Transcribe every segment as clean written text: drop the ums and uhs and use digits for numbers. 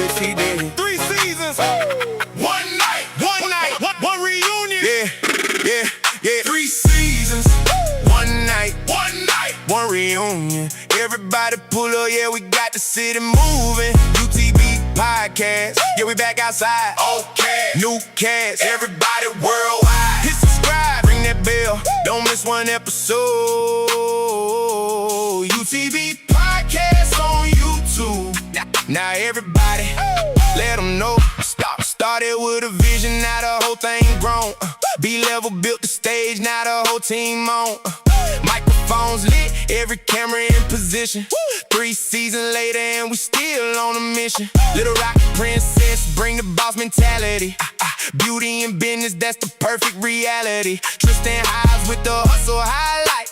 This he did. 3 seasons. One night. One reunion. Yeah. 3 seasons. One night. One reunion. Everybody pull up, yeah, we got the city moving. UTB podcast, yeah, we back outside. Okay. New cast, everybody worldwide. Hit subscribe, ring that bell, don't miss one episode. UTB podcast on YouTube. Now everybody, let them know. Started with a vision, now the whole thing grown. B-level built the stage, now the whole team on. Microphones lit, every camera in position. 3 seasons later and we still on a mission. Little rock princess, bring the boss mentality. Beauty and business, that's the perfect reality. Tristan Highs with the hustle highlight.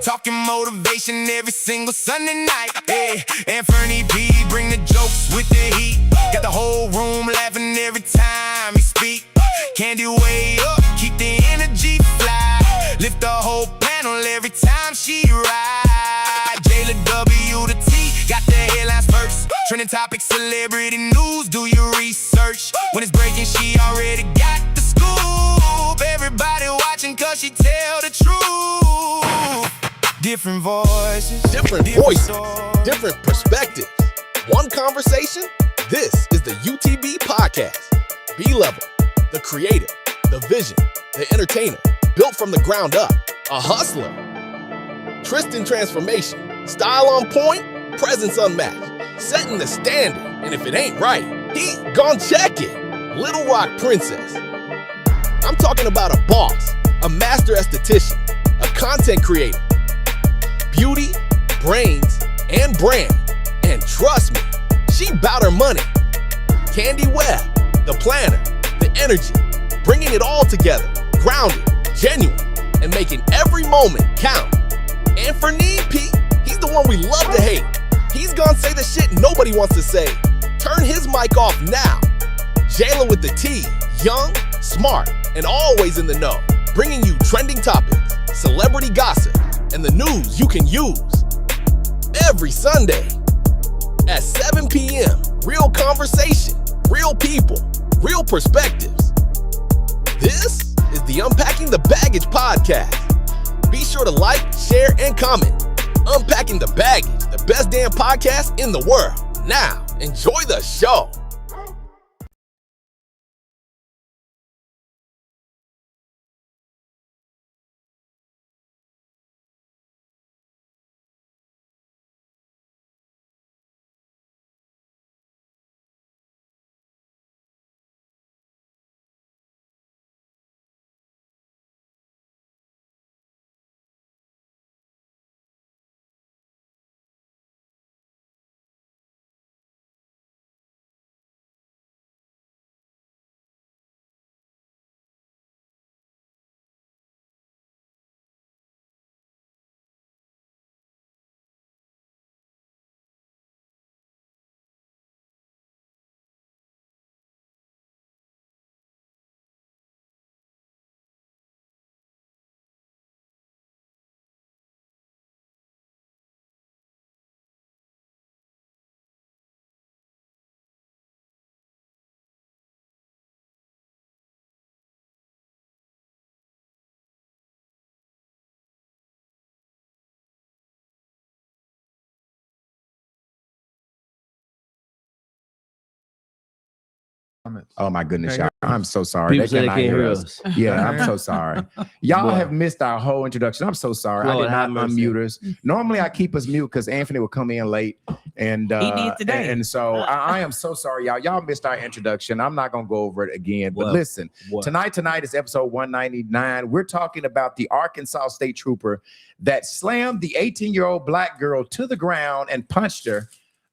Talking motivation every single Sunday night. Yeah. And Fernie P, bring the jokes with the heat. Got the whole room laughing every time he speak. Candy way up, keep the energy fly. Lift the whole panel every time she ride. Jayla W to T, got the headlines first. Trending topics, celebrity news, do your research. When it's breaking, she already got the scoop. Everybody watching cause she tell the truth. Different voices, different perspectives. One conversation. This is the UTB podcast. B-level, the creator, the vision, the entertainer, built from the ground up, a hustler. Tristan transformation, style on point, presence unmatched, setting the standard, and if it ain't right, he gon' check it. Little Rock Princess. I'm talking about a boss, a master esthetician, a content creator. Beauty, brains, and brand. And trust me, she bout her money. Candy Webb, the planner, the energy, bringing it all together, grounded, genuine, and making every moment count. And for Need P, he's the one we love to hate. He's gonna say the shit nobody wants to say. Turn his mic off now. Jayla with the T, young, smart, and always in the know, bringing you trending topics, celebrity gossip, and the news you can use. Every Sunday at 7 p.m., real conversation, real people, real perspectives. This is the Unpacking the Baggage podcast. Be sure to like, share, and comment. Unpacking the Baggage, the best damn podcast in the world. Now, enjoy the show. Oh my goodness, y'all. I'm so sorry. People say they can't hear us. Yeah, I'm so sorry. Y'all have missed our whole introduction. I'm so sorry. I did not unmute us. Normally I keep us mute because Anthony will come in late. And he needs today. And so I am so sorry, y'all. Y'all missed our introduction. I'm not gonna go over it again. But listen, tonight is episode 199. We're talking about the Arkansas State Trooper that slammed the 18-year-old black girl to the ground and punched her.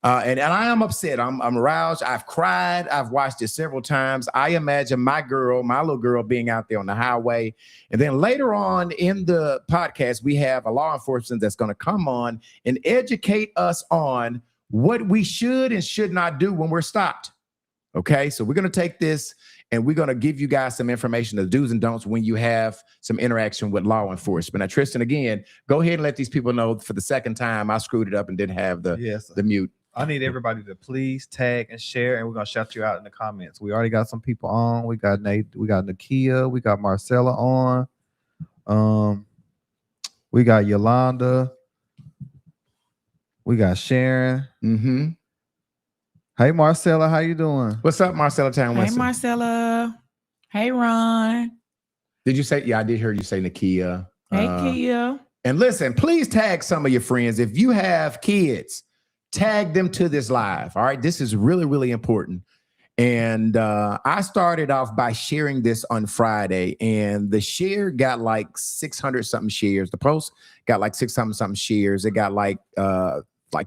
And I am upset. I'm aroused. I've cried. I've watched it several times. I imagine my little girl being out there on the highway. And then later on in the podcast, we have a law enforcement that's going to come on and educate us on what we should and should not do when we're stopped. Okay, so we're going to take this and we're going to give you guys some information, the do's and don'ts when you have some interaction with law enforcement. Now, Tristan, again, go ahead and let these people know for the second time I screwed it up and didn't have the mute. I need everybody to please tag and share, and we're gonna shout you out in the comments. We already got some people on. We got Nate, we got Nakia, we got Marcella on. We got Yolanda, we got Sharon. Mm-hmm. Hey Marcella, how you doing? What's up, Marcella Town Hey, Winston? Marcella. Hey, Ron. Did you say? Yeah, I did hear you say Nakia. Hey, Kia. And listen, please tag some of your friends. If you have kids, tag them to this live. All right, this is really, really important. And I started off by sharing this on Friday, and the share got like 600 something shares. The post got like 600 something shares. It got like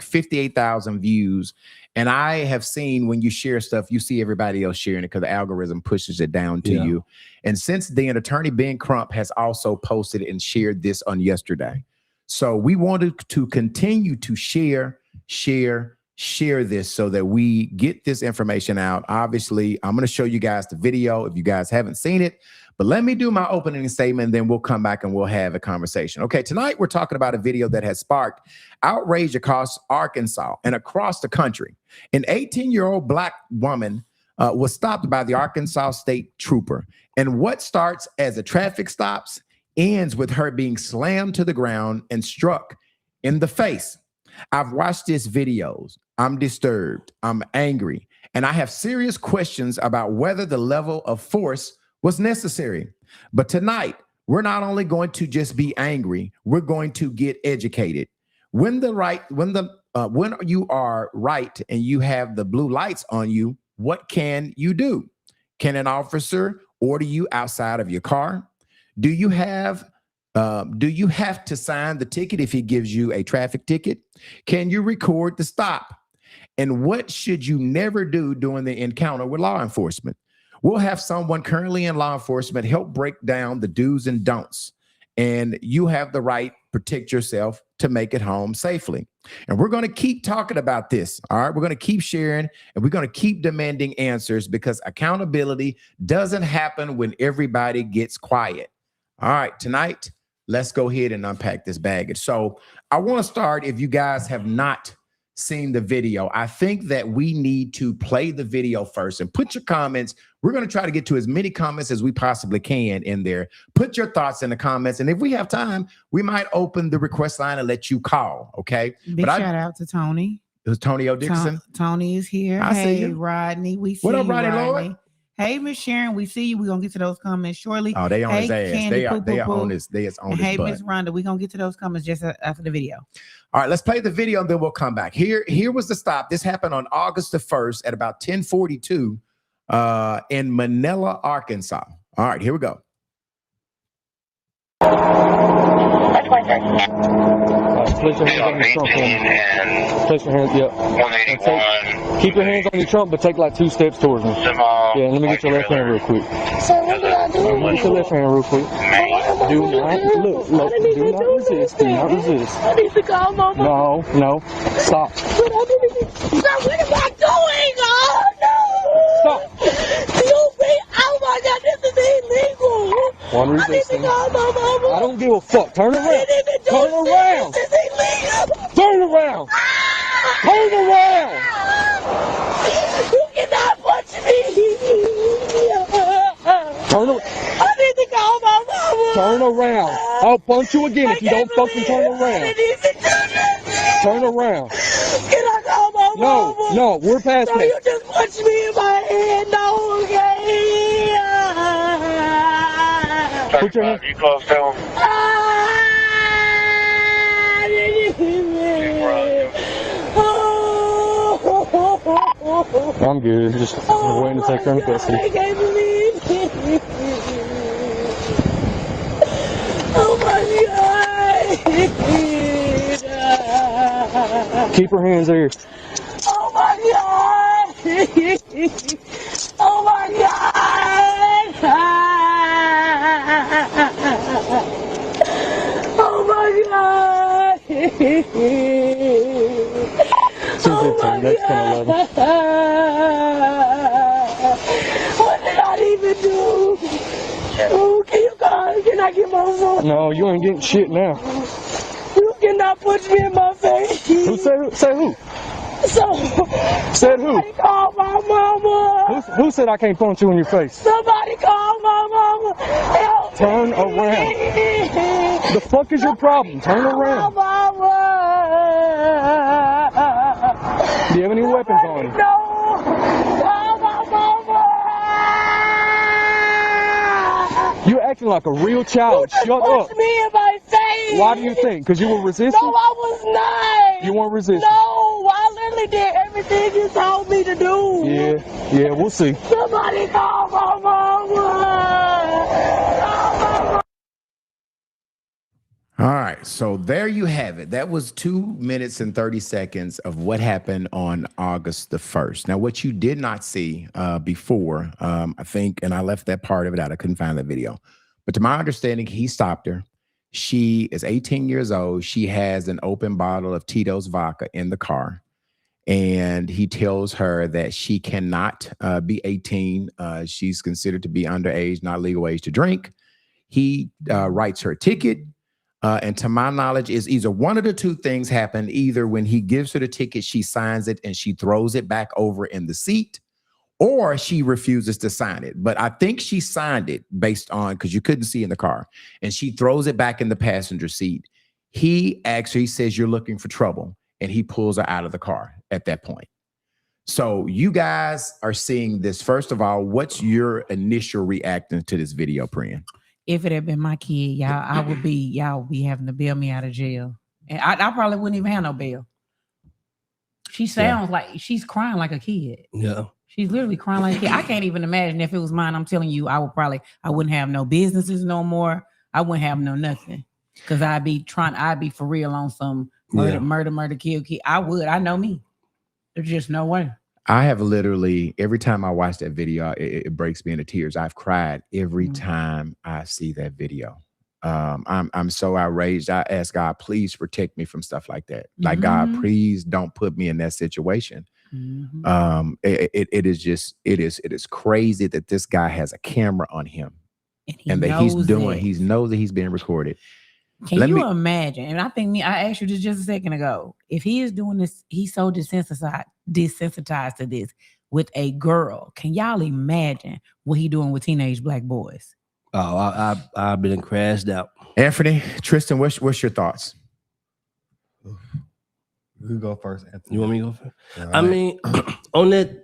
58,000 views. And I have seen when you share stuff, you see everybody else sharing it because the algorithm pushes it down to you. And since then, Attorney Ben Crump has also posted and shared this on yesterday. So we wanted to continue to share this so that we get this information out. Obviously, I'm going to show you guys the video if you guys haven't seen it. But let me do my opening statement, and then we'll come back and we'll have a conversation. Okay, tonight we're talking about a video that has sparked outrage across Arkansas and across the country. An 18-year-old Black woman was stopped by the Arkansas State Trooper. And what starts as a traffic stop ends with her being slammed to the ground and struck in the face. I've watched these videos. I'm disturbed. I'm angry. And I have serious questions about whether the level of force was necessary. But tonight, we're not only going to just be angry, we're going to get educated. When you are right and you have the blue lights on you, what can you do? Can an officer order you outside of your car? Do you have to sign the ticket if he gives you a traffic ticket? Can you record the stop? And what should you never do during the encounter with law enforcement? We'll have someone currently in law enforcement help break down the do's and don'ts. And you have the right to protect yourself to make it home safely. And we're going to keep talking about this. All right. We're going to keep sharing, and we're going to keep demanding answers, because accountability doesn't happen when everybody gets quiet. All right. Tonight, let's go ahead and unpack this baggage. So I want to start, if you guys have not seen the video, I think that we need to play the video first and put your comments. We're going to try to get to as many comments as we possibly can in there. Put your thoughts in the comments. And if we have time, we might open the request line and let you call. Okay. Big shout out to Tony. It was Tony O. Dixon. Tony is here. I see you. Rodney. We see what up, you, Rodney Lloyd? Hey, Miss Sharon, we see you. We're going to get to those comments shortly. Oh, they on his ass. Candy, they are on his butt. Hey, Miss Rhonda, we're going to get to those comments just after the video. All right, let's play the video and then we'll come back. Here was the stop. This happened on August the 1st at about 10:42 in Manila, Arkansas. All right, here we go. Place your hands on your trunk for me. Place your hands, yep. 181. Keep your hands on your trunk, but take like 2 steps towards me. Yeah, let me get your left hand real quick. So what did I do? Get your left hand real quick. Do not resist. Do not resist. I need to call Mama. No, stop. But I didn't. Stop. What am I doing? Oh no! Stop. Oh my God, this is illegal. One resisting. I need to call my mama. I don't give a fuck. Turn around. Turn around. This is illegal. Turn around. Turn around. You cannot punch me. Turn around. I need to call my mama. Turn around. I'll punch you again if you don't fucking turn around. Turn around. Can I call my mama? No, we're past No, that. you just punched me in my head. No, okay. Put your hand. You close to him. I'm good. Just waiting to take her in custody. I can't believe it. Oh my God. Keep her hands there. Oh my God. Oh my God. Oh my God. Next 10, 11. What did I even do? Oh, can I get my phone? No, you ain't getting shit now. You cannot punch me in my face. Who say who? So, Said who? somebody call my mama. Who said I can't punch you in your face? Somebody call my mama. Help Turn me. around. The fuck is your problem? Turn around. My mama. Do you have any weapons on you? No. Call my mama. You're acting like a real child. You Shut punched up. me in my face. Why do you think? Because you were resisting? No, I was not. You weren't resisting? No, I literally did everything you told me to do. Yeah, we'll see. Somebody call my mama. All right, so there you have it. That was 2 minutes and 30 seconds of what happened on August the 1st. Now, what you did not see before, I think, and I left that part of it out. I couldn't find that video. But to my understanding, he stopped her. She is 18 years old. She has an open bottle of Tito's vodka in the car. And he tells her that she cannot be 18. She's considered to be underage, not legal age to drink. He writes her a ticket. And to my knowledge, is either one of the two things happen. Either when he gives her the ticket, she signs it and she throws it back over in the seat, or she refuses to sign it. But I think she signed it based on, because you couldn't see in the car, and she throws it back in the passenger seat. He actually says, "You're looking for trouble," and he pulls her out of the car at that point. So you guys are seeing this. First of all, what's your initial reaction to this video, Pren? If it had been my kid, y'all would be having to bail me out of jail. And I probably wouldn't even have no bail. She sounds like she's crying like a kid. Yeah. She's literally crying like a kid. I can't even imagine if it was mine. I'm telling you, I wouldn't have no businesses no more. I wouldn't have no nothing. Because I'd be for real on some murder, kill. I know me. There's just no way. I have literally, every time I watch that video, it breaks me into tears. I've cried every time I see that video. I'm so outraged. I ask God, please protect me from stuff like that. Like, God, please don't put me in that situation. It is crazy that this guy has a camera on him, and that he knows that he's being recorded. Can you imagine? And I asked you this just a second ago. If he is doing this, he's so desensitized to this with a girl. Can y'all imagine what he doing with teenage black boys? Oh, I've been crashed out. Anthony, Tristan, what's your thoughts? You go first, Anthony. You want me to go first? Right. I mean, on that,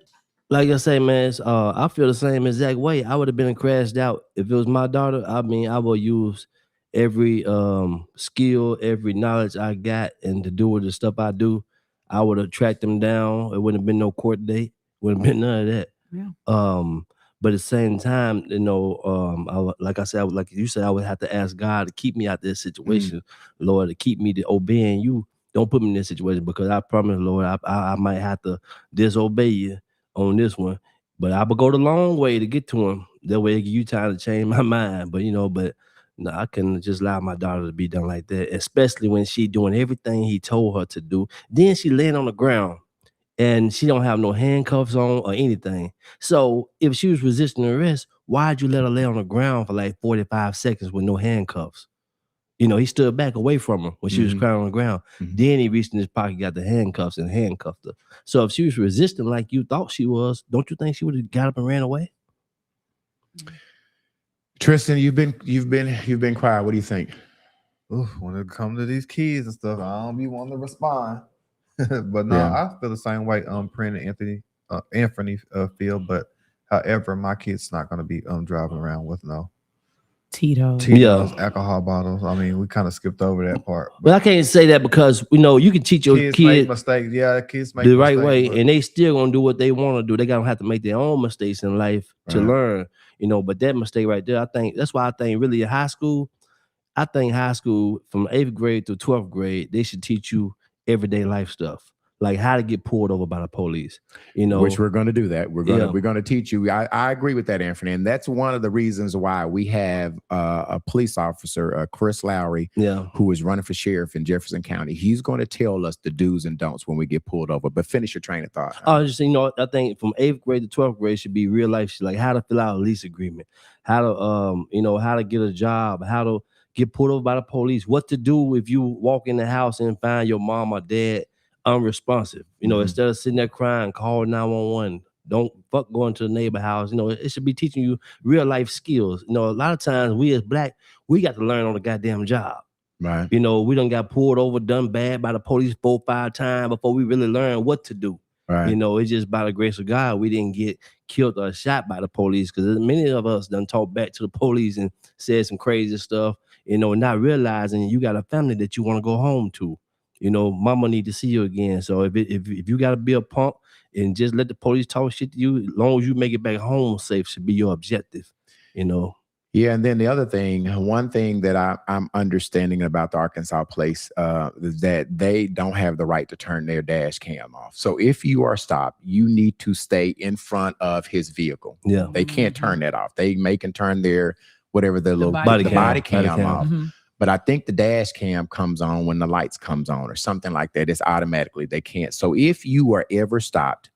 like I say, man, I feel the same exact way. I would have been crashed out if it was my daughter. I mean, I will use every skill, every knowledge I got, and to do with the stuff I do, I would have tracked them down. It wouldn't have been no court date. Wouldn't have been none of that. Yeah. But at the same time, like I said, like you said, I would have to ask God to keep me out of this situation, Lord, to keep me to obeying you. Don't put me in this situation, because I promise, Lord, I might have to disobey you on this one. But I would go the long way to get to him. That way, it give you time to change my mind. But no, I couldn't just allow my daughter to be done like that, especially when she doing everything he told her to do. Then she laying on the ground and she don't have no handcuffs on or anything. So if she was resisting arrest, why'd you let her lay on the ground for like 45 seconds with no handcuffs? He stood back away from her when she was crying on the ground. Then he reached in his pocket, got the handcuffs, and handcuffed her. So if she was resisting like you thought she was, don't you think she would have got up and ran away? Tristan, you've been quiet. What do you think? Oof, when it comes to these kids and stuff, I don't be wanting to respond. But no, I feel the same way. Pren and Anthony feel. But however, my kid's not going to be driving around with no Tito's, alcohol bottles. I mean, we kind of skipped over that part. But I can't say that, because you can teach your kids kid make mistakes. Yeah, kids make the right mistakes, way, and they still gonna do what they want to do. They gonna have to make their own mistakes in life to learn. But that mistake right there, I think that's why I think really in high school, from 8th grade to 12th grade, they should teach you everyday life stuff. Like how to get pulled over by the police, Which we're going to do that. We're going to teach you. I agree with that, Anthony, and that's one of the reasons why we have a police officer, Chris Lowry, who is running for sheriff in Jefferson County. He's going to tell us the do's and don'ts when we get pulled over. But finish your train of thought. I think from 8th grade to 12th grade should be real life shit, like how to fill out a lease agreement, how to how to get a job, how to get pulled over by the police, what to do if you walk in the house and find your mom or dad unresponsive. You know, Mhm. instead of sitting there crying, call 911. Don't fuck going to the neighbor house. You know, it should be teaching you real life skills. You know, a lot of times we as black, we got to learn on the goddamn job. Right. You know, we done got pulled over, done bad by the police 4 or 5 times before we really learn what to do. Right. You know, it's just by the grace of God we didn't get killed or shot by the police, because many of us done talked back to the police and said some crazy stuff, you know, not realizing you got a family that you want to go home to. You know, mama need to see you again. So if you got to be a punk and just let the police talk shit to you, as long as you make it back home safe should be your objective, you know. Yeah, and then the other thing, one thing that I'm understanding about the Arkansas place is that they don't have the right to turn their dash cam off. So if you are stopped, you need to stay in front of his vehicle. Yeah. They can't turn that off. They can turn their whatever the little body body cam. cam off. Mhm. But I think the dash cam comes on when the lights comes on or something like that. It's automatically, they can't. So if you are ever stopped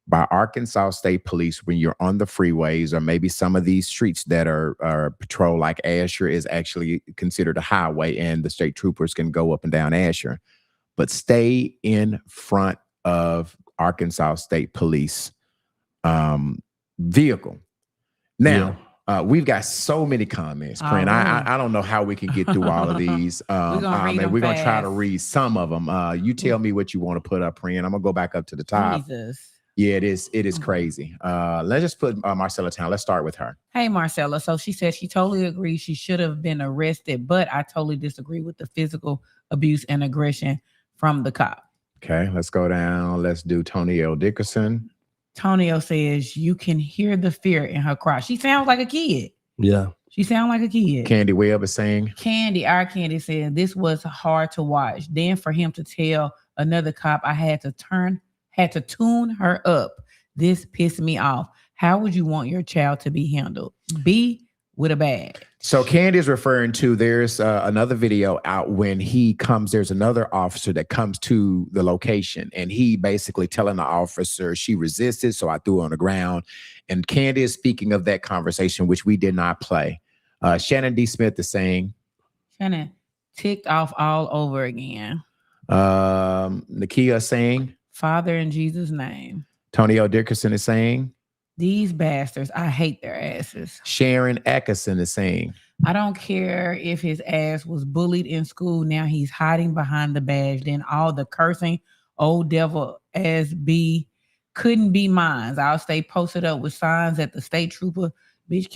by Arkansas State Police when you're on the freeways or maybe some of these streets that are patrolled, like Asher is actually considered a highway and the state troopers can go up and down Asher, but stay in front of Arkansas State Police vehicle. Now, we've got so many comments, Pren. I don't know how we can get through all of these. We're gonna try to read some of them. You tell me what you want to put up, Pren. I'm gonna go back up to the top. Jesus. Yeah, it is crazy. Let's just put Marcella Town. Let's start with her. Hey, Marcella. So she said she totally agrees she should have been arrested, but I totally disagree with the physical abuse and aggression from the cop. Okay, let's go down. Let's do Tony L. Dickerson. Tonio says you can hear the fear in her cry. She sounds like a kid. Yeah. She sounds like a kid. Candy Webb is saying. Our Candy said this was hard to watch. Then for him to tell another cop I had to tune her up. This pissed me off. How would you want your child to be handled? B with a bag. So Candy is referring to, there's another video out when he comes, there's another officer that comes to the location and he basically telling the officer she resisted, so I threw her on the ground. And Candy is speaking of that conversation, which we did not play. Shannon D. Smith is saying. Shannon, ticked off all over again. Nakia is saying. Father, in Jesus' name. Tony O. Dickerson is saying. These bastards, I hate their asses. Sharon Atkinson is saying. I don't care if his ass was bullied in school. Now he's hiding behind the badge. Then all the cursing, old devil ass B couldn't be mine. I'll stay posted up with signs that the state trooper bitch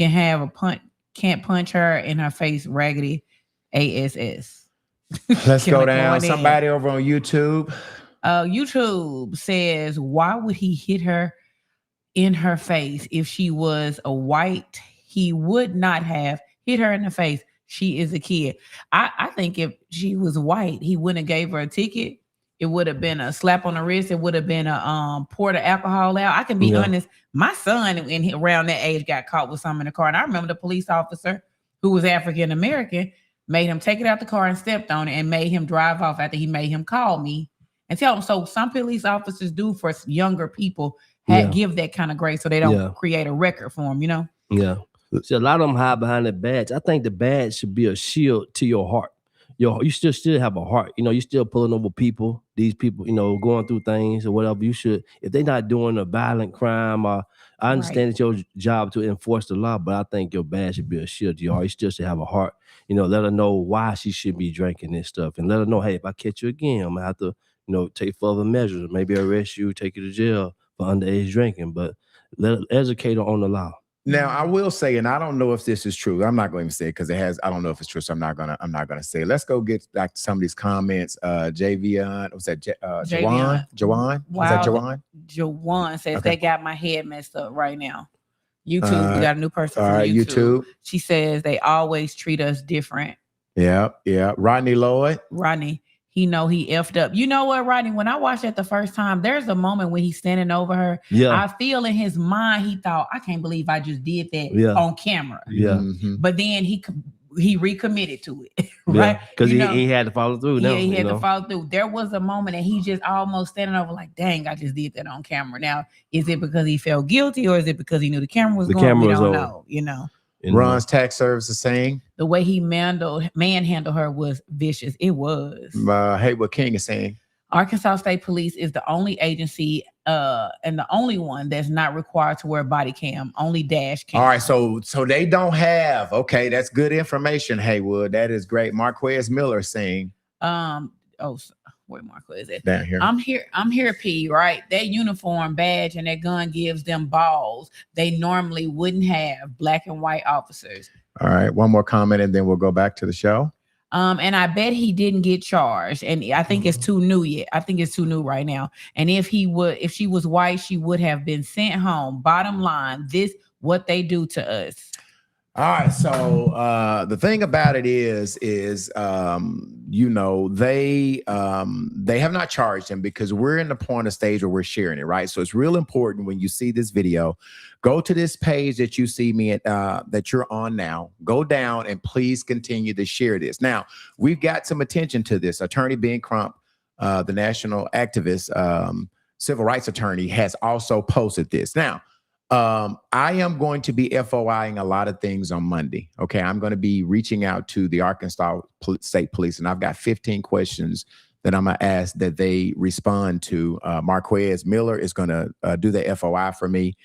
can't punch her in her face, raggedy ASS. Let's go down. Somebody over on YouTube. YouTube says, why would he hit her in her face? If she was a white, he would not have hit her in the face. She is a kid. I think if she was white, he wouldn't have gave her a ticket. It would have been a slap on the wrist. It would have been a pour the alcohol out. I can be honest. My son around that age got caught with something in the car. And I remember the police officer who was African-American made him take it out the car and stepped on it and made him drive off after he made him call me and tell him. So some police officers do for younger people give that kind of grace so they don't create a record for them, you know? Yeah. See, a lot of them hide behind the badge. I think the badge should be a shield to your heart. You still have a heart. You know, you're still pulling over people, these people, you know, going through things or whatever. You should, if they're not doing a violent crime, I understand it's your job to enforce the law, but I think your badge should be a shield to your heart. You still should have a heart. You know, let her know why she should be drinking this stuff and let her know, hey, if I catch you again, I'm gonna have to, you know, take further measures, maybe arrest you, take you to jail for underage drinking, but let her educate her on the law. Now I will say, and I don't know if this is true. I'm not going to say it because I don't know if it's true, so I'm not gonna say it. Let's go get back to some of these comments. Javion, was that Jawan? Jawan? Wow. Is that Jawan? Jawan says they got my head messed up right now. YouTube, we got a new person. All right, YouTube. She says they always treat us different. Yeah. Rodney Lloyd. Rodney, he know he effed up. You know what, Rodney? When I watched it the first time, there's a moment when he's standing over her. Yeah. I feel in his mind, he thought, I can't believe I just did that on camera. Yeah. Mm-hmm. But then he recommitted to it, right? Because he had to follow through. Yeah, he had to follow through. There was a moment that he just almost standing over like, dang, I just did that on camera. Now, is it because he felt guilty or is it because he knew the camera was going? We don't know, you know. Ron's tax service is saying the way he manhandled her was vicious. It was. Haywood King is saying Arkansas State Police is the only agency and the only one that's not required to wear body cam, only dash cam. All right, so they don't have. Okay, that's good information, Haywood. That is great. Marquez Miller saying. Where Marquez is at? Down here. I'm here, P, right? That uniform badge and that gun gives them balls they normally wouldn't have, black and white officers. All right, one more comment and then we'll go back to the show. And I bet he didn't get charged. And I think it's too new yet. I think it's too new right now. And if she was white, she would have been sent home. Bottom line, this what they do to us. All right. So the thing about it is you know, they have not charged him because we're in the point of stage where we're sharing it, right? So it's real important when you see this video, go to this page that you see me at that you're on now. Go down and please continue to share this. Now, we've got some attention to this. Attorney Ben Crump, the national activist, civil rights attorney, has also posted this. Now, I am going to be FOIing a lot of things on Monday. Okay, I'm going to be reaching out to the Arkansas State Police, and I've got 15 questions that I'm going to ask that they respond to. Marquez Miller is going to do the FOI for me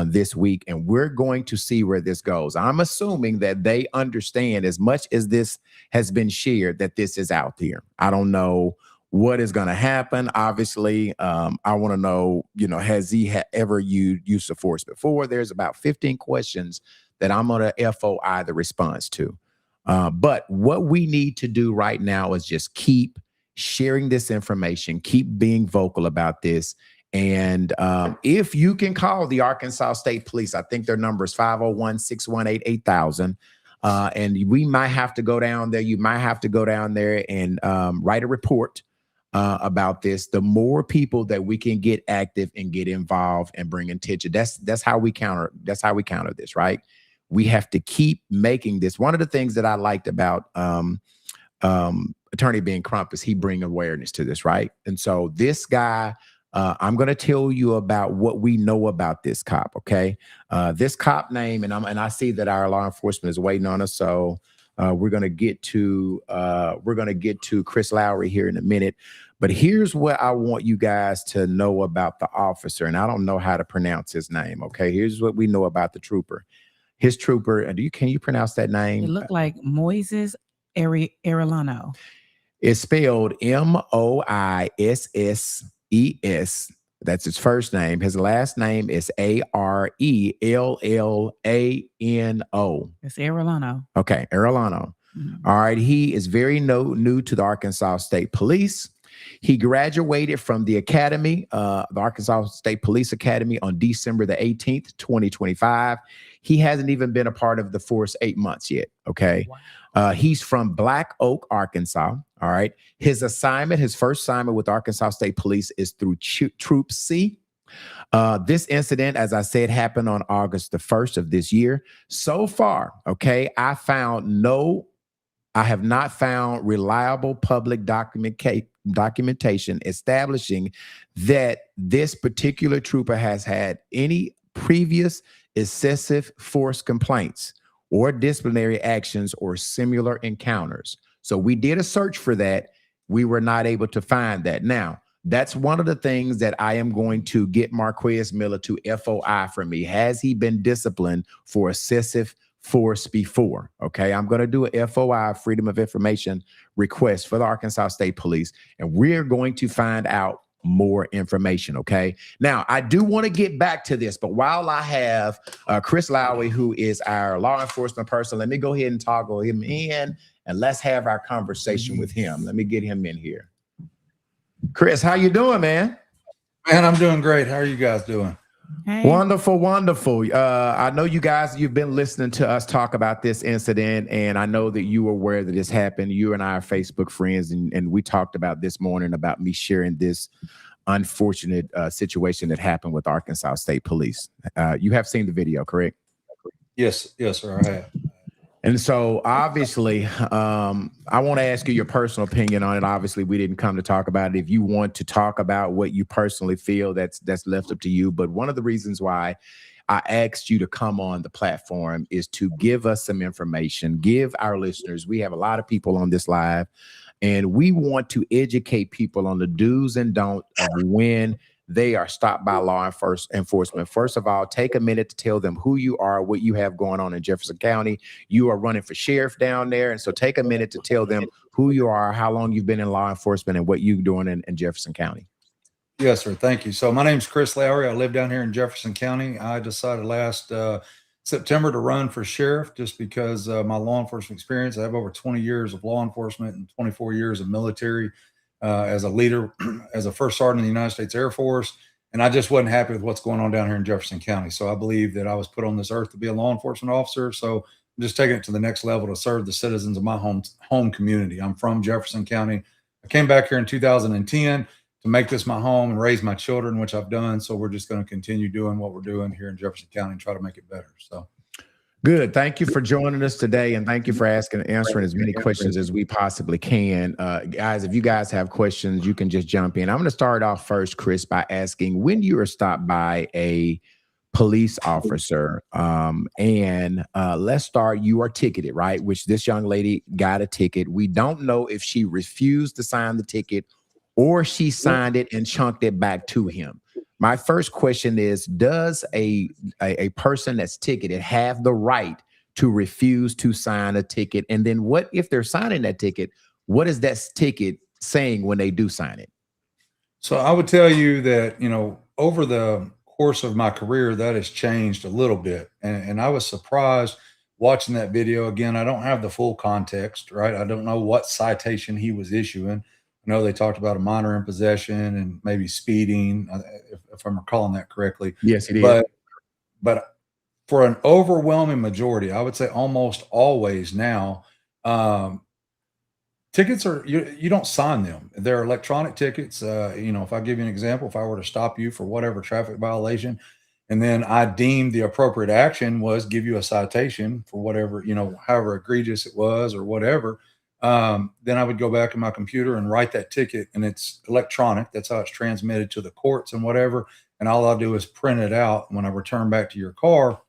this week, and we're going to see where this goes. I'm assuming that they understand, as much as this has been shared, that this is out there. I don't know what is going to happen. Obviously, I want to know, you know, has he ever used use of force before? There's about 15 questions that I'm going to FOI the response to. But what we need to do right now is just keep sharing this information, keep being vocal about this. And if you can call the Arkansas State Police, I think their number is 501-618-8000. And we might have to go down there. You might have to go down there and write a report about this. The more people that we can get active and get involved and bring attention, that's how we counter. That's how we counter this, right? We have to keep making this. One of the things that I liked about Attorney Ben Crump is he bring awareness to this, right? And so this guy, I'm going to tell you about what we know about this cop. Okay, this cop name, and I see that our law enforcement is waiting on us, so. We're gonna get to Chris Lowry here in a minute, but here's what I want you guys to know about the officer, and I don't know how to pronounce his name. Okay, here's what we know about the trooper. His trooper, can you pronounce that name? It looked like Moises Arellano. It's spelled Moisses. That's his first name. His last name is Arellano. It's Arellano. Okay, Arellano. Mm-hmm. All right. He is very new to the Arkansas State Police. He graduated from the academy, the Arkansas State Police Academy, on December the 18th, 2025. He hasn't even been a part of the force 8 months yet. Okay. Wow. He's from Black Oak, Arkansas. All right. His first assignment with Arkansas State Police is through Troop C. This incident, as I said, happened on August the 1st of this year. So far, okay, I have not found reliable public documentation establishing that this particular trooper has had any previous excessive force complaints or disciplinary actions or similar encounters. So we did a search for that. We were not able to find that. Now, that's one of the things that I am going to get Marquez Miller to FOI for me. Has he been disciplined for excessive force before? Okay, I'm going to do a FOI, Freedom of Information request for the Arkansas State Police, and we're going to find out more information. Okay, now I do want to get back to this, but while I have Chris Lowry, who is our law enforcement person, let me go ahead and toggle him in and let's have our conversation with him. Let me get him in here. Chris, how you doing, man? Man, I'm doing great. How are you guys doing? Hey. Wonderful, wonderful. I know you guys, you've been listening to us talk about this incident, and I know that you were aware that this happened. You and I are Facebook friends, and we talked about this morning about me sharing this unfortunate situation that happened with Arkansas State Police. You have seen the video, correct? Yes, sir, I have. And so obviously, I want to ask you your personal opinion on it. Obviously, we didn't come to talk about it. If you want to talk about what you personally feel, that's left up to you. But one of the reasons why I asked you to come on the platform is to give us some information, give our listeners. We have a lot of people on this live, And we want to educate people on the do's and don'ts of when they are stopped by law enforcement. First of all, take a minute to tell them who you are, what you have going on in Jefferson County. You are running for sheriff down there. And so take a minute to tell them who you are, how long you've been in law enforcement, and what you're doing in Jefferson County. Yes, sir. Thank you. So my name's Chris Lowry. I live down here in Jefferson County. I decided last September to run for sheriff just because my law enforcement experience. I have over 20 years of law enforcement and 24 years of military as a leader, as a first sergeant in the United States Air Force. And I just wasn't happy with what's going on down here in Jefferson County. So I believe that I was put on this earth to be a law enforcement officer. So I'm just taking it to the next level to serve the citizens of my home community. I'm from Jefferson County. I came back here in 2010 to make this my home and raise my children, which I've done. So we're just going to continue doing what we're doing here in Jefferson County and try to make it better. So good. Thank you for joining us today. And thank you for answering as many questions as we possibly can. Guys, if you guys have questions, you can just jump in. I'm going to start off first, Chris, by asking when you are stopped by a police officer and let's start, you are ticketed, right? Which this young lady got a ticket. We don't know if she refused to sign the ticket or she signed it and chunked it back to him. My first question is, does a person that's ticketed have the right to refuse to sign a ticket? And then what if they're signing that ticket? What is that ticket saying when they do sign it? So I would tell you that, over the course of my career, that has changed a little bit. And I was surprised watching that video. Again, I don't have the full context, right? I don't know what citation he was issuing. I know they talked about a minor in possession and maybe speeding, if I'm recalling that correctly. Yes, he did. But for an overwhelming majority, I would say almost always now, tickets are, you don't sign them. They're electronic tickets. If I give you an example, if I were to stop you for whatever traffic violation, and then I deemed the appropriate action was give you a citation for whatever, however egregious it was or whatever, then I would go back in my computer and write that ticket, and it's electronic. That's how it's transmitted to the courts and whatever. And all I'll do is print it out. When I return back to your car,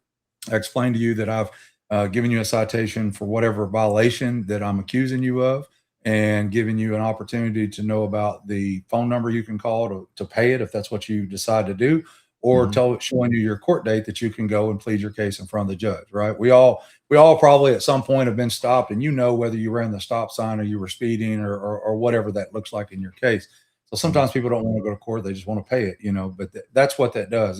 I explain to you that I've given you a citation for whatever violation that I'm accusing you of, and giving you an opportunity to know about the phone number you can call to pay it if that's what you decide to do, or showing you your court date that you can go and plead your case in front of the judge, right? We all probably at some point have been stopped, and whether you ran the stop sign or you were speeding or whatever that looks like in your case. So sometimes people don't want to go to court. They just want to pay it, but that's what that does.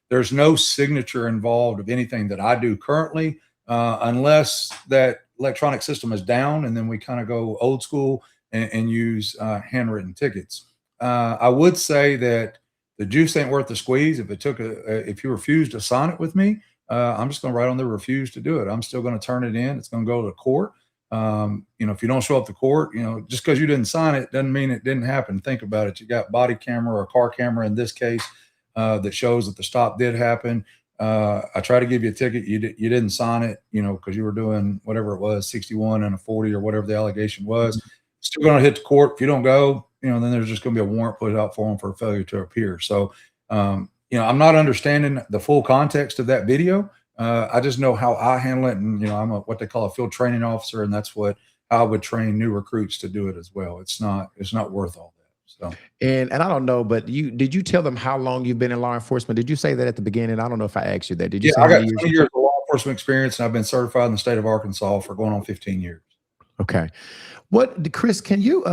There's no signature involved of anything that I do currently, unless that electronic system is down, and then we kind of go old school and use handwritten tickets. I would say that the juice ain't worth the squeeze. If you refuse to sign it with me, I'm just going to write on there, refuse to do it. I'm still going to turn it in. It's going to go to court. If you don't show up to court, just because you didn't sign it doesn't mean it didn't happen. Think about it. You got body camera or car camera in this case that shows that the stop did happen. I try to give you a ticket. You didn't sign it, because you were doing whatever it was, 61 and a 40 or whatever the allegation was. Still going to hit the court. If you don't go, then there's just going to be a warrant put out for them for a failure to appear. So, I'm not understanding the full context of that video. I just know how I handle it. And, I'm what they call a field training officer. And that's how I would train new recruits to do it as well. It's not worth all that. So, and I don't know, but did you tell them how long you've been in law enforcement? Did you say that at the beginning? I don't know if I asked you that. Did you say I got 20 years of law enforcement experience, and I've been certified in the state of Arkansas for going on 15 years. Okay. Chris, can you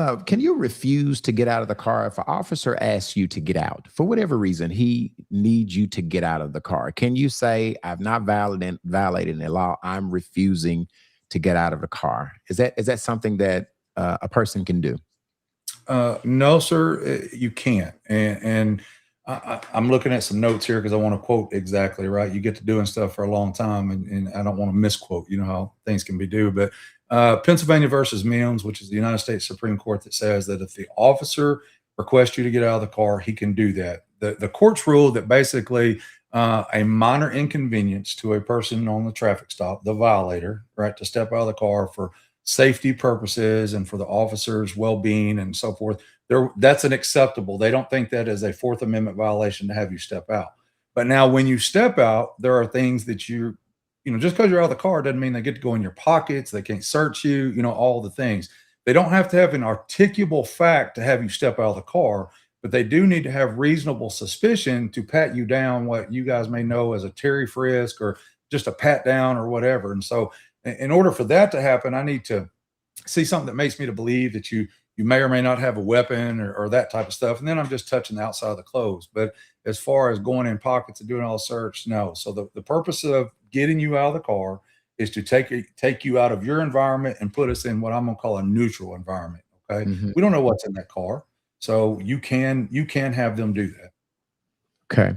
refuse to get out of the car if an officer asks you to get out for whatever reason? He needs you to get out of the car. Can you say, I've not violated the law, I'm refusing to get out of the car? Is that something that a person can do? No, sir, you can't. And I'm looking at some notes here because I want to quote exactly, right? You get to doing stuff for a long time, and I don't want to misquote, how things can be done. But Pennsylvania versus Mims, which is the United States Supreme Court, that says that if the officer requests you to get out of the car, he can do that. The courts ruled that basically a minor inconvenience to a person on the traffic stop, the violator, right, to step out of the car for safety purposes and for the officer's well-being and so forth, that's an acceptable. They don't think that is a Fourth Amendment violation to have you step out. But now when you step out, there are things that just because you're out of the car doesn't mean they get to go in your pockets. They can't search you, all the things. they don't have to have an articulable fact to have you step out of the car, but they do need to have reasonable suspicion to pat you down, what you guys may know as a Terry frisk or just a pat down or whatever. And so in order for that to happen, I need to see something that makes me to believe that you may or may not have a weapon or that type of stuff. And then I'm just touching the outside of the clothes. But as far as going in pockets and doing all the search, no. So the purpose of getting you out of the car is to take you out of your environment and put us in what I'm gonna call a neutral environment. Okay. Mhm. We don't know what's in that car. So you can have them do that. Okay.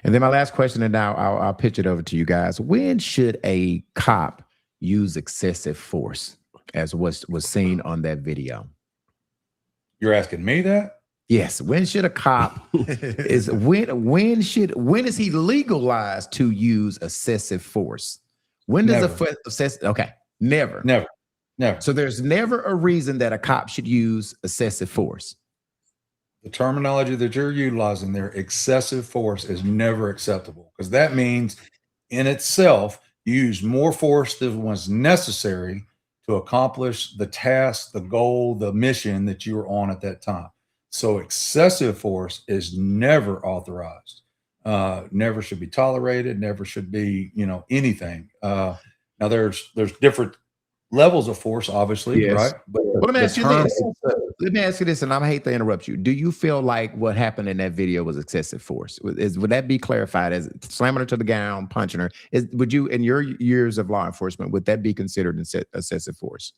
And then my last question, and now I'll pitch it over to you guys. When should a cop use excessive force, as was seen on that video? You're asking me that? Yes. When should a cop when is he legalized to use excessive force? When does never. Never. So there's never a reason that a cop should use excessive force. The terminology that you're utilizing there, excessive force, is never acceptable, because that means in itself you use more force than was necessary to accomplish the task, the goal, the mission that you were on at that time. So excessive force is never authorized, never should be tolerated, never should be, anything. Now there's different levels of force, obviously, Yes. right? But Let me ask you term this. itself- Let me ask you this, and I hate to interrupt you. Do you feel like what happened in that video was excessive force? Would that be clarified as slamming her to the ground, punching her? Would you, in your years of law enforcement, would that be considered excessive force?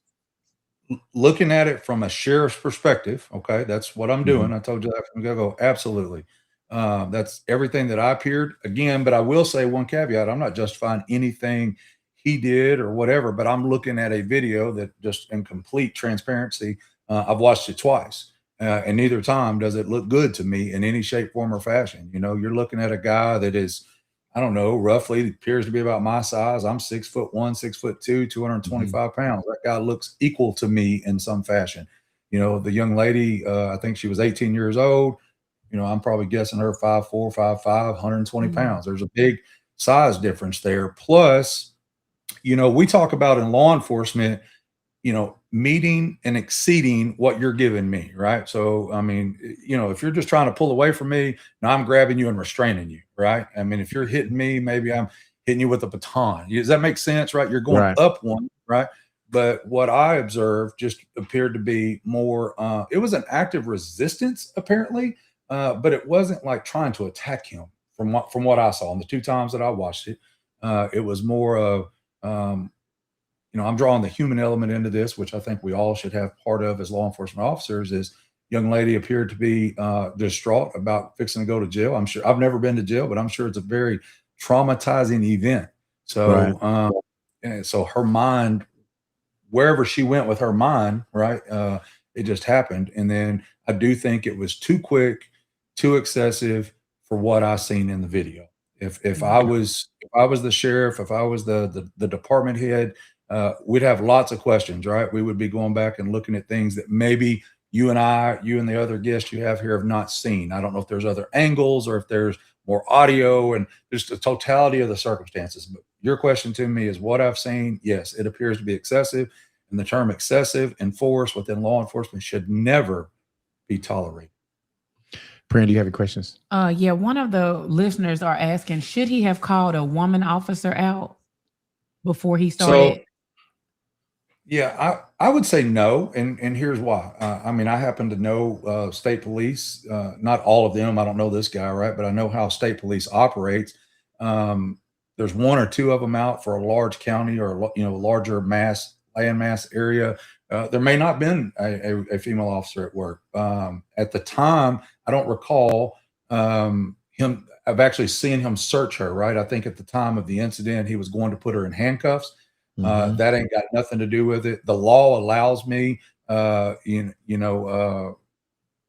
Looking at it from a sheriff's perspective, okay, that's what I'm doing. I told you that from the go. Absolutely. That's everything that I appeared again, but I will say one caveat. I'm not justifying anything he did or whatever, but I'm looking at a video that, just in complete transparency, I've watched it twice. And neither time does it look good to me in any shape, form, or fashion. You're looking at a guy that is, I don't know, roughly appears to be about my size. I'm 6'1", 6'2", 225 pounds. That guy looks equal to me in some fashion. The young lady, I think she was 18 years old. I'm probably guessing her 5'4", 5'5", 120 pounds. There's a big size difference there. Plus, we talk about in law enforcement, meeting and exceeding what you're giving me, right? So, I mean, if you're just trying to pull away from me, now I'm grabbing you and restraining you, right? I mean, if you're hitting me, maybe I'm hitting you with a baton. Does that make sense, right? You're going up one, right? But what I observed just appeared to be more, it was an active resistance, apparently, but it wasn't like trying to attack him from what I saw. And the two times that I watched it, it was more of, I'm drawing the human element into this, which I think we all should have part of as law enforcement officers. Is young lady appeared to be distraught about fixing to go to jail. I'm sure, I've never been to jail, but I'm sure it's a very traumatizing event. So, and so her mind, wherever she went with her mind, right, it just happened. And then I do think it was too quick, too excessive for what I seen in the video. If I was the sheriff, if I was the department head, we'd have lots of questions, right? We would be going back and looking at things that maybe you and the other guests you have here have not seen. I don't know if there's other angles or if there's more audio and just the totality of the circumstances. But your question to me is what I've seen. Yes, it appears to be excessive, and the term excessive and force within law enforcement should never be tolerated. Pran, do you have any questions? Yeah, one of the listeners are asking, should he have called a woman officer out before he started? So, yeah, I would say no, and here's why. I mean, I happen to know state police, not all of them. I don't know this guy, right? But I know how state police operates. There's one or two of them out for a large county or larger landmass area. There may not been a female officer at work at the time. I don't recall him. I've actually seen him search her. Right, I think at the time of the incident, he was going to put her in handcuffs. That ain't got nothing to do with it. The law allows me, ma'am,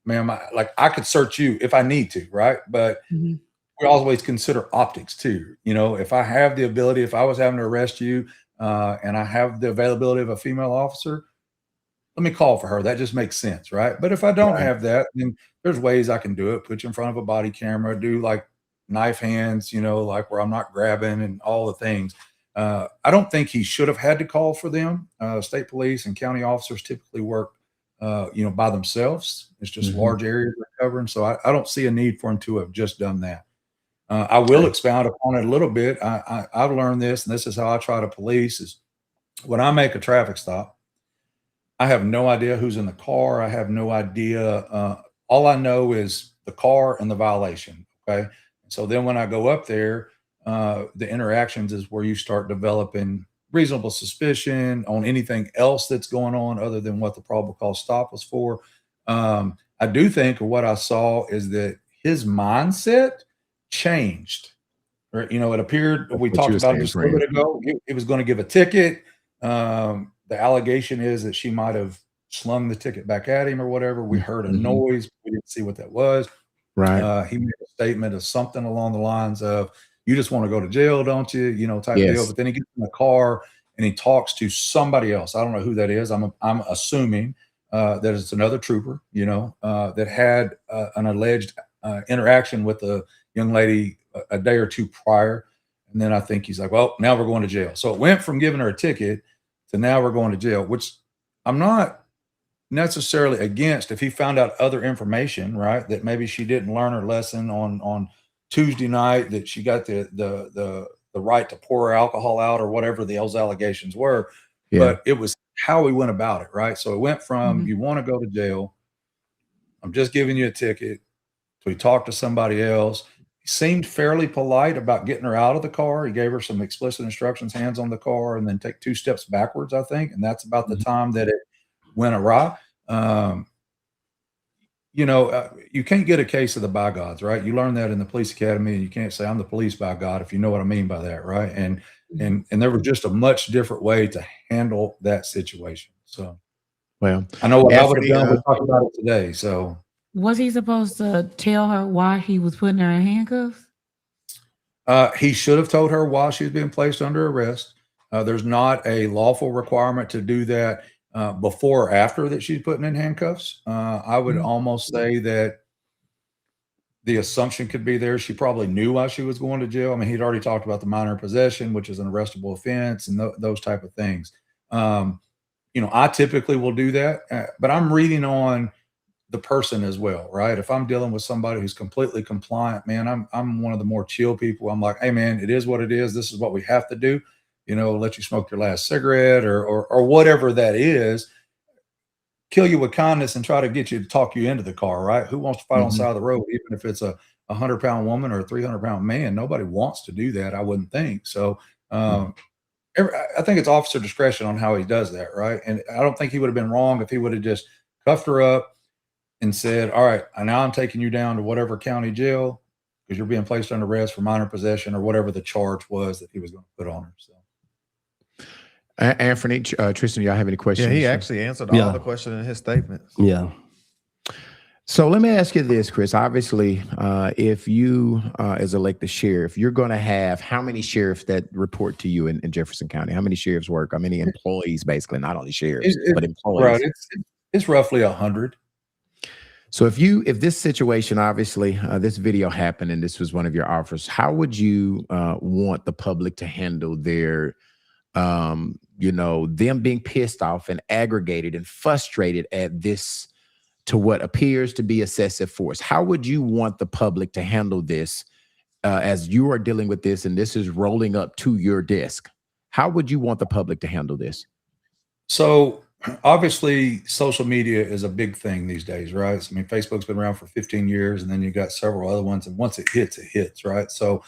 I could search you if I need to, right? But we always consider optics too. If I have the ability, if I was having to arrest you, and I have the availability of a female officer, let me call for her. That just makes sense, right? But if I don't have that, then there's ways I can do it. Put you in front of a body camera, do like knife hands, like where I'm not grabbing and all the things. I don't think he should have had to call for them. State police and county officers typically work, by themselves. It's just large areas they're covering. So I don't see a need for him to have just done that. I will expound upon it a little bit. I've learned this, and this is how I try to police is when I make a traffic stop, I have no idea who's in the car. I have no idea. All I know is the car and the violation. Okay. So then when I go up there, the interactions is where you start developing reasonable suspicion on anything else that's going on other than what the probable cause stop was for. I do think what I saw is that his mindset changed. Or, it appeared we talked about it just a little bit ago. It was going to give a ticket. The allegation is that she might have slung the ticket back at him or whatever. We heard a noise. We didn't see what that was. Right. He made a statement of something along the lines of, "You just want to go to jail, don't you?" Type deal. But then he gets in the car and he talks to somebody else. I don't know who that is. I'm assuming that it's another trooper, that had an alleged interaction with a young lady a day or two prior. And then I think he's like, well, now we're going to jail. So it went from giving her a ticket to now we're going to jail, which I'm not necessarily against if he found out other information, right? That maybe she didn't learn her lesson on Tuesday night, that she got the right to pour her alcohol out or whatever those allegations were. Yeah. But it was how we went about it, right? So it went from you want to go to jail, I'm just giving you a ticket, so he talked to somebody else. He seemed fairly polite about getting her out of the car. He gave her some explicit instructions, hands on the car, and then take 2 steps backwards, I think. And that's about the time that it went awry. You can't get a case of the by gods, right? You learn that in the police academy, and you can't say I'm the police by God, if you know what I mean by that, right? And there was just a much different way to handle that situation. So, well, I know what I would have done. We talked about it today. So, was he supposed to tell her why he was putting her in handcuffs? He should have told her while she was being placed under arrest. There's not a lawful requirement to do that before or after that she's putting in handcuffs. I would almost say that the assumption could be there. She probably knew why she was going to jail. I mean, he'd already talked about the minor possession, which is an arrestable offense, and those type of things. I typically will do that, but I'm reading on the person as well, right? If I'm dealing with somebody who's completely compliant, man, I'm one of the more chill people. I'm like, hey man, it is what it is. This is what we have to do. Let you smoke your last cigarette or whatever that is. Kill you with kindness and try to get you to talk you into the car, right? Who wants to fight on the side of the road, even if it's a 100-pound woman or a 300-pound man? Nobody wants to do that, I wouldn't think. So I think it's officer discretion on how he does that, right? And I don't think he would have been wrong if he would have just cuffed her up and said, all right, now I'm taking you down to whatever county jail because you're being placed under arrest for minor possession or whatever the charge was that he was going to put on her. So, Anthony, Tristan, y'all have any questions? Yeah, he actually answered all the questions in his statements. Yeah. So let me ask you this, Chris. Obviously, if you as elected sheriff, you're going to have how many sheriffs that report to you in Jefferson County? How many sheriffs work? How many employees, basically, not only sheriffs, but employees? Right. It's roughly 100. So if this situation, obviously, this video happened and this was one of your offers, how would you want the public to handle their, them being pissed off and aggregated and frustrated at this, to what appears to be excessive force? How would you want the public to handle this as you are dealing with this and this is rolling up to your desk? How would you want the public to handle this? So obviously, social media is a big thing these days, right? I mean, Facebook's been around for 15 years, and then you got several other ones. And once it hits, right? So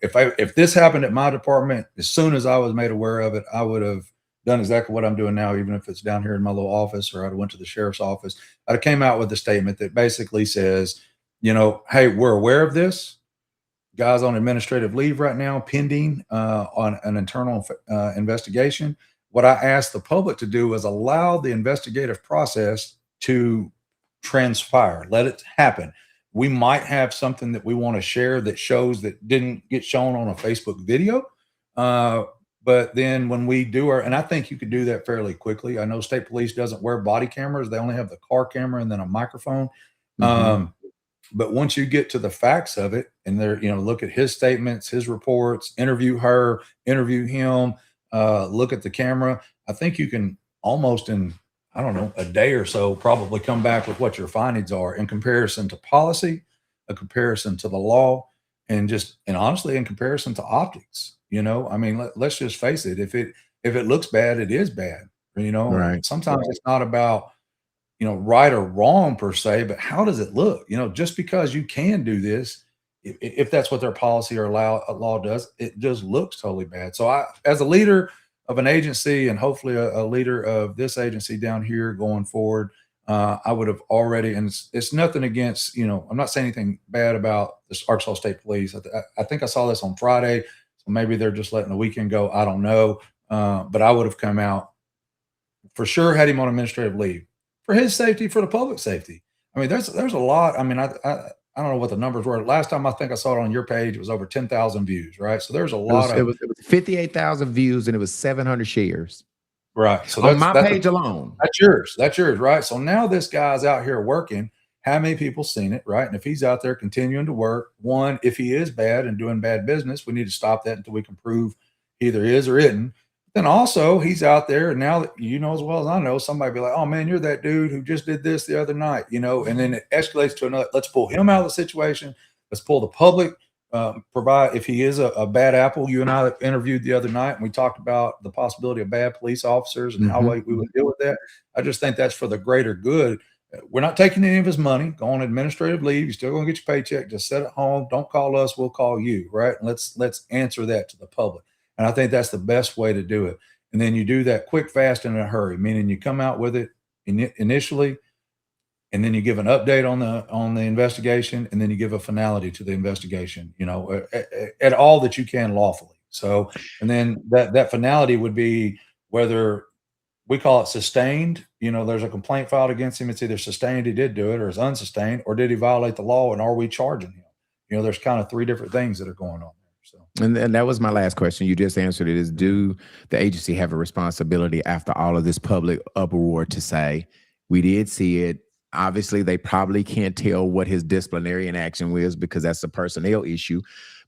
if this happened at my department, as soon as I was made aware of it, I would have done exactly what I'm doing now, even if it's down here in my little office, or I'd went to the sheriff's office. I came out with a statement that basically says, hey, we're aware of this. Guy's on administrative leave right now, pending on an internal investigation. What I asked the public to do is allow the investigative process to transpire, let it happen. We might have something that we want to share that shows that didn't get shown on a Facebook video. But then when we do and I think you could do that fairly quickly. I know state police doesn't wear body cameras. They only have the car camera and then a microphone. But once you get to the facts of it, and there, look at his statements, his reports, interview her, interview him, look at the camera. I think you can almost in, I don't know, a day or so, probably come back with what your findings are in comparison to policy, a comparison to the law, and honestly, in comparison to optics. I mean, let's just face it. If it looks bad, it is bad. Right. Sometimes it's not about right or wrong per se, but how does it look? Just because you can do this, if that's what their policy or law does, it just looks totally bad. So I, as a leader of an agency and hopefully a leader of this agency down here going forward, I would have already, and it's nothing against, I'm not saying anything bad about the Arkansas State Police. I think I saw this on Friday, so maybe they're just letting the weekend go. I don't know. But I would have come out for sure, had him on administrative leave for his safety, for the public safety. I mean, there's a lot. I mean, I don't know what the numbers were. Last time I think I saw it on your page, it was over 10,000 views, right? So there's a lot it was 58,000 views and it was 700 shares. Right. So on my page alone. That's yours. That's yours, right? So now this guy's out here working. How many people seen it, right? And if he's out there continuing to work, one, if he is bad and doing bad business, we need to stop that until we can prove either is or isn't. Then also he's out there, and now that as well as I know, somebody be like, "Oh man, you're that dude who just did this the other night," and then it escalates to another. Let's pull him out of the situation. Let's pull the public. Provide if he is a bad apple. You and I interviewed the other night, and we talked about the possibility of bad police officers and how we would deal with that. I just think that's for the greater good. We're not taking any of his money. Go on administrative leave. You're still going to get your paycheck. Just sit at home. Don't call us. We'll call you. Right? And let's answer that to the public. And I think that's the best way to do it. And then you do that quick, fast, and in a hurry, meaning you come out with it initially, and then you give an update on the investigation, and then you give a finality to the investigation, at all that you can lawfully. So, and then that finality would be whether we call it sustained, there's a complaint filed against him. It's either sustained, he did do it, or it's unsustained, or did he violate the law, and are we charging him? There's kind of three different things that are going on. And that was my last question. You just answered it. Is do the agency have a responsibility after all of this public uproar to say, we did see it? Obviously, they probably can't tell what his disciplinary action was because that's a personnel issue.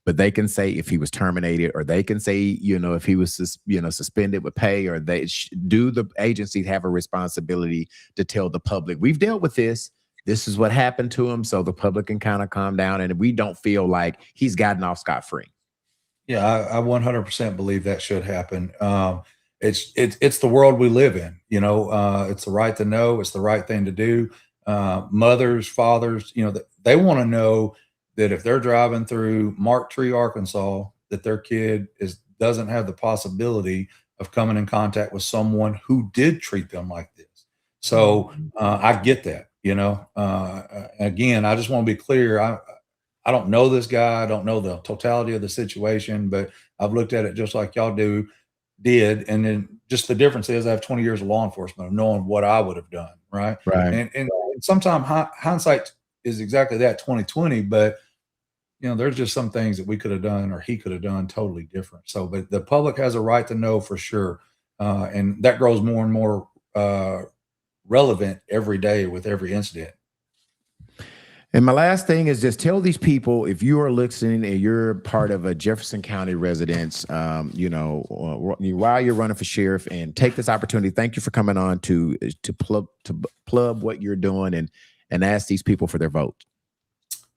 But they can say if he was terminated, or they can say, if he was, suspended with pay, or do the agencies have a responsibility to tell the public, we've dealt with this. This is what happened to him, so the public can kind of calm down and we don't feel like he's gotten off scot-free. Yeah, I 100% believe that should happen. It's the world we live in. It's the right to know. It's the right thing to do. Mothers, fathers, they want to know that if they're driving through Mark Tree, Arkansas, that their kid doesn't have the possibility of coming in contact with someone who did treat them like this. So I get that. Again, I just want to be clear. I don't know this guy. I don't know the totality of the situation, but I've looked at it just like y'all did. And then just the difference is I have 20 years of law enforcement of knowing what I would have done. Right. Right. And sometimes hindsight is exactly that, 2020, but there's just some things that we could have done or he could have done totally different. So, but the public has a right to know for sure. And that grows more and more relevant every day with every incident. And my last thing is just tell these people, if you are listening and you're part of a Jefferson County residence, while you're running for sheriff, and take this opportunity. Thank you for coming on to plug what you're doing and ask these people for their vote.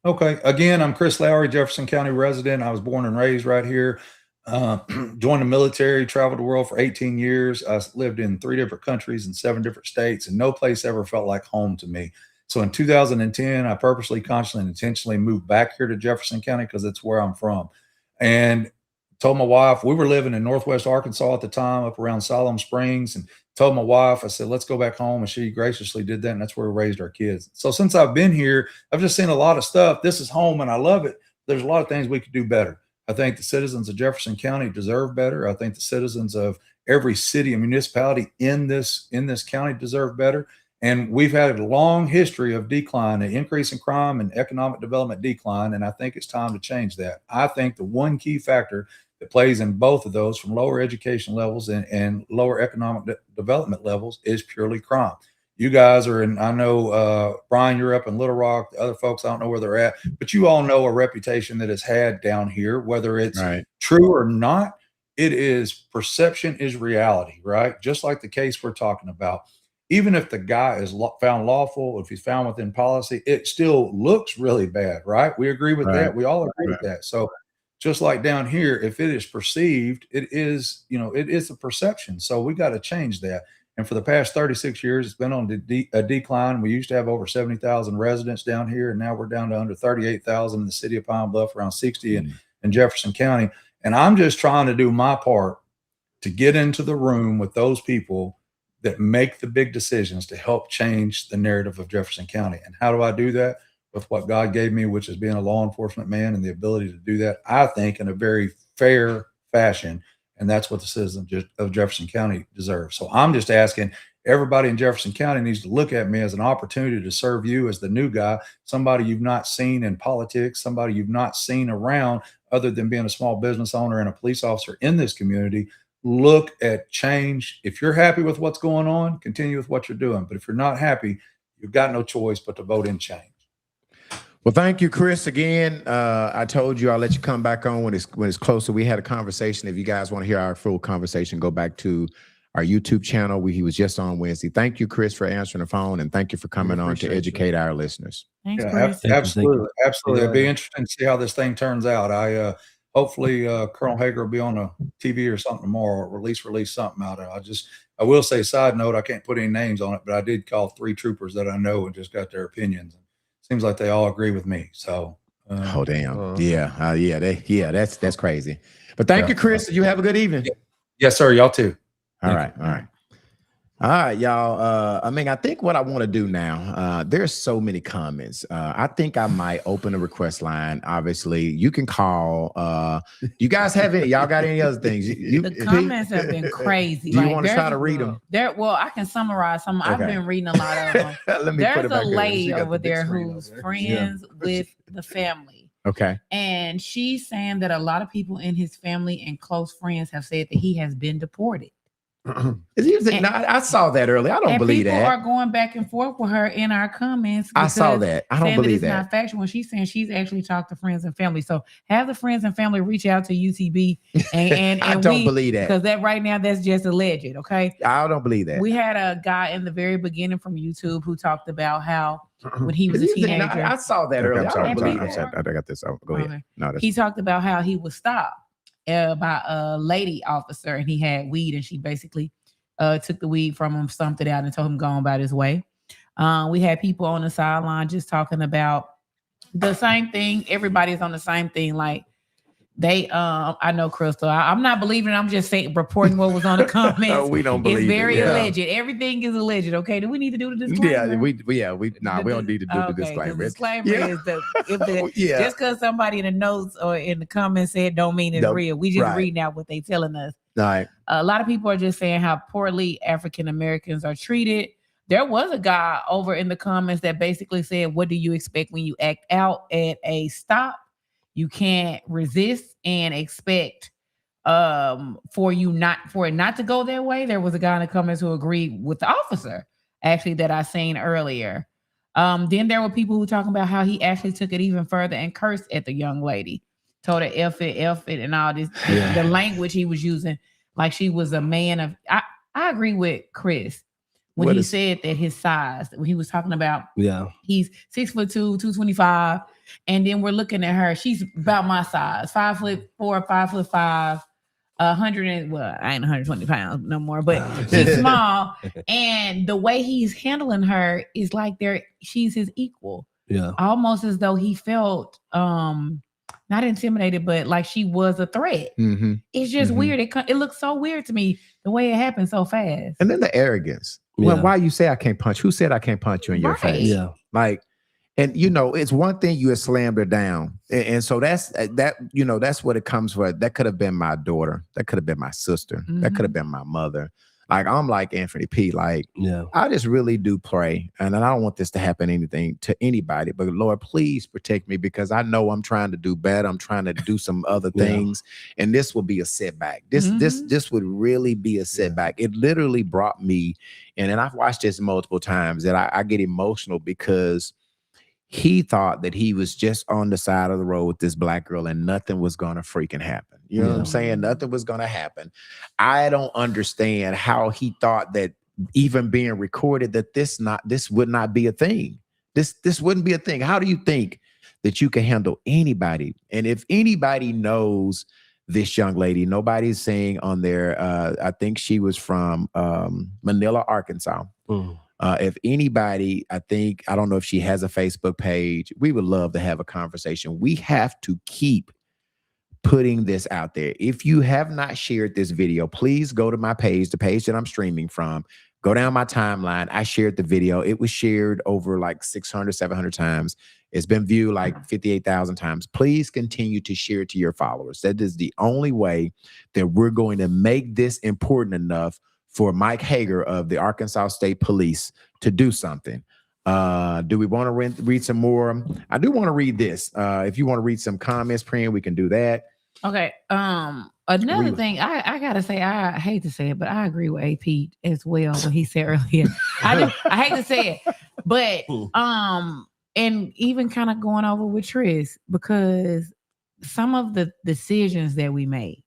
Okay. Again, I'm Chris Lowry, Jefferson County resident. I was born and raised right here. Joined the military, traveled the world for 18 years. I lived in 3 different countries and 7 different states, and no place ever felt like home to me. So in 2010, I purposely, consciously, and intentionally moved back here to Jefferson County because it's where I'm from. And told my wife, we were living in Northwest Arkansas at the time, up around Siloam Springs, and told my wife, I said, let's go back home. And she graciously did that. And that's where we raised our kids. So since I've been here, I've just seen a lot of stuff. This is home and I love it. There's a lot of things we could do better. I think the citizens of Jefferson County deserve better. I think the citizens of every city and municipality in this county deserve better. And we've had a long history of decline, an increase in crime and economic development decline. And I think it's time to change that. I think the one key factor that plays in both of those, from lower education levels and lower economic development levels, is purely crime. You guys are in, I know, Brian, you're up in Little Rock. The other folks, I don't know where they're at, but you all know a reputation that it's had down here, whether it's true or not. It is perception is reality, right? Just like the case we're talking about. Even if the guy is found lawful, if he's found within policy, it still looks really bad, right? We agree with that. We all agree with that. So just like down here, if it is perceived, it is, it is a perception. So we got to change that. And for the past 36 years, it's been on a decline. We used to have over 70,000 residents down here, and now we're down to under 38,000 in the city of Pine Bluff, around 60 in Jefferson County. And I'm just trying to do my part to get into the room with those people that make the big decisions to help change the narrative of Jefferson County. And how do I do that? With what God gave me, which is being a law enforcement man and the ability to do that, I think, in a very fair fashion. And that's what the citizens of Jefferson County deserve. So I'm just asking everybody in Jefferson County needs to look at me as an opportunity to serve you as the new guy, somebody you've not seen in politics, somebody you've not seen around other than being a small business owner and a police officer in this community. Look at change. If you're happy with what's going on, continue with what you're doing. But if you're not happy, you've got no choice but to vote in change. Well, thank you, Chris. Again, I told you I'll let you come back on when it's closer. We had a conversation. If you guys want to hear our full conversation, go back to our YouTube channel. He was just on Wednesday. Thank you, Chris, for answering the phone, and thank you for coming on to educate our listeners. Thanks, Chris. Absolutely. Absolutely. It'll be interesting to see how this thing turns out. Hopefully Colonel Hager will be on a TV or something tomorrow, or at least release something out of it. I will say, side note, I can't put any names on it, but I did call 3 troopers that I know and just got their opinions. Seems like they all agree with me. So, oh damn, that's crazy. But thank you, Chris. You have a good evening. Yes, sir. Y'all too. All right, y'all. I think what I want to do now, there's so many comments. I think I might open a request line. Obviously, you can call. Do you guys have any? Y'all got any other things? The comments have been crazy. Do you want to try to read them? Well, I can summarize some. Okay. I've been reading a lot of them. There's a lady over there who's friends with the family. Okay. And she's saying that a lot of people in his family and close friends have said that he has been deported. I saw that earlier. I don't believe that. People are going back and forth with her in our comments. I saw that. I don't believe that. It's not factual. And she's saying she's actually talked to friends and family. So have the friends and family reach out to UTB. And I don't believe that. Because that right now, that's just alleged. Okay. I don't believe that. We had a guy in the very beginning from YouTube who talked about how when he was a teenager. I saw that earlier. I got this. Go ahead. No, he talked about how he was stopped by a lady officer and he had weed, and she basically took the weed from him, stumped it out, and told him go on about his way. We had people on the sideline just talking about the same thing. Everybody's on the same thing. Like they, I know, Crystal. I'm not believing. I'm just saying, reporting what was on the comments. No, we don't believe it's very it. alleged. Everything is alleged. Okay, do we need to do the disclaimer? We don't need to do the disclaimer. The disclaimer is just because somebody in the notes or in the comments said don't mean it's real. We just reading out what they telling us. Right. A lot of people are just saying how poorly African Americans are treated. There was a guy over in the comments that basically said, what do you expect when you act out at a stop? You can't resist and expect for it not to go their way. There was a guy in the comments who agreed with the officer, actually, that I seen earlier. Then there were people who talking about how he actually took it even further and cursed at the young lady. Told her F it, and all this. The language he was using, like she was a man of. I agree with Chris when he said that his size. When he was talking about, he's 6'2", 225, and then we're looking at her. She's about my size, 5'4", 5'5", 100 and I ain't 120 pounds no more, but she's small. And the way he's handling her is like she's his equal. Yeah, almost as though he felt not intimidated, but like she was a threat. Mm-hmm. It's just weird. It looks so weird to me the way it happened so fast. And then the arrogance. Well, why you say I can't punch? Who said I can't punch you in your face? Yeah, like, and it's one thing you had slammed her down, and so that's what it comes for. That could have been my daughter. That could have been my sister. That could have been my mother. Like I'm like Anthony P. Like I just really do pray, and I don't want this to happen anything to anybody. But Lord, please protect me because I know I'm trying to do better. I'm trying to do some other things, and this will be a setback. This would really be a setback. It literally brought me, and I've watched this multiple times, that I get emotional because he thought that he was just on the side of the road with this black girl and nothing was gonna freaking happen. You know what I'm saying? Nothing was gonna happen. I don't understand how he thought that even being recorded that this would not be a thing. This wouldn't be a thing. How do you think that you can handle anybody? And if anybody knows this young lady, nobody's saying on there, I think she was from Manila, Arkansas. If anybody, I don't know if she has a Facebook page. We would love to have a conversation. We have to keep putting this out there. If you have not shared this video, please go to my page, the page that I'm streaming from. Go down my timeline. I shared the video. It was shared over like 600, 700 times. It's been viewed like 58,000 times. Please continue to share it to your followers. That is the only way that we're going to make this important enough for Mike Hager of the Arkansas State Police to do something. Do we want to read some more? I do want to read this. If you want to read some comments, Pren, we can do that. Okay. Another thing, I gotta say, I hate to say it, but I agree with AP as well. What he said earlier, I hate to say it, but and even kind of going over with Tris, because some of the decisions that we make,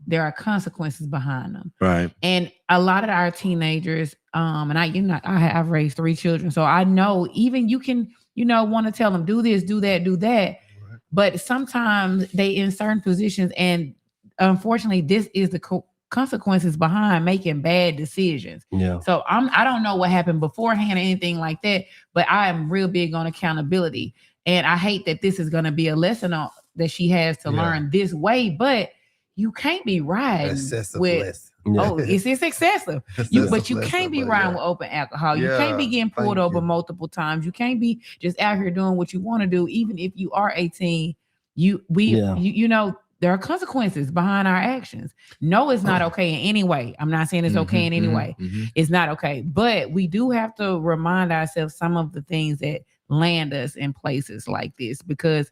there are consequences behind them. Right. And a lot of our teenagers, and I've raised 3 children, so I know even you can, want to tell them do this, do that, do that. Right. But sometimes they in certain positions, and unfortunately, this is the consequences behind making bad decisions. Yeah. So I don't know what happened beforehand or anything like that, but I am real big on accountability. And I hate that this is going to be a lesson that she has to learn this way, but you can't be riding with it's excessive. But you can't be riding with open alcohol. You can't be getting pulled over multiple times. You can't be just out here doing what you want to do. Even if you are 18, there are consequences behind our actions. No, it's not okay in any way. I'm not saying it's okay in any way. It's not okay. But we do have to remind ourselves some of the things that land us in places like this, because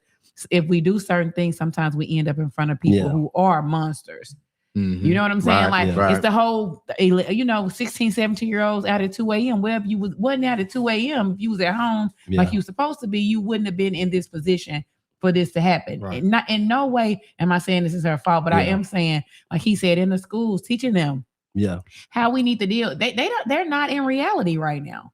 if we do certain things, sometimes we end up in front of people who are monsters. You know what I'm saying? It's the whole, 16, 17-year-olds out at 2 a.m. Well, if you wasn't out at 2 a.m., if you was at home like you were supposed to be, you wouldn't have been in this position for this to happen. Right. And not in no way am I saying this is her fault, but I am saying, like he said, in the schools, teaching them how we need to deal. They're not in reality right now.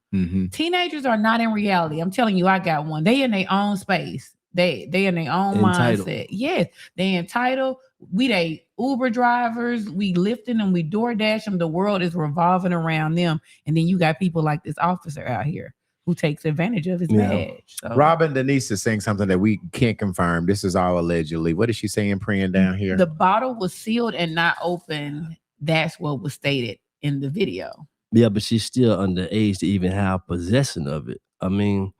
Teenagers are not in reality. I'm telling you, I got one. They in their own space. They in their own mindset. Yes, they entitled. We they Uber drivers. We lifting them. We DoorDash them. The world is revolving around them. And then you got people like this officer out here who takes advantage of his badge. So. Robin Denise is saying something that we can't confirm. This is all allegedly. What is she saying, praying down here? The bottle was sealed and not open. That's what was stated in the video. Yeah, but she's still underage to even have possession of it. I mean,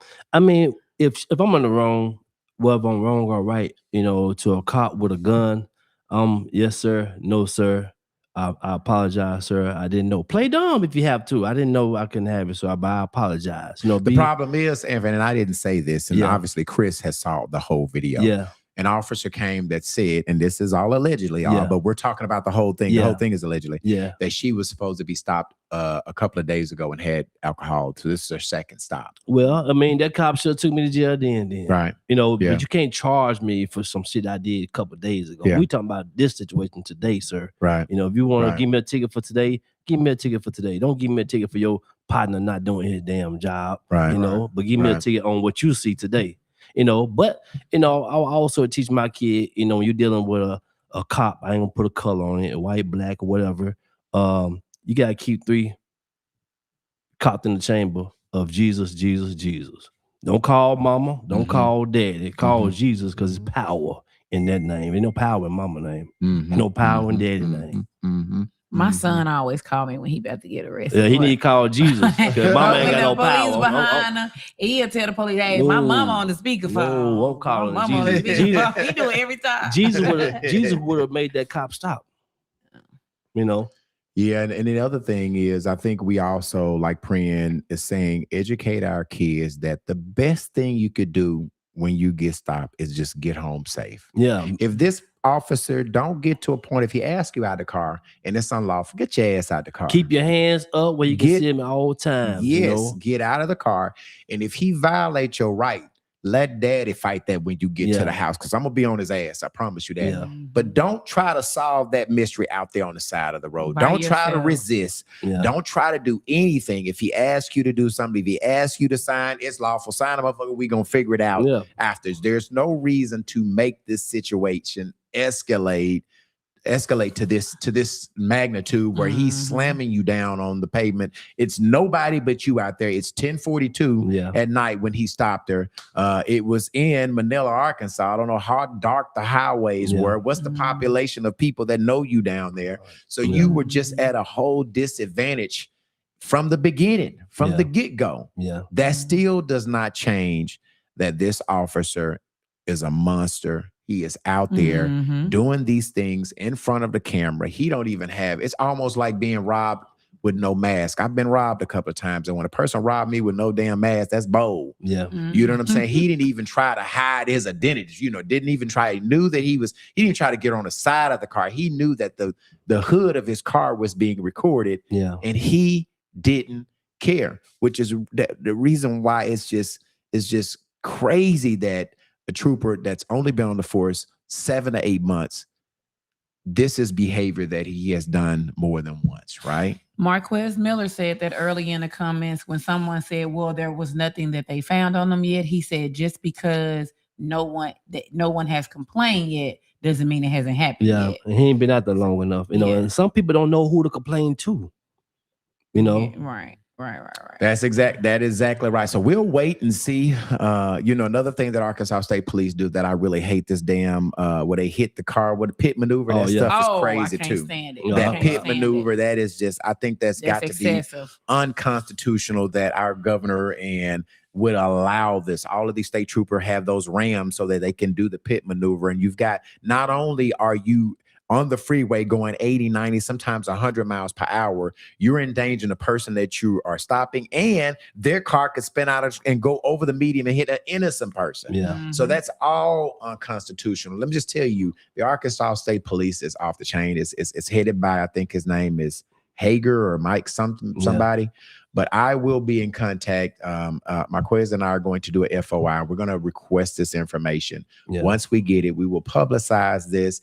if I'm on the wrong, whether I'm wrong or right, to a cop with a gun, yes, sir, no, sir. I apologize, sir. I didn't know. Play dumb if you have to. I didn't know I couldn't have it, so I apologize. The problem is, Evan, and I didn't say this, and obviously Chris has saw the whole video. Yeah. An officer came that said, and this is all allegedly, but we're talking about the whole thing. The whole thing is allegedly. Yeah. That she was supposed to be stopped a couple of days ago and had alcohol. So this is her second stop. Well, that cop should have took me to jail then. Right. But you can't charge me for some shit I did a couple of days ago. We talking about this situation today, sir. Right. If you want to give me a ticket for today, give me a ticket for today. Don't give me a ticket for your partner not doing his damn job. Right. But give me a ticket on what you see today. But I'll also teach my kid, when you're dealing with a cop, I ain't gonna put a color on it, white, black, or whatever. You gotta keep 3 cops in the chamber of Jesus, Jesus, Jesus. Don't call mama, don't call daddy, call Jesus, because it's power in that name. Ain't no power in mama name. No power in daddy name. My son always call me when he about to get arrested. Yeah, he need to call Jesus because mama ain't got no power. Behind him. He'll tell the police, "Hey, my mama on the speakerphone." No, I'm calling my mama Jesus. on the speakerphone. He do it every time. Jesus would have made that cop stop. Yeah, and the other thing is, I think we also, like Pren is saying, educate our kids that the best thing you could do when you get stopped is just get home safe. Yeah. If this officer don't get to a point, if he asks you out the car and it's unlawful, get your ass out the car. Keep your hands up where you can Get- see him at all times. Yes, You know? get out of the car. And if he violates your right, let daddy fight that when you get to Yeah. the house, because I'm gonna be on his ass. I promise you that. Yeah. But don't try to solve that mystery out there on the side of the road. By Don't try to yourself. resist. Yeah. Don't try to do anything. If he asks you to do something, if he asks you to sign, it's lawful. Sign a motherfucker. We gonna figure it out Yeah. after. There's no reason to make this situation escalate to this magnitude where he's slamming you down on the pavement. It's nobody but you out there. It's 10:42 Yeah. at night when he stopped her. It was in Manila, Arkansas. I don't know how dark the highways Yeah. were. What's the population of people that know you down there? So Yeah. you were just at a whole disadvantage from the beginning, from Yeah. the get-go. Yeah. That still does not change that this officer is a monster. He is out there doing these things in front of the camera. He don't even have, it's almost like being robbed with no mask. I've been robbed a couple of times, and when a person robbed me with no damn mask, that's bold. Yeah. You know what I'm saying? He didn't even try to hide his identity. Didn't even try. He knew that he didn't try to get on the side of the car. He knew that the hood of his car was being recorded, Yeah. and he didn't care, which is the reason why it's just crazy that a trooper that's only been on the force 7 to 8 months, this is behavior that he has done more than once, right? Marquez Miller said that early in the comments when someone said, well, there was nothing that they found on them yet. He said, just because no one has complained yet doesn't mean it hasn't happened Yeah. yet. And he ain't been out there long enough. Yeah. And some people don't know who to complain to. Yeah, right. That is exactly right. So we'll wait and see. Another thing that Arkansas State Police do that I really hate, this damn where they hit the car with a pit maneuver. That stuff is crazy I can't too. Stand it. That pit maneuver, that is just, I think that's got excessive. To be unconstitutional that our governor and would allow this. All of these state troopers have those rams so that they can do the pit maneuver. And you've got, not only are you on the freeway going 80, 90, sometimes 100 miles per hour, you're endangering the person that you are stopping, and their car could spin out and go over the median and hit an innocent person. Yeah. So that's all unconstitutional. Let me just tell you, the Arkansas State Police is off the chain. It's headed by, I think his name is Hager or Mike somebody. But I will be in contact. Marquez and I are going to do an FOI. We're going to request this information. Yeah. Once we get it, we will publicize this.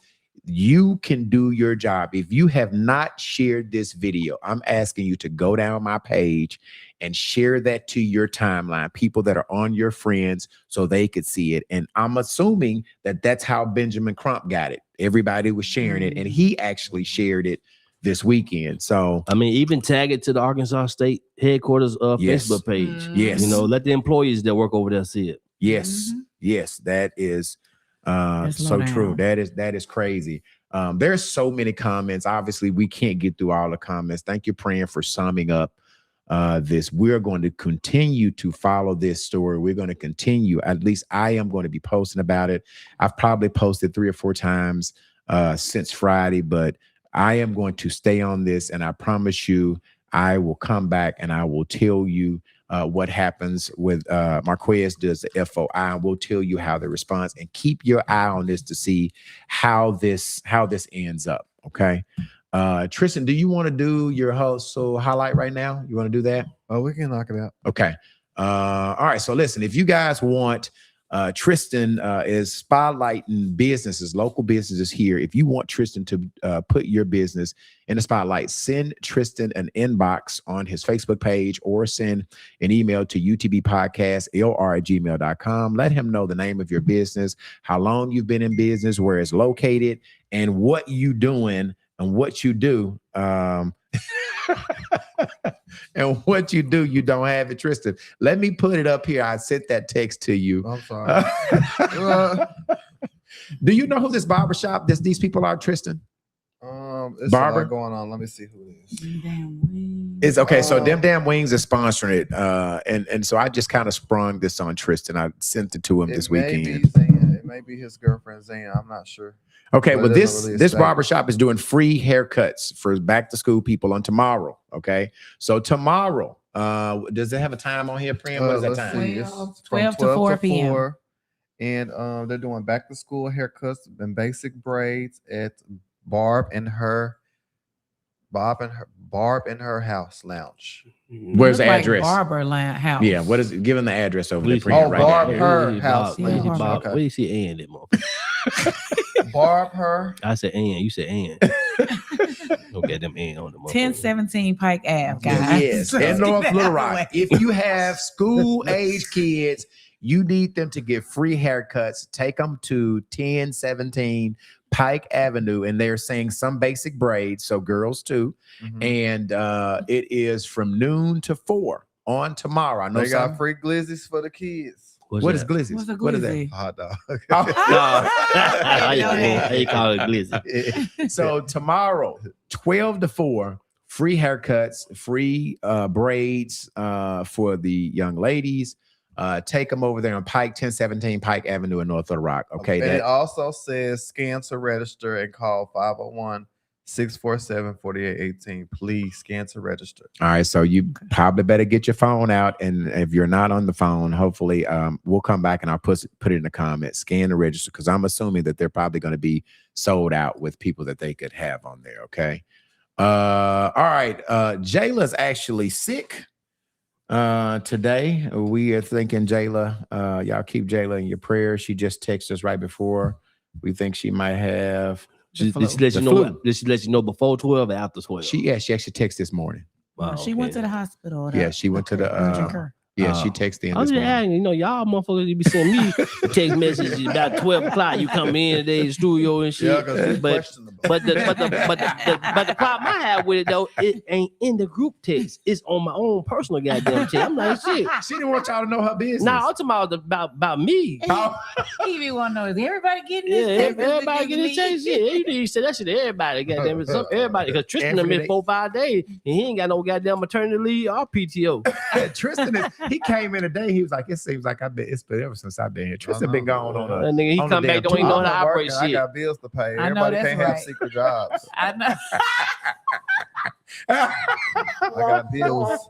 You can do your job. If you have not shared this video, I'm asking you to go down my page and share that to your timeline, people that are on your friends, so they could see it. And I'm assuming that that's how Benjamin Crump got it. Everybody was sharing it, and he actually shared it this weekend. So I mean, even tag it to the Arkansas State headquarters Yes. Facebook page. Yes. Let the employees that work over there see it. yes, yes, that is That's so low true. down. That is crazy. There's so many comments. Obviously, we can't get through all the comments. Thank you, Praying, for summing up this. We're going to continue to follow this story. We're going to continue. At least I am going to be posting about it. I've probably posted 3 or 4 times since Friday, but I am going to stay on this, and I promise you, I will come back and I will tell you what happens with Marquez does the FOI, and we'll tell you how the response, and keep your eye on this to see how this ends up. Okay. Tristan, do you want to do your hustle highlight right now? You want to do that? Oh, we can knock it out. Okay. All right. So listen, if you guys want, Tristan is spotlighting businesses, local businesses here. If you want Tristan to put your business in the spotlight, send Tristan an inbox on his Facebook page or send an email to utbpodcast@lr@gmail.com. Let him know the name of your business, how long you've been in business, where it's located, and what you doing and what you do. And what you do, you don't have it, Tristan. Let me put it up here. I sent that text to you. I'm sorry. Do you know who this barbershop, these people are, Tristan? It's Barber? a lot going on. Let me see who it is. It's okay. So Them Damn Wings is sponsoring it. And so I just kind of sprung this on Tristan. I sent it to him this weekend. It maybe his girlfriend Zan. I'm not sure. Okay, But well, it doesn't really this state. barbershop is doing free haircuts for back to school people on tomorrow. Okay, so tomorrow, does it have a time on here, Prim? What is that Let's time? see. It's 12 from to 4 p.m. 4, and they're doing back to school haircuts and basic braids at Barb and her house lounge. Where's the Look like address? Barber House. Yeah, what is? Give them the address over there. Oh, Prim, right Barb there. her house. Yeah, lounge. Barb. Okay. Where you see Ann that motherfucker? Barb her. I said Ann. You said Ann. Don't get them Ann on the motherfucker. 1017 Pike Ave, guys. Yes, So in keep North that Little out Rock. of the way. If you have school age kids, you need them to get free haircuts. Take them to 1017 Pike Avenue, and they're saying some basic braids, so girls too. Mhm. And it is from noon to 4 on tomorrow. I know They got some. free glizzies for the kids. What is glizzy? What's a What is that? glizzy? Hot dog. No. How you call it glizzy? So tomorrow, 12 to 4, free haircuts, free braids for the young ladies. Take them over there on Pike, 1017 Pike Avenue in North Little Rock. Okay. And it also says scan to register and call 501-647-4818. Please scan to register. All right. So you probably better get your phone out. And if you're not on the phone, hopefully we'll come back and I'll put it in the comments, scan the register, because I'm assuming that they're probably going to be sold out with people that they could have on there. Okay. All right. Jayla's actually sick. Today we are thinking Jayla, y'all keep Jayla in your prayers. She just texted us right before. We think she might have Did she let you know? Did she let you know before 12 or after 12? she actually texted this morning. Wow, She went to the hospital. Yeah, she went to the urgent care. yeah, she texted in I was this just morning. asking, y'all motherfuckers, you be sending me text messages about 12 o'clock. You come in today to the studio and shit. Yeah, because it's but questionable. the problem I have with it though, it ain't in the group text. It's on my own personal goddamn text. I'm like, shit. She didn't want y'all to know her business. Nah, I'm talking about me. He be want to know, is everybody getting Yeah, this? everybody getting this text. Yeah, you need to say that shit to everybody. Goddamn it, everybody. Because Tristan done Every been day. 4-5 days and he ain't got no goddamn maternity leave or PTO. Tristan he came in today. He was like, it seems like it's been ever since I've been here. Tristan been gone on That nigga, he on come the back, damn don't even know I'm how to not operate working. I shit. got bills to pay. I know Everybody that's can't have right. secret jobs. I know. I got bills.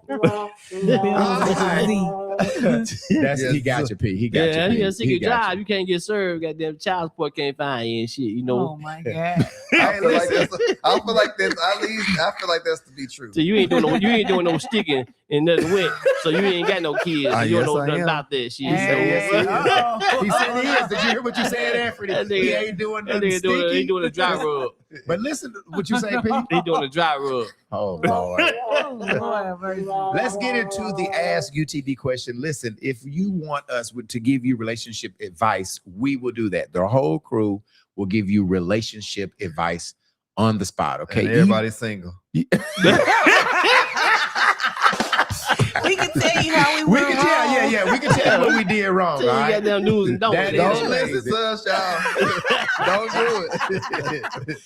That's Yes, he got sir. you, P. He got Yeah, you. he a P. secret got job. You can't get served. Goddamn child support can't find you and shit. You know. Oh my God. I feel like that's at least I feel like that's to be true. So you ain't doing no sticking and nothing wet. So you ain't got no kids. So you yes, don't know I nothing am. about that shit. Yes, he is. Uh-oh. He said he is. Did you hear what you said, Anthony? That He nigga- ain't doing That nothing nigga doing sticky. he doing a dry rub. But listen to what you say, P. He doing a dry rub. Oh, Lord. Oh, Lord have mercy. Let's get into the Ask UTB question. Listen, if you want us to give you relationship advice, we will do that. The whole crew will give you relationship advice on the spot. Okay. And everybody's single. We can tell you how we We went can tell, wrong. yeah. We can tell you what we did wrong. So All you right? got them do's and don'ts. That is Don't amazing. listen to us, y'all. Don't do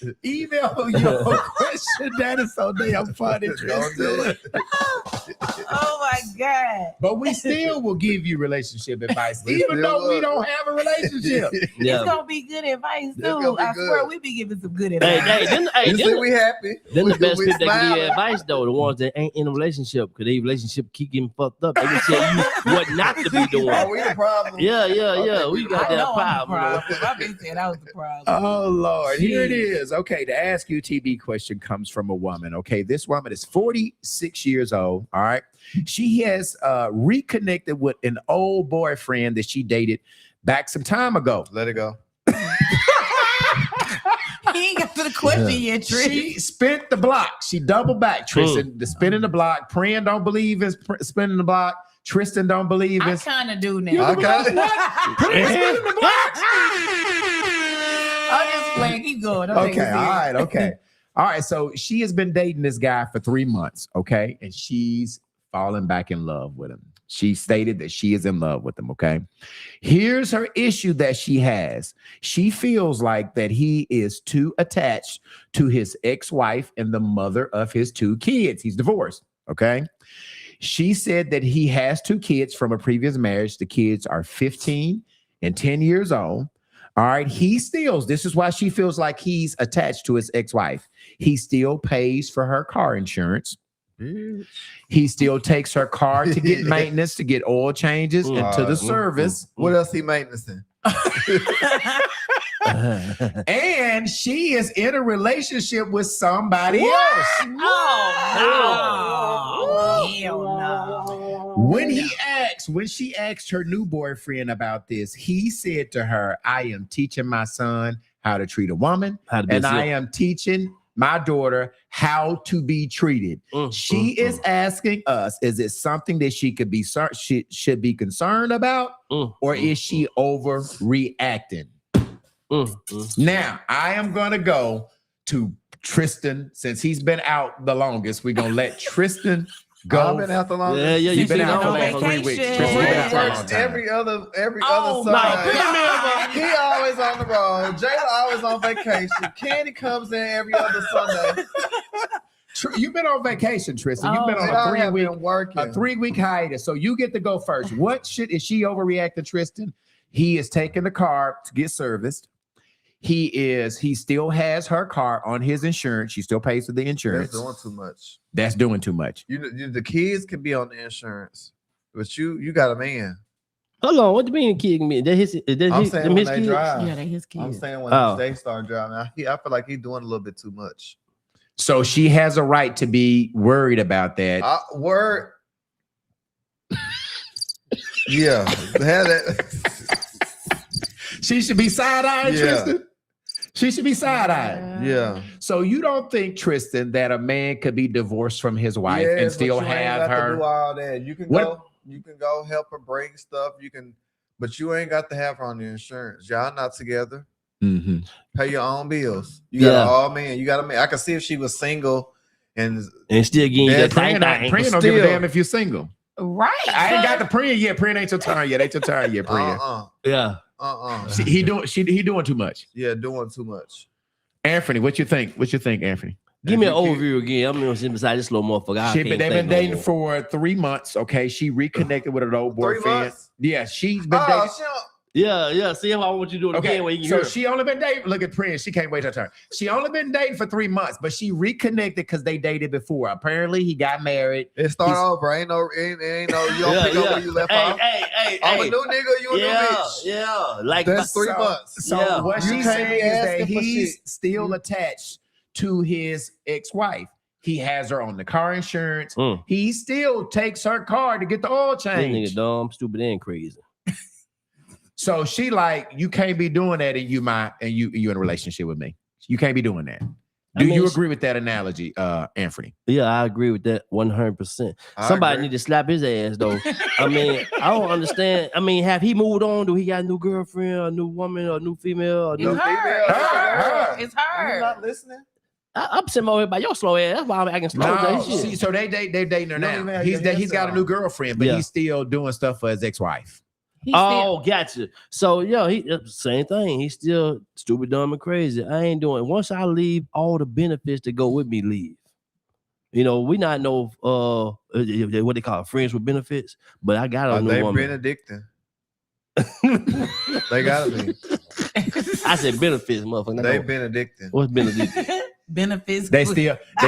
it. Email your question. That is so damn funny. Don't do it. Oh my God. But we still will give you relationship advice, We even still though we will. don't have a relationship. It's Yeah. gonna be good advice It's gonna too. be I good. swear we be giving some good Hey, advice. You see, we happy. Then the best We people that can give you smiling. advice though, the ones that ain't in a relationship, because they relationship keep getting fucked up. They can tell you what not to be doing. Oh, we the problem. Yeah. Okay, We got I that know I'm the problem. problem. I've been saying I was the problem. Oh Lord, here it is. Okay, the Ask UTB question comes from a woman. Okay, this woman is 46 years old. All right, she has reconnected with an old boyfriend that she dated back some time ago. Let it go. He ain't got to the question yet, Trish. She spent the block. She double back. Tristan, the spinning the block. Pran don't believe in spinning the block. Tristan don't believe I in. kind of do now. I got it. Pran spinning the block. I'm just playing. Keep going. Don't take it Okay, all serious. right, okay. All right, so she has been dating this guy for 3 months, okay? And she's fallen back in love with him. She stated that she is in love with him, okay? Here's her issue that she has. She feels like that he is too attached to his ex-wife and the mother of his 2 kids. He's divorced, okay? She said that he has 2 kids from a previous marriage. The kids are 15 and 10 years old. All right. This is why she feels like he's attached to his ex-wife. He still pays for her car insurance. He still takes her car to get maintenance, to get oil changes, and to the service. What else he maintaining? And she is in a relationship with somebody else. Oh, hell no. When she asked her new boyfriend about this, he said to her, I am teaching my son how to treat a woman, and I am teaching my daughter how to be treated. She is asking us, is it something that she should be concerned about, or is she overreacting? Now, I am going to go to Tristan. Since he's been out the longest, we're going to let Tristan go. I've been out the longest. Yeah, You've been out on for 3 weeks. Tristan, you've been out for a long time. Every other Oh, Sunday. He always on the road. Jayla always on vacation. Candy comes in every other Sunday. You've been on vacation, Tristan. You've been on a 3-week hiatus. So you get to go first. Is she overreacting, Tristan? He is taking the car to get serviced. He still has her car on his insurance. She still pays for the insurance. That's doing too much. That's doing too much. The kids can be on the insurance, but you got a man. Hold on, what do you mean kid me? I'm saying when they kids? drive. Yeah, they his kids. I'm saying when they start driving. I feel like he's doing a little bit too much. So she has a right to be worried about that. Word. Yeah. She should be side-eyeing, Tristan. She should be side-eyeing. Yeah. So you don't think, Tristan, that a man could be divorced from his wife and still have her? To do all that. You can go help her bring stuff. But you ain't got to have her on the insurance. Y'all not together. Mm-hmm. Pay your own bills. You got all man. You got a man. I can see if she was single and still getting that thing. Praying don't give a damn if you're single. Right. I ain't got the praying yet. Praying ain't your turn yet. Ain't your turn yet. Praying. Yeah. He doing too much. Yeah, doing too much. Anthony, what you think? Anthony? Give me an overview again. I'm gonna sit beside this little motherfucker. They've been dating for 3 months. Okay, she reconnected with her old boyfriend. 3 months? Yeah, she's been dating. Yeah. See how I want you to do it again when you so she only been dating. Look at Prince. She can't wait her turn. She only been dating for 3 months, but she reconnected because they dated before. Apparently, he got married. It started over. Ain't no. You don't pick up where you left off. I'm a new nigga. You a new bitch. Yeah. Like that's 3 months. So what she's saying is that he's still attached to his ex-wife. He has her on the car insurance. He still takes her car to get the oil change. This nigga dumb, stupid, and crazy. So she like, you can't be doing that, and you in a relationship with me. You can't be doing that. Do you agree with that analogy, Anthony? Yeah, I agree with that 100%. Somebody need to slap his ass though. I mean, I don't understand. I mean, have he moved on? Do he got a new girlfriend, a new woman, or a new female? It's her. It's her. You not listening? I'm sitting over here by your slow ass. That's why I'm acting slow. No, see, so they dating her now. He's got a new girlfriend, but he's still doing stuff for his ex-wife. Gotcha. So he same thing. He's still stupid, dumb, and crazy. I ain't doing. Once I leave, all the benefits that go with me leave. We not know what they call friends with benefits, but I got a new woman. Benedictine. They gotta be. I said benefits, motherfucker. They Benedictine. What's benefits? Benefits. They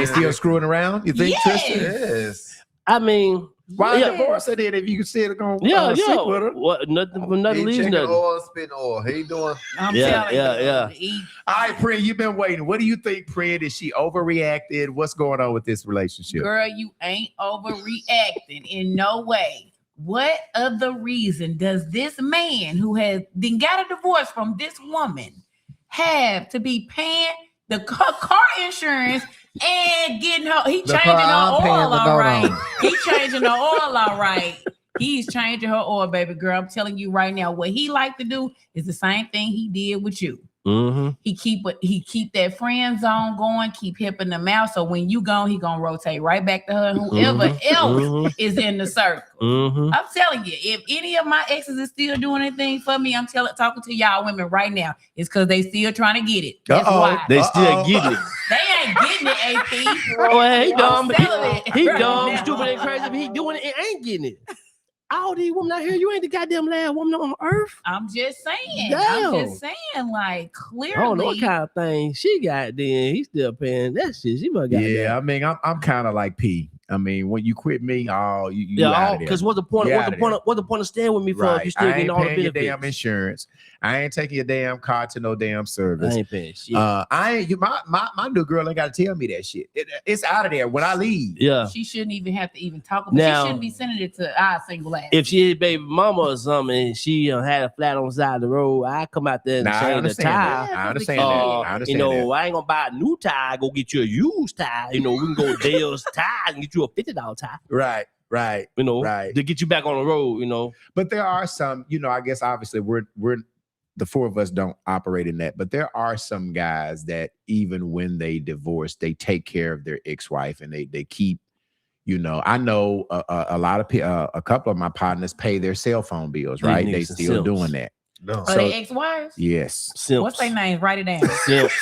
still screwing around. You think, Tristan? Yes. I mean, why divorce her then if you still gonna sleep with her? What? Nothing leaves nothing. Oil, spin oil. He doing. I'm telling you. All right, Priya, you've been waiting. What do you think, Priya? Is she overreacted? What's going on with this relationship? Girl, you ain't overreacting in no way. What other reason does this man who has then got a divorce from this woman have to be paying the car insurance and getting her? He changing her oil all right. He changing her oil all right. He's changing her oil, baby girl. I'm telling you right now, what he like to do is the same thing he did with you. Mm-hmm. He keep that friend zone going, keep helping them out. So when you gone, he gonna rotate right back to her and whoever else is in the circle. I'm telling you, if any of my exes is still doing anything for me, I'm talking to y'all women right now. It's because they still trying to get it. That's why they still getting it. They ain't getting it, AP. Well, he dumb, he dumb, stupid, and crazy. But he doing it and ain't getting it. all these women out here, you ain't the goddamn last woman on earth. I'm just saying. Damn. I'm just saying, like, clearly. I don't know what kind of thing she got. Then he's still paying that shit. She must got Yeah, that. I mean, I'm kind of like P. I mean, when you quit me, you Yeah, out of there. because what's the point? You What's out the of point? there. What's the point of staying with me for if Right. you still I getting ain't all the paying your benefits? damn insurance. I ain't taking your damn car to no damn I service. ain't paying shit. I ain't my new girl ain't got to tell me that shit. It's out of there when I leave. Yeah. She shouldn't even have to even talk about Now- she shouldn't be sending it to our single ass. If she is baby mama or something, and she had a flat on the side of the road, I come out there and Nah, I change the understand tire. that. I understand Yeah, that. Uh, I understand you that. know, I ain't gonna buy a new tire. Go get you a used tire. You know, we can go to Dale's Tire and get you a $50 tire. Right. You know, Right. to get you back on the road. You know, But there are some, I guess obviously we're the four of us don't operate in that, but there are some guys that even when they divorce, they take care of their ex-wife and they keep, I know a lot of a couple of my partners pay their cell phone bills, These right? niggas They are still simps. doing that. No. Are they ex-wives? Yes. simps. What's their names? Write it down. Simps.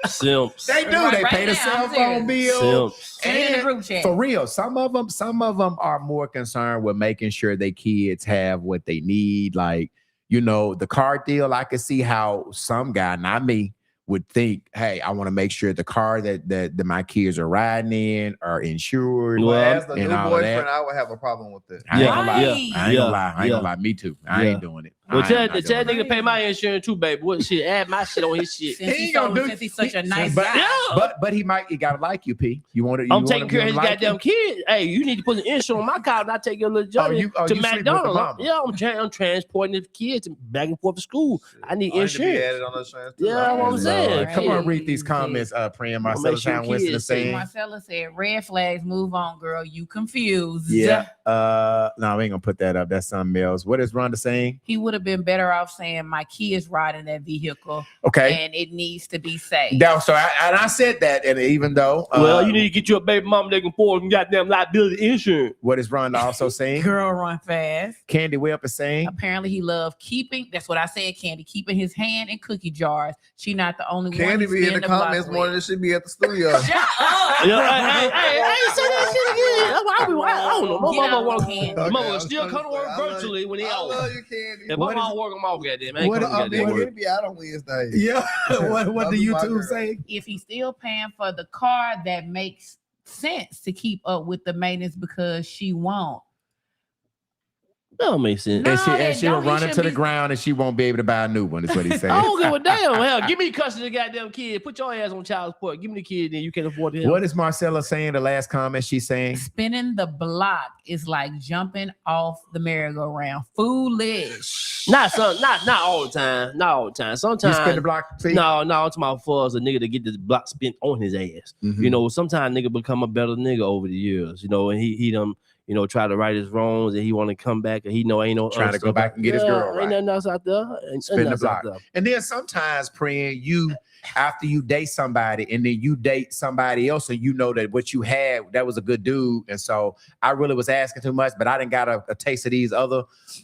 Simps. They do. Right They pay the now, cell I'm phone serious. bill. Simps. Send it in the group chat. For real, some of them are more concerned with making sure their kids have what they need. Like, the car deal, I could see how some guy, not me, would think, hey, I want to make sure the car that my kids are riding in are insured. Well, as the and new all of boyfriend, that. I would have a problem with that. I ain't gonna lie. Right. I ain't Yeah. gonna lie. I ain't Yeah. gonna lie. Me too. I Yeah. ain't doing it. Well, I tell am not doing nigga it. to pay my insurance too, baby. What shit? Add my shit on his shit. Since He he's, ain't gonna do- since he's such a nice but, guy. Yeah. But he gotta like you, P. You want to? I'm taking care of his goddamn kid. Hey, you need to put an insurance on my car and I take your little journey you to sleep with the McDonald's. mama. Yeah, I'm transporting the kids back and forth to school. I need I need to be insurance. added on the insurance too. Yeah, that's what I'm saying. Come on, read these comments, Priya. Marcella make sure Sound Winston kids is saying. Marcella said, red flags, move on, girl. You confused. Yeah. No, we ain't gonna put that up. That's something else. What is Rhonda saying? He would have been better off saying my kids riding that vehicle Okay. and it needs to be safe. Now, so I said that, and even though Well, you need to get you a baby mama that can afford some goddamn liability insurance. what is Rhonda also saying? Girl run fast. Candy Webb is saying. Apparently he loved keeping, that's what I said, Candy, keeping his hand in cookie jars. She not the only one. Candy he's be in spinning the block comments with. more than she be at the studio. Shut up. Yeah, hey, I ain't say that shit again. I don't know. My Get mama out, want Candy. my Okay, mama I will was still trying come to to work say, I love virtually when he I out. love you, Candy. If What I'm is- out work, I'm off, goddamn. I ain't what- coming I goddamn mean, work. Candy be out on Wednesday. Yeah. what I'll do be my YouTube girl. say? If he's still paying for the car, that makes sense to keep up with the maintenance because she won't. That don't make sense. No. And she'll don't- he run should into the be- ground and she won't be able to buy a new one. Is what he's saying. I don't give a damn. Hell, give me custody of the goddamn kid. Put your ass on child support. Give me the kid, then you can't afford him. What is Marcella saying? The last comment she's saying. Spinning the block is like jumping off the merry-go-round. Foolish. Not all the time. Not all the time. You Sometimes. spin the block. P? No, I'm talking about for us a nigga to get the block spent on his ass. Mhm. You know, sometimes nigga become a better nigga over the years. You know, and he done, try to right his wrongs and he want to come back and he know ain't no Trying other to go stuff back and get his girl right. Ain't nothing else out there. Ain't Spin nothing the else out block. there. And then sometimes, praying you after you date somebody and then you date somebody else and you know that what you had, that was a good dude. And so I really was asking too much, but I didn't got a taste of these other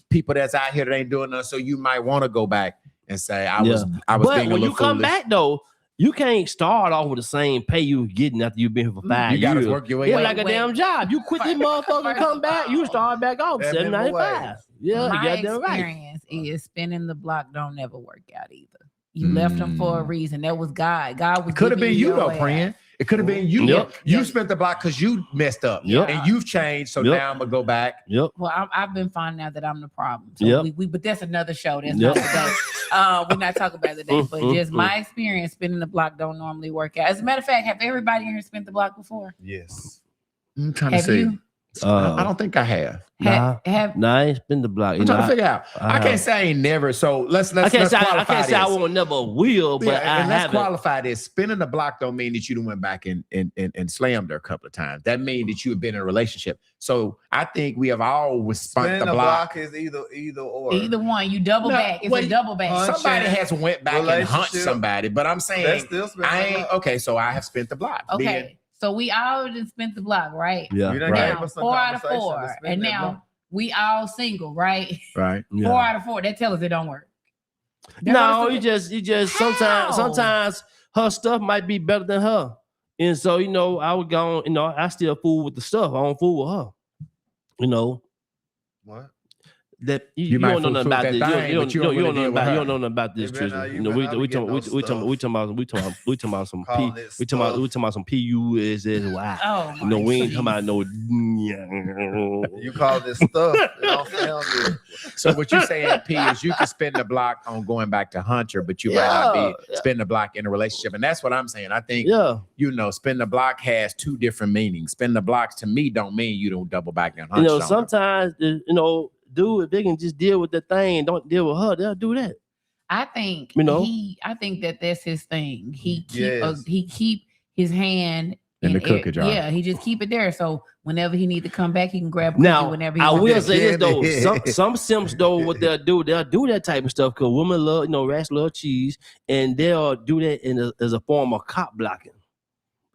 people that's out here that ain't doing nothing. So you might want to go back and say, I was But being a when little you come foolish. back though, you can't start off with the same pay you was getting after you've been here for 5 You gotta years. work your way It's up. like a Wait. damn job. You quit this motherfucker and come back, you start back off That minimum $7.95. Yeah, you My got that right. experience is spinning the block don't never work out either. You left him for a reason. That was God. God was It could have giving been you your though, ass. praying. It could have been you. Yep. You spent the block because you messed up. Yep. And you've changed. So Yep. now I'm gonna go back. Yep. Well, I've been finding out that I'm the problem. So Yep. we but that's another show. That's Yep. not today. We're not talking about it today, but just my experience spinning the block don't normally work out. As a matter of fact, have everybody in here spent the block before? Yes. I'm trying Have to see. you? I don't think I have. Have Nah, I ain't spin the block. I'm trying to figure out. I I can't say I ain't never. So let's I can't say qualify I can't say I this. won't never will, but Yeah, I and let's haven't. qualify this. Spinning the block don't mean that you done went back and slammed her a couple of times. That means that you have been in a relationship. So I think we have always spun Spin the block. is either or. either one. You double No, back. It's wait. a double back. Huh? Somebody has went back and hunched Relationship. somebody, but I'm That's saying still spinning I the ain't block. okay. So I have spent the block. Okay, so we all just spent the block, right? Yeah. You done Right. gave Now us some 4 out of conversation to 4, spin and that now block. we all single, right? Right. Yeah. 4 out of 4. That tells us it don't work. That No, goes to you just How? sometimes her stuff might be better than her. And so, I would go on, I still fool with the stuff. I don't fool with her. What? That you You might don't know nothing fool about that this. thing, You but you don't don't really know deal with about her. you don't know nothing about this, You better- Tristan. you You know, better we not be talking getting no we talking about some Calling P. it We talking about some PUSSY. Oh, You know, we ain't talking about no. You call this stuff. It don't sound good. So what you're saying, P, is you can spend the block on going back to Hunter, but you might not be spending the block in a relationship. And that's what I'm saying. I think, you know, spend the block has two different meanings. Spend the blocks to me don't mean you don't double back on Hunter. You know, sometimes, you know, dude, if they can just deal with the thing and don't deal with her, they'll do that. I think I think that's his thing. He keep his hand in the cookie jar. Yeah, he just keep it there. So whenever he need to come back, he can grab a now, cookie whenever he I wants. will say this though, some simps though, what they'll do that type of stuff because women love, you know, rats love cheese, and they'll do that as a form of cop blocking.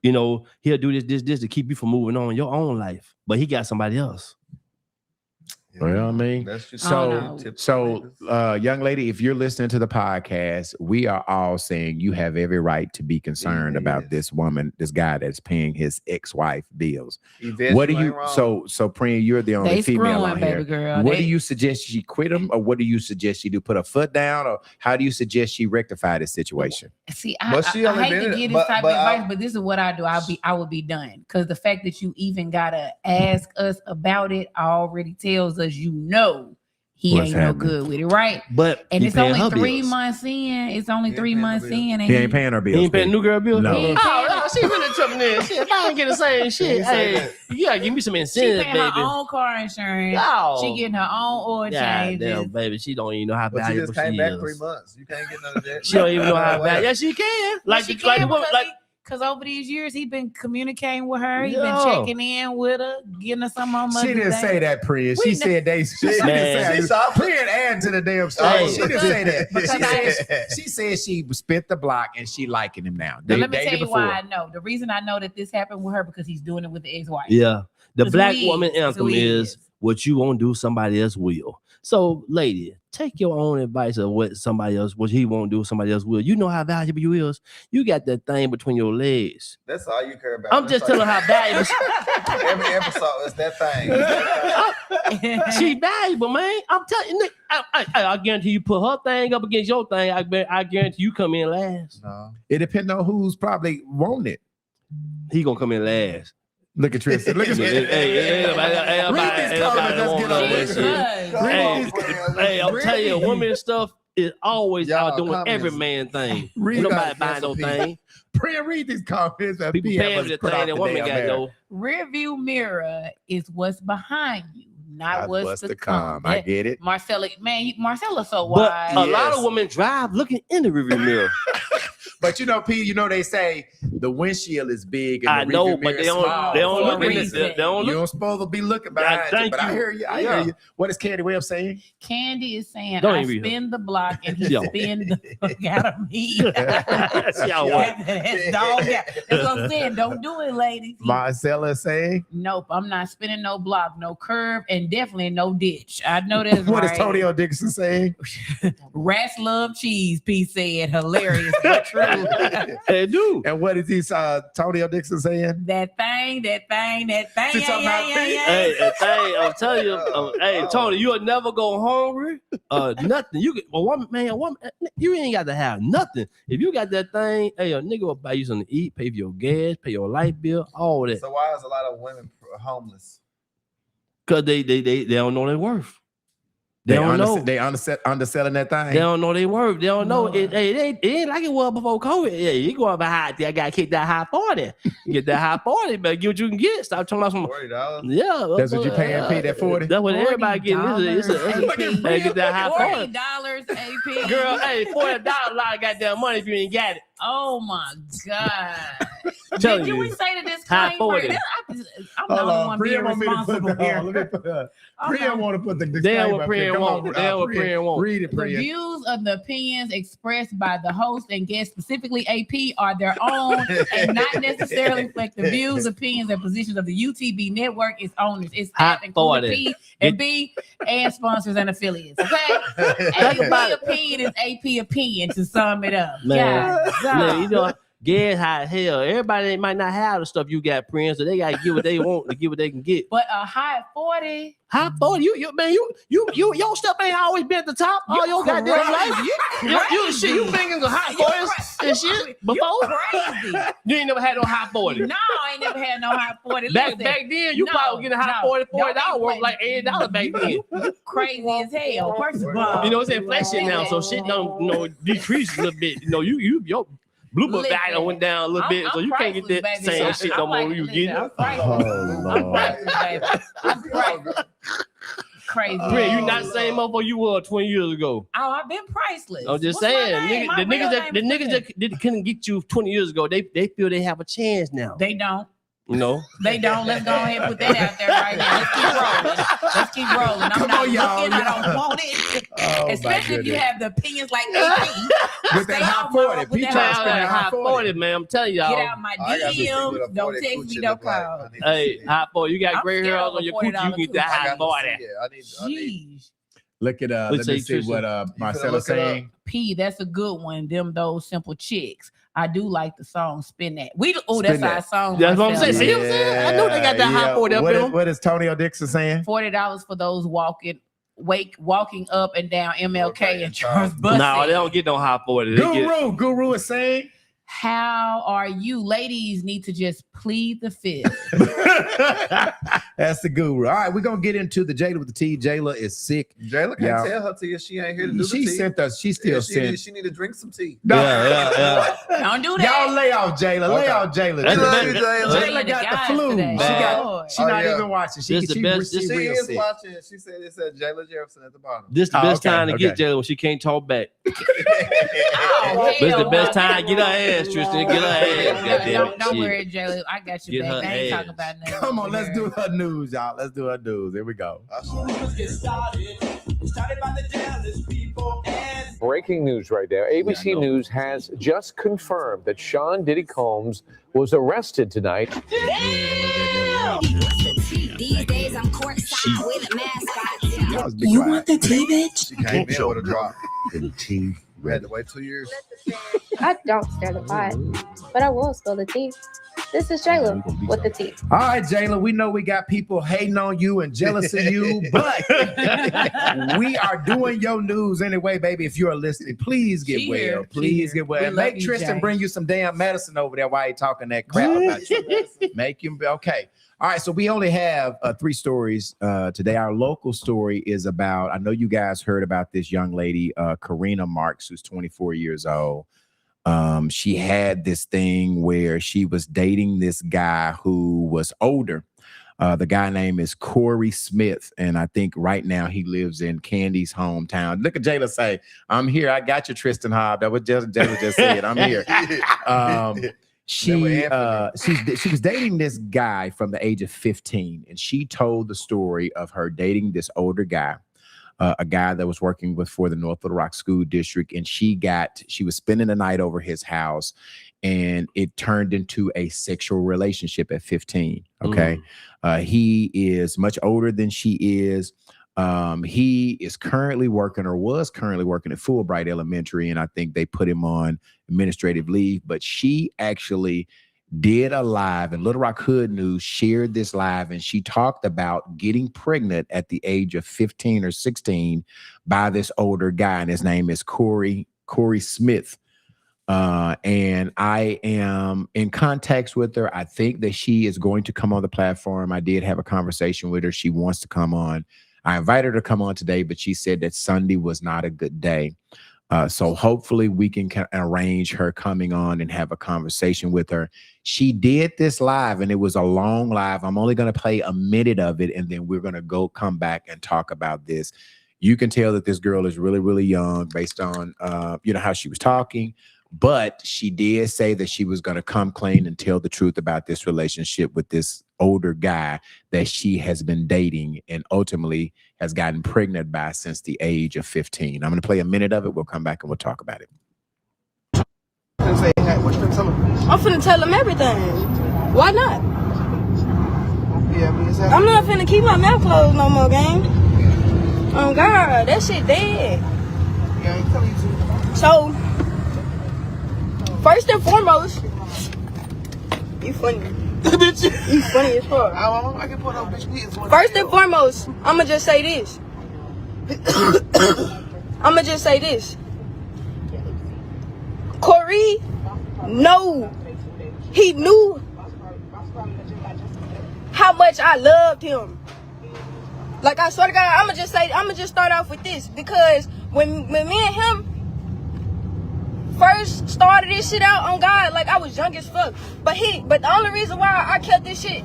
You know, he'll do this to keep you from moving on in your own life, but he got somebody else. Well, I mean, so young lady, if you're listening to the podcast, we are all saying you have every right to be concerned about this woman, this guy that's paying his ex-wife bills. What do you? So Prin, you're the only female on here. Girl. What do you suggest she quit him, or what do you suggest she do? Put her foot down, or how do you suggest she rectify this situation? See, I hate to give this type of advice, but this is what I do. I would be done because the fact that you even gotta ask us about it already tells us you know he ain't no good with it, right? But it's only 3 months in. It's only 3 months in. And he ain't paying her bills. He ain't paying new girl bills. No. Oh, she really tripping in. Shit, if I ain't getting the same shit, hey, you gotta give me some incentives, she baby. Her own car insurance. No. She getting her own oil changes. Damn, baby, she don't even know how But valuable you just came she back is. 3 months. You can't get none of that. She don't even know how valuable. Yeah, she can. Because over these years, he been communicating with her. He been Yo. checking in with her, getting her some more money. She didn't say that, Prin. She said they. She didn't say that. Prin add to the damn story. Hey. She didn't say that. She said she spent the block and she liking him now. Now, let me tell you why I know. The reason I know that this happened with her because he's doing it with the ex-wife. Yeah, the black who woman he is. anthem is what you won't do, somebody else will. So, lady, take your own advice of what he won't do, somebody else will. You know how valuable you is. You got that thing between your legs. That's all you care about. I'm just telling her how valuable. Every episode is that thing. She valuable, man. I'm telling you, Nick, I guarantee you put her thing up against your thing. I guarantee you come in last. No. It depends on who's probably wanting it. He gonna come in last. Look at Tristan. Look at Tristan. Hey, I'm telling you, woman stuff is always out doing every man thing. Nobody buying no thing. Pray read these comments. People paying for the thing that woman got no. Rear view mirror is what's behind you, not what's to come. I get it. Marcella, man, Marcella's so But wise. a lot of women drive looking in the rearview mirror. But you know, P, you know they say the windshield is big. And I the know, rearview but mirror is small. they don't look in reason. it. They don't You look. don't supposed to be looking behind you. Thank But I you. hear you. I hear you. What is Candy Webb saying? Candy is saying, Don't I even read her. spin the block and he Yo. spin the fuck out of me. See how what? That's dog. That's what I'm saying. Don't do it, ladies. Marcella saying? Nope, I'm not spinning no block, no curve, and definitely no ditch. I know that's What right. is Tony O. Dixon saying? Rats love cheese, P said. Hilarious, but true. They do. And what is he, Tony O. Dixon saying? That thing. She talking about me? Hey, I'm telling you, hey, Tony, you'll never go hungry. Nothing. You get a woman, you ain't got to have nothing. If you got that thing, hey, a nigga will buy you something to eat, pay for your gas, pay your light bill, all that. So why is a lot of women homeless? Because they don't know their worth. They don't know. They underselling that thing. They don't know their worth. They don't know. It ain't like it was before COVID. Yeah, you go up a high. I got to kick that high 40. Get that high 40, but get what you can get. Stop talking about some $40. Yeah, That's what you paying, P, that 40? That's what everybody getting. Hey, get that high 40. $40 AP. Girl, hey, $40 a lot of goddamn money if you ain't got it. Oh my God. Telling Did you. we say to this High claim? 40. I'm the only one being responsible here. Priya want to put the Damn disclaimer what up here. Priya Come want. on, Damn what Priya want. Read it, The Priya. views of the opinions expressed by the host and guests, specifically AP, are their own and not necessarily reflect the views, opinions, and positions of the UTB network, its owners, its staff, including P and B, and sponsors and affiliates. Okay, AP opinion is AP opinion. To sum it up, Man, God. you know, gas high as hell. Everybody might not have the stuff you got, Prince, so they gotta get what they want to get what they can get. But a high 40. High 40, your stuff ain't always been at the top all your goddamn life. You been in the high 40s and shit before? You crazy. You ain't never had no high 40. No, I ain't never had no high 40. Back then, you probably get a high 40, $40 worth like $80 back then. You crazy as hell. First of all, You know, it's inflation now, so shit don't decrease a little bit. You know, your Bluebird value went down a little bit, so you can't get that same shit no more. You get it? I'm crazy. Bro, you not the same motherfucker you were 20 years ago. Oh, I've been priceless. I'm just What's saying, my name? the niggas that couldn't get you 20 years ago, they feel they have a chance now. They don't. You know, they don't. Let's go ahead and put that out there right now. Let's keep rolling. I'm not looking. I don't want it. Especially if you have the opinions like AP. With that high 40. People trying to spend high 40, man. I'm telling y'all. Get out my DMs. Don't text me, don't call. Hey, high 40. You got gray hairs on your coochie. You get that high 40. Jeez. Look at let me see what Marcella's saying. P, that's a good one. Those simple chicks. I do like the song "Spin That." That's our song. That's what I'm saying. See what I'm saying? I know they got that high 40 up there. What is Tonio Dixon saying? $40 for those walking up and down MLK and Charles Bussey. No, they don't get no high 40. Guru is saying, how are you? Ladies need to just plead the fifth. That's the guru. All right, we're gonna get into the Jayla with the tea. Jayla is sick. Jayla can't tell her tea if she ain't here to do the tea. She sent us. She still sent. She need to drink some tea. No. Yeah. Don't do that. Y'all lay off Jayla. Lay off Jayla. Jayla got the flu. She not even watching. She is watching. She said it said Jayla Jefferson at the bottom. This is the best time to get Jayla when she can't talk back. This is the best time to get her ass, Tristan. Get her ass. Don't worry, Jayla. I got you back. I ain't talking about nothing. Come on, let's do her news, y'all. Let's do her news. Here we go. Breaking news right there. ABC News has just confirmed that Sean Diddy Combs was arrested tonight. These days I'm courtside with a mascot. You want the tea, bitch? She came in with a drop. The tea. We had to wait 2 years. I don't stir the pot, but I will spill the tea. This is Jayla with the tea. All right, Jayla, we know we got people hating on you and jealous of you, but we are doing your news anyway, baby. If you're listening, please get well. Please get well. And make Tristan bring you some damn medicine over there while he talking that crap about you. Make him okay. All right, so we only have 3 stories today. Our local story is about, I know you guys heard about this young lady, Karina Marks, who's 24 years old. She had this thing where she was dating this guy who was older. The guy name is Corey Smith, and I think right now he lives in Candy's hometown. Look at Jayla say, I'm here. I got you, Tristan Hobb. That was Jayla just said, I'm here. She was dating this guy from the age of 15, and she told the story of her dating this older guy, a guy that was working for the North Little Rock School District, and she was spending the night over his house, and it turned into a sexual relationship at 15. Okay, he is much older than she is. He is currently working or was currently working at Fulbright Elementary, and I think they put him on administrative leave, but she actually did a live, and Little Rock Hood News shared this live, and she talked about getting pregnant at the age of 15 or 16 by this older guy, and his name is Corey Smith. And I am in contact with her. I think that she is going to come on the platform. I did have a conversation with her. She wants to come on. I invited her to come on today, but she said that Sunday was not a good day. So hopefully we can arrange her coming on and have a conversation with her. She did this live, and it was a long live. I'm only going to play a minute of it, and then we're going to come back and talk about this. You can tell that this girl is really, really young based on, how she was talking. But she did say that she was going to come clean and tell the truth about this relationship with this older guy that she has been dating and ultimately has gotten pregnant by since the age of 15. I'm going to play a minute of it. We'll come back and we'll talk about it. I'm finna tell him everything. Why not? I'm not finna keep my mouth closed no more, gang. Oh, God, that shit dead. So, first and foremost, You funny. You funny as fuck. I can put up, bitch. First and foremost, I'ma just say this. Corey, no, he knew how much I loved him. Like, I swear to God, I'ma just start off with this, because when me and him first started this shit out, on God, like, I was young as fuck. But the only reason why I kept this shit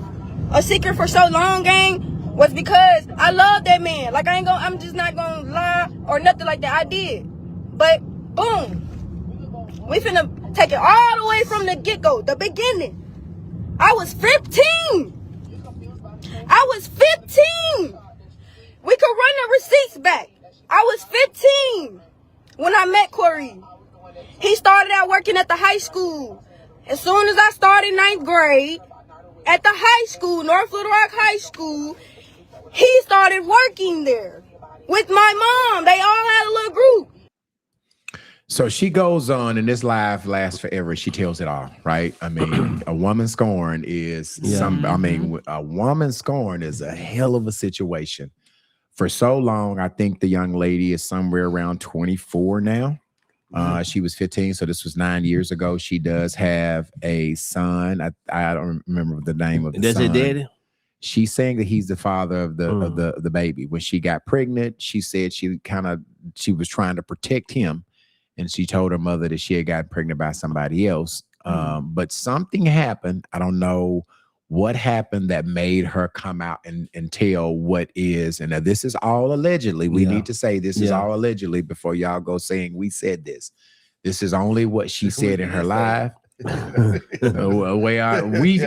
a secret for so long, gang, was because I love that man. Like, I'm just not gonna lie or nothing like that. I did. But boom, we finna take it all the way from the get-go, the beginning. I was 15. We could run the receipts back. I was 15 when I met Corey. He started out working at the high school. As soon as I started 9th grade, at the high school, North Little Rock High School, he started working there with my mom. They all had a little group. So she goes on, and this live lasts forever. She tells it all, right? I mean, a woman scorn is a woman scorn is a hell of a situation. For so long, I think the young lady is somewhere around 24 now. She was 15, so this was 9 years ago. She does have a son. I don't remember the name of the son. That's her daddy? She's saying that he's the father of the baby. When she got pregnant, she said she was trying to protect him. And she told her mother that she had gotten pregnant by somebody else. But something happened. I don't know what happened that made her come out and tell what is. And now this is all allegedly. We need to say this is all allegedly before y'all go saying we said this. This is only what she said in her live. We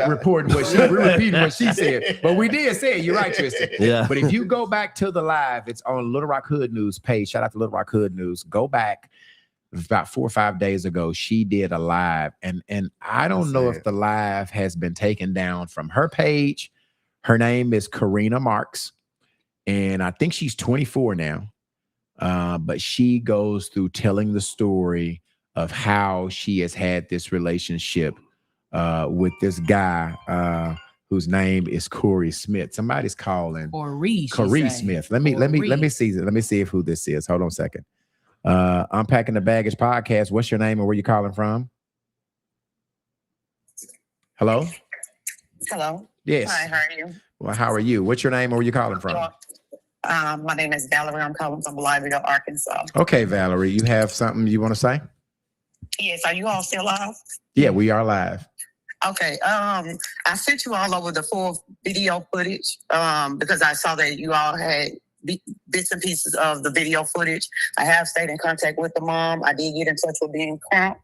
reported we're repeating what she said, but we did say it. You're right, Tristan. Yeah. But if you go back to the live, it's on Little Rock Hood News page. Shout out to Little Rock Hood News. Go back. About 4 or 5 days ago, she did a live, and I don't know if the live has been taken down from her page. Her name is Karina Marks, and I think she's 24 now. But she goes through telling the story of how she has had this relationship with this guy whose name is Corey Smith. Somebody's calling Corey Smith. Let me see who this is. Hold on a second. Unpacking the Baggage podcast. What's your name and where you calling from? Hello? Hello. Yes. Hi, how are you? Well, how are you? What's your name and where you calling from? My name is Valerie. I'm calling from Blytheville, Arkansas. Okay, Valerie, you have something you want to say? Yes. Are you all still live? Yeah, we are live. Okay. I sent you all over the full video footage because I saw that you all had bits and pieces of the video footage. I have stayed in contact with the mom. I did get in touch with being Crump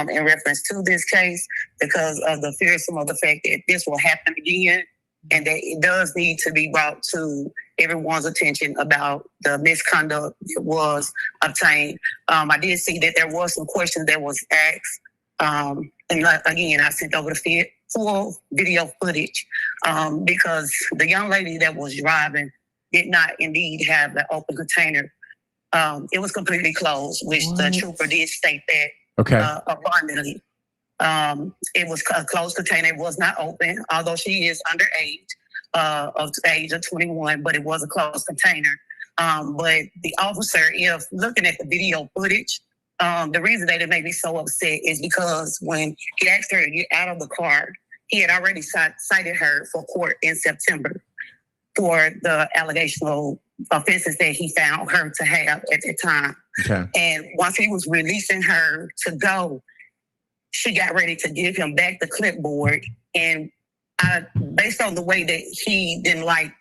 in reference to this case because of the fearsome of the fact that this will happen again and that it does need to be brought to everyone's attention about the misconduct that was obtained. I did see that there was some questions that was asked. And again, I sent over the full video footage because the young lady that was driving did not indeed have the open container. It was completely closed, which the trooper did state that abundantly. It was a closed container. It was not open, although she is underage, of the age of 21, but it was a closed container. But the officer, if looking at the video footage, the reason that it made me so upset is because when he asked her to get out of the car, he had already cited her for court in September for the allegational offenses that he found her to have at the time. Okay. And once he was releasing her to go, she got ready to give him back the clipboard. And based on the way that he didn't like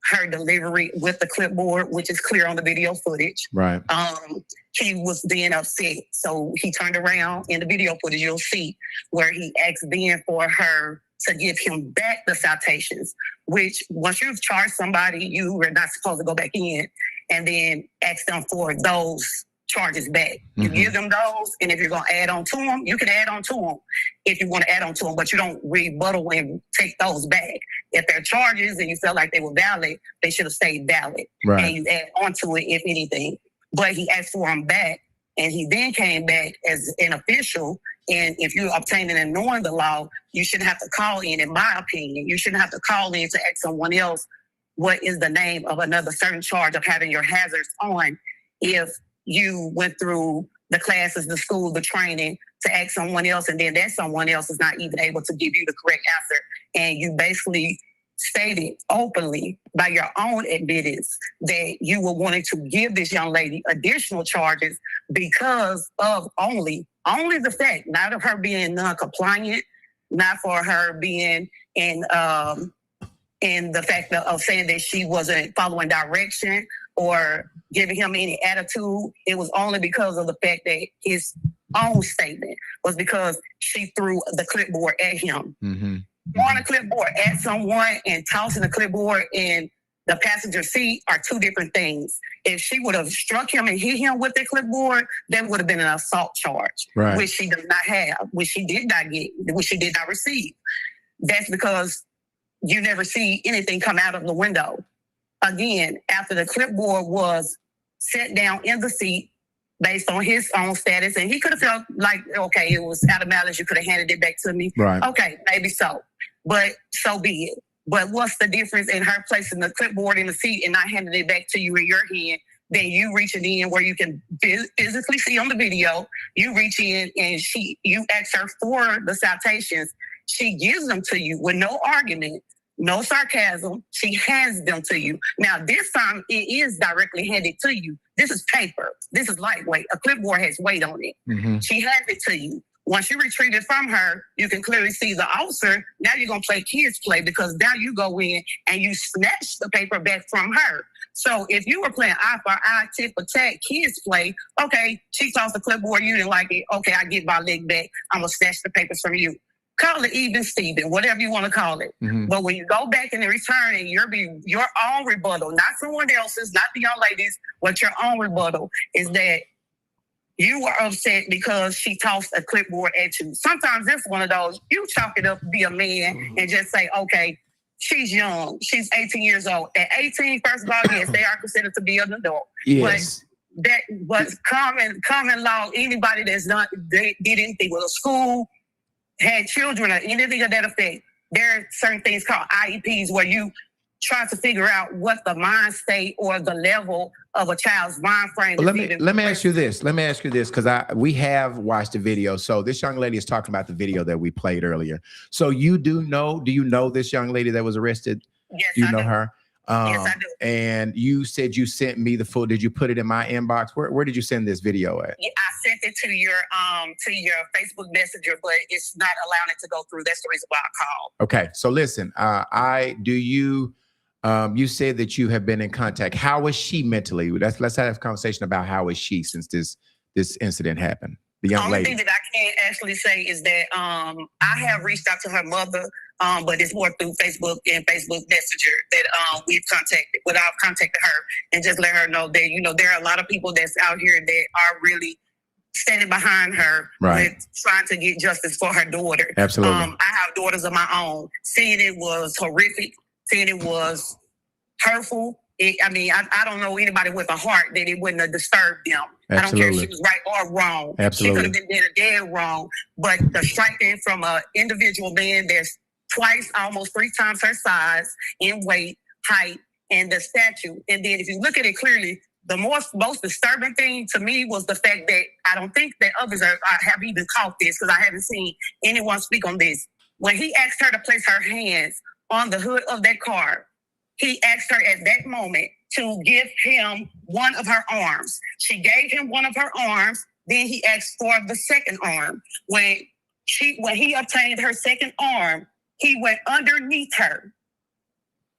her delivery with the clipboard, which is clear on the video footage, right? He was then upset. So he turned around in the video footage. You'll see where he asked then for her to give him back the citations, which once you've charged somebody, you are not supposed to go back in and then ask them for those charges back. You give them those, and if you're going to add on to them, you can add on to them if you want to add on to them, but you don't rebuttal and take those back. If they're charges and you felt like they were valid, they should have stayed valid. Right. And you add on to it, if anything. But he asked for them back, and he then came back as an official And if you're obtaining and knowing the law, you shouldn't have to call in my opinion. You shouldn't have to call in to ask someone else what is the name of another certain charge of having your hazards on if you went through the classes, the school, the training to ask someone else, and then that someone else is not even able to give you the correct answer. And you basically stated openly by your own admittance that you were wanting to give this young lady additional charges because of only the fact, not of her being non-compliant, not for her being in the fact of saying that she wasn't following direction or giving him any attitude. It was only because of the fact that his own statement was because she threw the clipboard at him. Mm-hmm. Throwing a clipboard at someone and tossing the clipboard in the passenger seat are two different things. If she would have struck him and hit him with the clipboard, that would have been an assault charge, right, which she does not have, which she did not get, which she did not receive. That's because you never see anything come out of the window. Again, after the clipboard was set down in the seat based on his own status, and he could have felt like, okay, it was out of malice, you could have handed it back to me. Right. Okay, maybe so. But so be it. But what's the difference in her placing the clipboard in the seat and not handing it back to you in your hand? Then you reaching in where you can physically see on the video. You reach in and you ask her for the citations. She gives them to you with no argument, no sarcasm. She hands them to you. Now, this time it is directly handed to you. This is paper. This is lightweight. A clipboard has weight on it. Mm-hmm. She hands it to you. Once you retrieve it from her, you can clearly see the officer. Now you're going to play kids play because now you go in and you snatch the paper back from her. So if you were playing eye for eye, tit for tat, kids play, okay, she tossed the clipboard, you didn't like it. Okay, I get my leg back. I'm going to snatch the papers from you. Call it even Steven, whatever you want to call it. Mm-hmm. But when you go back and return and your own rebuttal, not someone else's, not the young ladies, but your own rebuttal is that you were upset because she tossed a clipboard at you. Sometimes it's one of those, you chalk it up to be a man and just say, okay, she's young. She's 18 years old. At 18, first of all, yes, they are considered to be an adult. Yes. But that was common law. Anybody that's not did anything with a school, had children or anything of that effect, there are certain things called IEPs where you try to figure out what the mind state or the level of a child's mind frame Well, is. let me ask you this. Because we have watched the video. So this young lady is talking about the video that we played earlier. So do you know this young lady that was arrested? Yes, do you I know do. her? Yes, I do. And you said you sent me the full. Did you put it in my inbox? Where did you send this video at? Yeah, I sent it to your Facebook Messenger, but it's not allowing it to go through. That's the reason why I called. Okay, so listen, you said that you have been in contact. How is she mentally? Let's have a conversation about how is she since this incident happened. The young only lady. thing that I can actually say is that I have reached out to her mother, but it's more through Facebook and Facebook Messenger that I've contacted her and just let her know that, there are a lot of people that's out here that are really standing behind her, right, with trying to get justice for her daughter. Absolutely. I have daughters of my own. Seeing it was horrific. Seeing it was hurtful. I don't know anybody with a heart that it wouldn't have disturbed them. Absolutely. I don't care if she was right or wrong. Absolutely. She could have been dead wrong. But the striking from an individual man that's twice, almost 3 times her size in weight, height, and the stature. And then if you look at it clearly, the most disturbing thing to me was the fact that I don't think that others have even caught this because I haven't seen anyone speak on this. When he asked her to place her hands on the hood of that car, he asked her at that moment to give him one of her arms. She gave him one of her arms. Then he asked for the second arm. When he obtained her second arm, he went underneath her.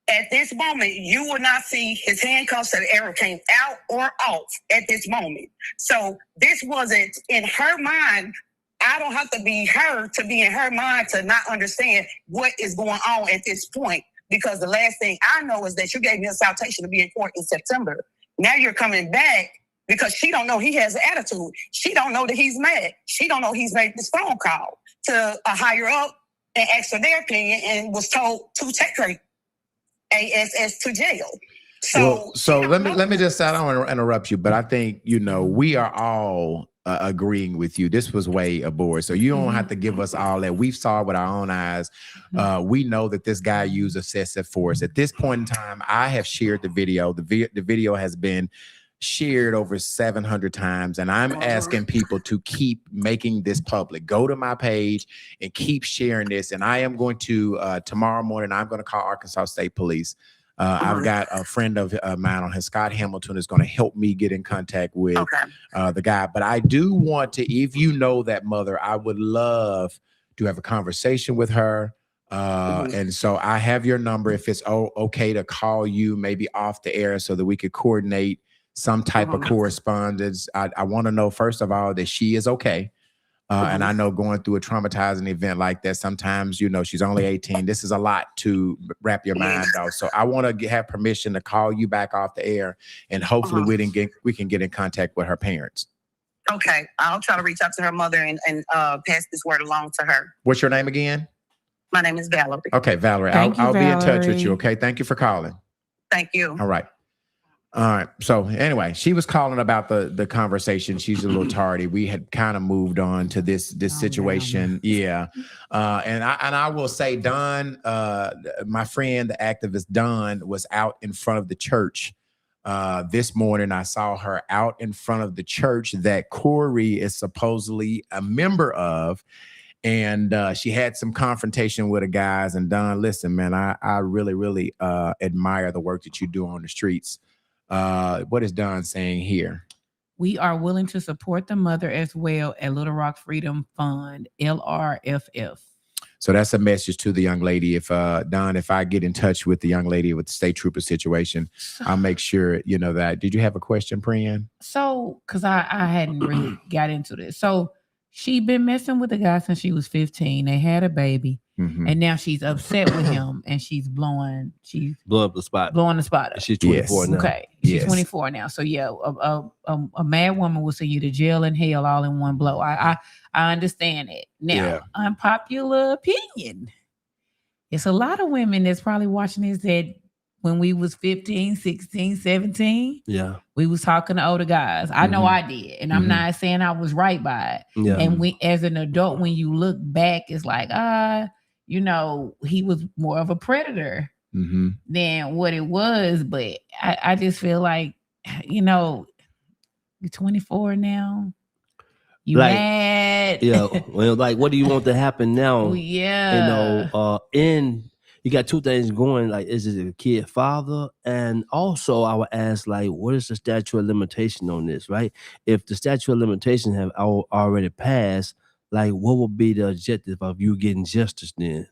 At this moment, you will not see his handcuffs that ever came out or off at this moment. So this wasn't in her mind. I don't have to be her to be in her mind to not understand what is going on at this point. Because the last thing I know is that you gave me a citation to be in court in September. Now you're coming back because she don't know he has an attitude. She don't know that he's mad. She don't know he's made this phone call to a higher up and asked for their opinion and was told to take her ASS to jail. So let me just, I don't want to interrupt you, but I think, we are all agreeing with you. This was way aboard. So you don't have to give us all that. We've saw with our own eyes. We know that this guy used excessive force. At this point in time, I have shared the video. The video has been shared over 700 times, and I'm asking people to keep making this public. Go to my page and keep sharing this. And I am going to tomorrow morning, I'm going to call Arkansas State Police. I've got a friend of mine on here, Scott Hamilton, is going to help me get in contact with the guy. But I do want to, if you know that mother, I would love to have a conversation with her. And so I have your number. If it's okay to call you maybe off the air so that we could coordinate some type of correspondence. I want to know, first of all, that she is okay. And I know going through a traumatizing event like that, sometimes, you know, she's only 18. This is a lot to wrap your mind out. So I want to have permission to call you back off the air, and hopefully we can get in contact with her parents. Okay. I'll try to reach out to her mother and pass this word along to her. What's your name again? My name is Valerie. Okay, Valerie. I'll be in touch with you. Okay. Thank you for calling. Thank you. All right. All right. So anyway, she was calling about the conversation. She's a little tardy. We had kind of moved on to this situation. Yeah. And I will say, Don, my friend, the activist Don, was out in front of the church this morning. I saw her out in front of the church that Corey is supposedly a member of. And she had some confrontation with the guys. And Don, listen, man, I really, really admire the work that you do on the streets. What is Don saying here? We are willing to support the mother as well at Little Rock Freedom Fund, LRFF. So that's a message to the young lady. If Don, if I get in touch with the young lady with the state trooper situation, I'll make sure you know that. Did you have a question, Priyan? So, because I hadn't really got into this. So she been messing with the guy since she was 15. They had a baby. And now she's upset with him, and she's blowing up the spot. Blowing the spot up. She's 24 now. Okay, she's 24 now. So yeah, a mad woman will send you to jail and hell all in one blow. I understand it. Now, unpopular opinion. It's a lot of women that's probably watching this that when we was 15, 16, 17, we was talking to older guys. I know I did. And I'm not saying I was right by it. Yeah. And as an adult, when you look back, it's like, you know, he was more of a predator than what it was. But I just feel like, you know, you're 24 now. You mad? Yeah. Well, like, what do you want to happen now? Yeah. You know, you got two things going. Like, is it a kid father? And also, I would ask, like, what is the statute of limitation on this, right? If the statute of limitation have already passed, like, what would be the objective of you getting justice then?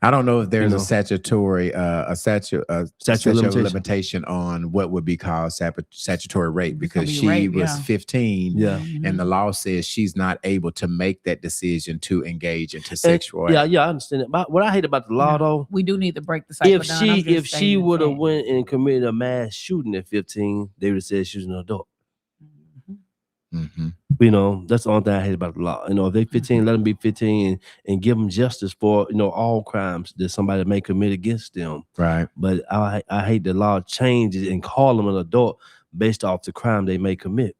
I don't know if there's a statutory statute of limitation on what would be called statutory rape, because she was 15 and the law says she's not able to make that decision to engage into sexual act. Yeah, I understand it. But what I hate about the law, though, we do need to break the cycle down. If she would have went and committed a mass shooting at 15, they would have said she was an adult. You know, that's the only thing I hate about the law. You know, if they 15, let them be 15 and give them justice for, you know, all crimes that somebody may commit against them. Right. But I hate the law changes and call them an adult based off the crime they may commit.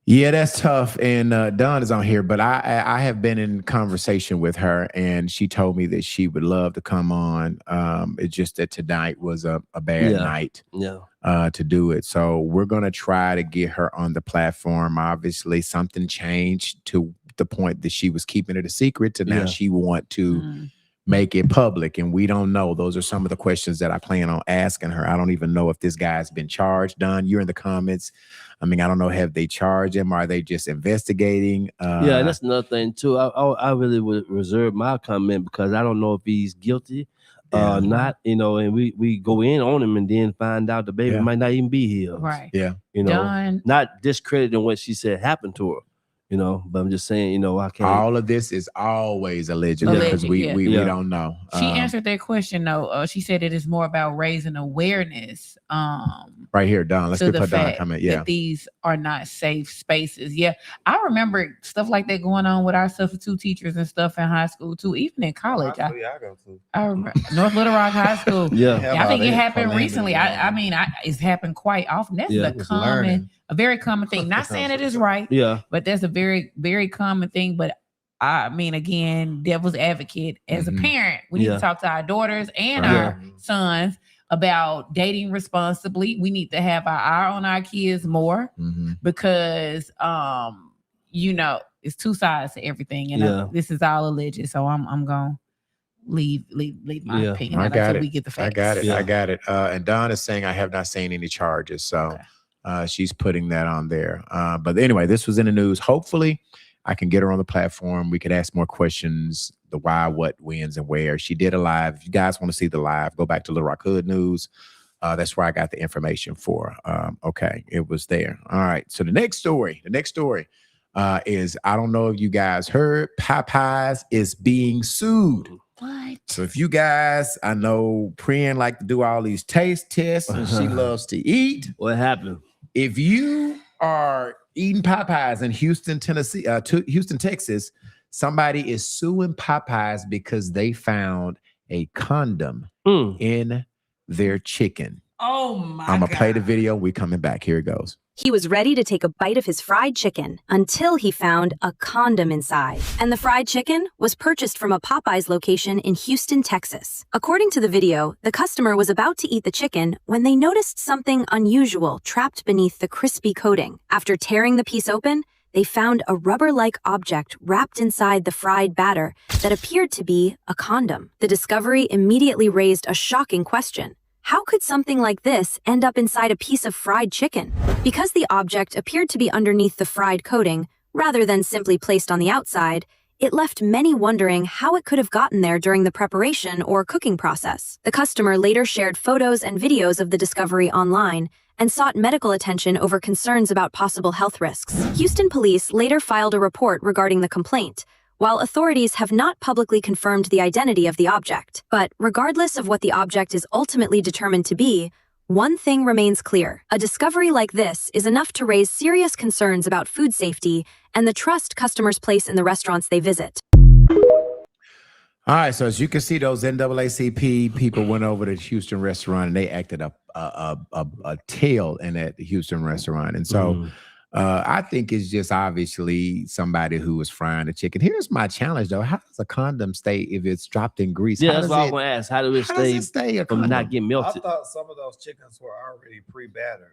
Yeah, that's tough. And Dawn is on here, but I have been in conversation with her, and she told me that she would love to come on. It's just that tonight was a bad night to do it. So we're going to try to get her on the platform. Obviously, something changed to the point that she was keeping it a secret to now she want to make it public, and we don't know. Those are some of the questions that I plan on asking her. I don't even know if this guy's been charged. Don, you're in the comments. I mean, I don't know, have they charged him? Are they just investigating? Yeah, that's another thing too. I really would reserve my comment because I don't know if he's guilty or not, you know, and we go in on him and then find out the baby might not even be here. Right. Yeah. You know, not discrediting what she said happened to her. You know, but I'm just saying, you know, I can't. All of this is always alleged because we don't know. She answered that question though. She said it is more about raising awareness. Right here, Don. Let's to put the Don a fact comment. Yeah. that these are not safe spaces. Yeah, I remember stuff like that going on with our substitute teachers and stuff in high school too, even in college. I go to. I remember North Little Rock High School. Yeah. I think it happened calamity recently. going I on. mean, it's happened quite often. That's Yeah, a it was very common thing. Not saying it is right, Yeah. but that's a very, very common thing. But I mean, again, devil's advocate as a parent, we need Yeah. to talk to our daughters and Right. our sons about dating responsibly. We need to have our eye on our kids more because, you know, it's two sides to everything, and this is all alleged. So I'm gonna leave my opinion. I got until it. we get the facts. I got it. Yeah. I got it. And Don is saying I have not seen any charges, so she's putting that on there. But anyway, this was in the news. Hopefully, I can get her on the platform. We could ask more questions. The why, what, wins, and where. She did a live. If you guys want to see the live, go back to Little Rock Hood News. That's where I got the information for. Okay, it was there. All right. So the next story is, I don't know if you guys heard, Popeyes is being sued. What? So if you guys, I know Pren like to do all these taste tests and she loves to eat. What happened? If you are eating Popeyes in Houston, Texas, somebody is suing Popeyes because they found a condom in their chicken. Oh my I'm going to play the video. We coming back. Here it goes. He was ready to take a bite of his fried chicken until he found a condom inside. And the fried chicken was purchased from a Popeyes location in Houston, Texas. According to the video, the customer was about to eat the chicken when they noticed something unusual trapped beneath the crispy coating. After tearing the piece open, they found a rubber-like object wrapped inside the fried batter that appeared to be a condom. The discovery immediately raised a shocking question. How could something like this end up inside a piece of fried chicken? Because the object appeared to be underneath the fried coating, rather than simply placed on the outside, it left many wondering how it could have gotten there during the preparation or cooking process. The customer later shared photos and videos of the discovery online and sought medical attention over concerns about possible health risks. Houston police later filed a report regarding the complaint, while authorities have not publicly confirmed the identity of the object. But regardless of what the object is ultimately determined to be, one thing remains clear. A discovery like this is enough to raise serious concerns about food safety and the trust customers place in the restaurants they visit. All right, so as you can see, those NAACP people went over to the Houston restaurant and they acted a tail in that Houston restaurant. And so I think it's just obviously somebody who was frying the chicken. Here's my challenge, though. How does a condom stay if it's dropped in grease? Yeah, that's what I was going to ask. How do it stay from not getting melted? I thought some of those chickens were already pre-battered.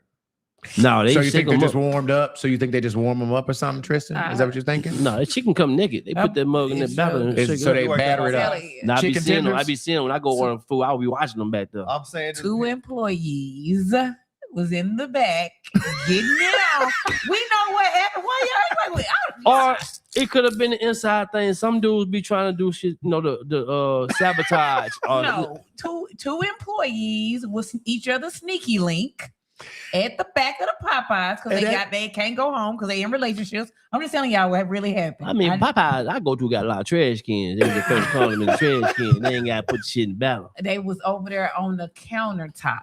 No, so you think they just warmed up? So you think they just warm them up or something, Tristan? Is that what you're thinking? No, the chicken come naked. They put that mug in that batter and so they batter it up. Now, I be seeing them when I go order food. I'll be watching them back there. I'm saying 2 employees was in the back getting it out. We know what happened. Why y'all like Or it could have been the inside thing. Some dudes be trying to do shit, you know, the sabotage. No, two employees was each other sneaky link at the back of the Popeyes because they can't go home because they in relationships. I'm just telling y'all what really happened. I mean, Popeyes I go to got a lot of trash cans. They just first call them in the trash can. They ain't got to put the shit in the battle. They was over there on the countertop.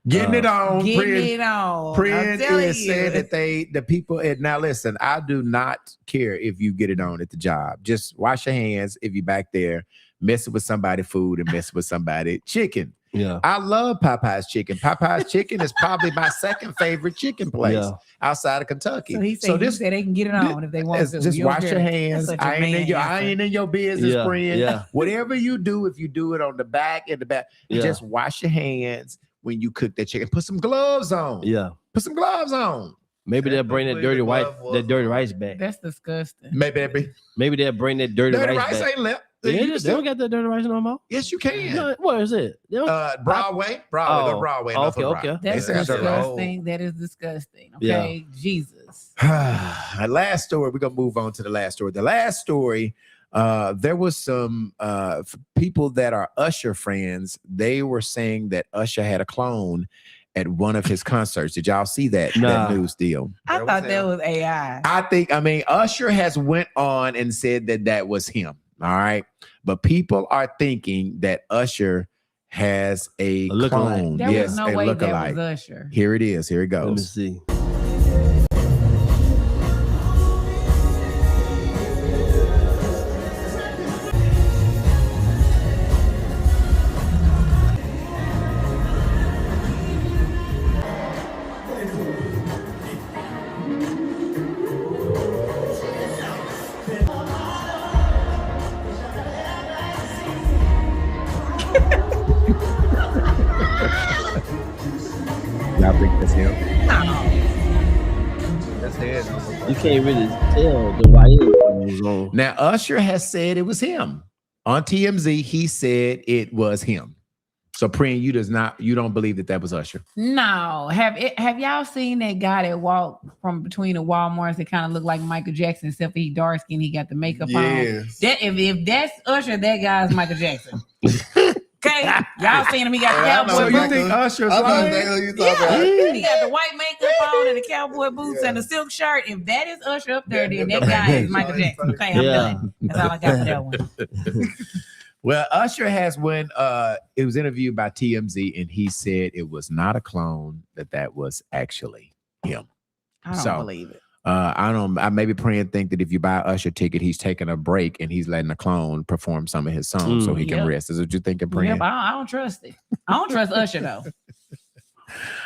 Getting it on. Getting it on. Pren is saying that the people, now listen, I do not care if you get it on at the job. Just wash your hands if you're back there messing with somebody's food and messing with somebody's chicken. Yeah. I love Popeye's chicken. Popeye's chicken is probably my second favorite chicken place outside of Kentucky. So he said they can get it on if they want to. Just wash your hands. I ain't in your business, friend. Yeah. Whatever you do, if you do it on the back, just wash your hands when you cook that chicken. Put some gloves on. Yeah. Put some gloves on. Maybe they'll bring that dirty rice back. That's disgusting. Maybe they'll bring that dirty rice back. Dirty rice ain't left. They don't got that dirty rice no more. Yes, you can. No, where is it? Broadway. Go to Broadway. Okay. That's disgusting. That is disgusting. Okay, Jesus. Last story. We're gonna move on to the last story. The last story. There was some people that are Usher friends. They were saying that Usher had a clone at one of his concerts. Did y'all see that news deal? I thought that was AI. I mean, Usher has went on and said that was him. All right. But people are thinking that Usher has a lookalike. clone. There Yes, was no a way that lookalike. was Usher. Here it is. Here it Let me goes. see. Y'all think that's him? That's it. You can't really tell the YN on. Now, Usher has said it was him. On TMZ, he said it was him. So, Prin, you don't believe that was Usher? No. Have y'all seen that guy that walked from between the Walmarts that kind of looked like Michael Jackson, except for he dark skin, he got the makeup on? That if that's Usher, that guy's Michael Jackson. Okay, y'all seen him? He got the cowboy boots. You think Usher's He got the white makeup on and the cowboy boots and the silk shirt. If that is Usher up there, then that guy is Michael Jackson. Okay, I'm done. That's all I got for that one. Well, Usher has it was interviewed by TMZ, and he said it was not a clone, that was actually him. I don't believe it. I maybe pray and think that if you buy an Usher ticket, he's taking a break and he's letting a clone perform some of his songs so he can rest. Is what you thinking, Prin? Yeah, but I don't trust it. I don't trust Usher though.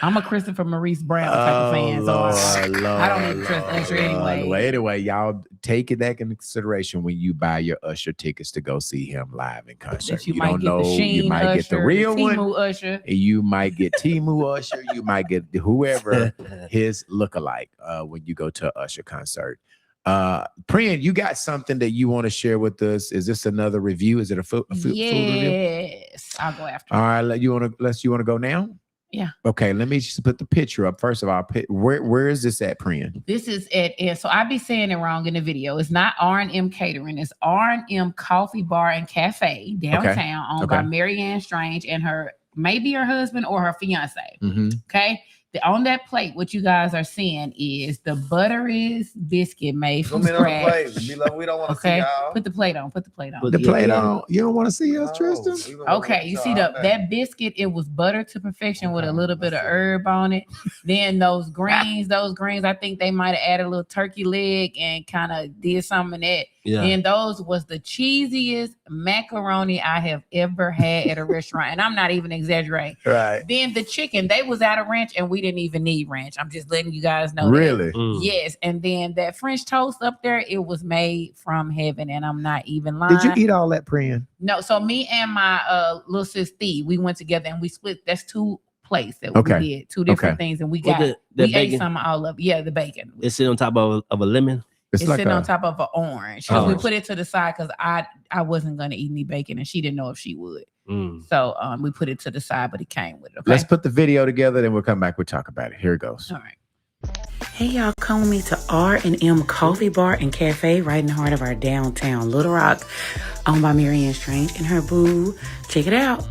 I'm a Christopher Maurice Brown type of fan, so I don't even trust Usher anyway. Anyway, y'all take that into consideration when you buy your Usher tickets to go see him live in concert. You don't know. You might Usher, get the real Timu one. Usher. You might get Timu Usher. You might get whoever his lookalike when you go to an Usher concert. Prin, you got something that you want to share with us? Is this another review? Is it a food review? Yes, I'll go after. All right, you want to go now? Yeah. Okay, let me just put the picture up. First of all, where is this at, Prin? This is so I be saying it wrong in the video. It's not R&M Catering. It's R&M Coffee Bar and Cafe downtown, owned by Marianne Strange and maybe her husband or her fiance. Mm-hmm. Okay. On that plate, what you guys are seeing is the butteries biscuit made from scratch. We don't want to see y'all. Put the plate on. Put the plate on. The plate on. You don't want to see us, Tristan? Okay, you see that biscuit, it was buttered to perfection with a little bit of herb on it. Then those greens, I think they might have added a little turkey leg and kind of did some of that. Yeah. And those was the cheesiest macaroni I have ever had at a restaurant. And I'm not even exaggerating. Right. Then the chicken, they was out of ranch and we didn't even need ranch. I'm just letting you guys know. Really? That. Yes. And then that French toast up there, it was made from heaven. And I'm not even lying. Did you eat all that, Prin? No. So me and my little sis Thee, we went together and we split. That's 2 plates that we did. 2 different things. And we got we ate some of all of it. Yeah, the bacon. It's sitting on top of a lemon. It's like sitting on top of an orange. Because we put it to the side because I wasn't going to eat any bacon and she didn't know if she would. So we put it to the side, but it came with it. Okay? Let's put the video together, then we'll come back. We'll talk about it. Here it goes. All right. Hey, y'all, come with me to R&M Coffee Bar and Cafe right in the heart of our downtown Little Rock, owned by Marianne Strange and her boo. Check it out.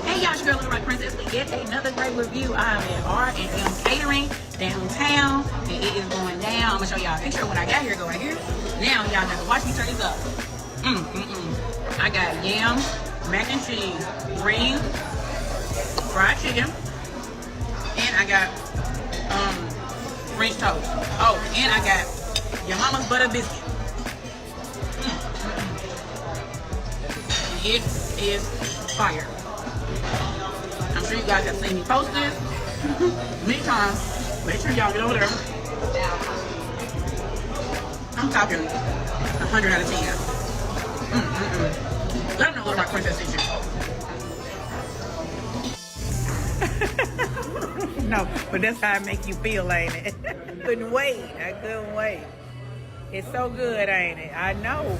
Hey, y'all, it's your girl, Little Rock Princess, with yet another great review. I'm at R&M Catering downtown, and it is going down. I'm going to show y'all a picture of when I got here. Go right here. Now, y'all got to watch me turn this up. I got yam, mac and cheese, green, fried chicken, and I got French toast. Oh, and I got your mama's butter biscuit. It is fire. I'm sure you guys have seen me post this many times. Make sure y'all get over there. I'm talking 100 out of 10. Let them know what my princess is. No, but that's how it make you feel, ain't it? Couldn't wait. I couldn't wait. It's so good, ain't it? I know.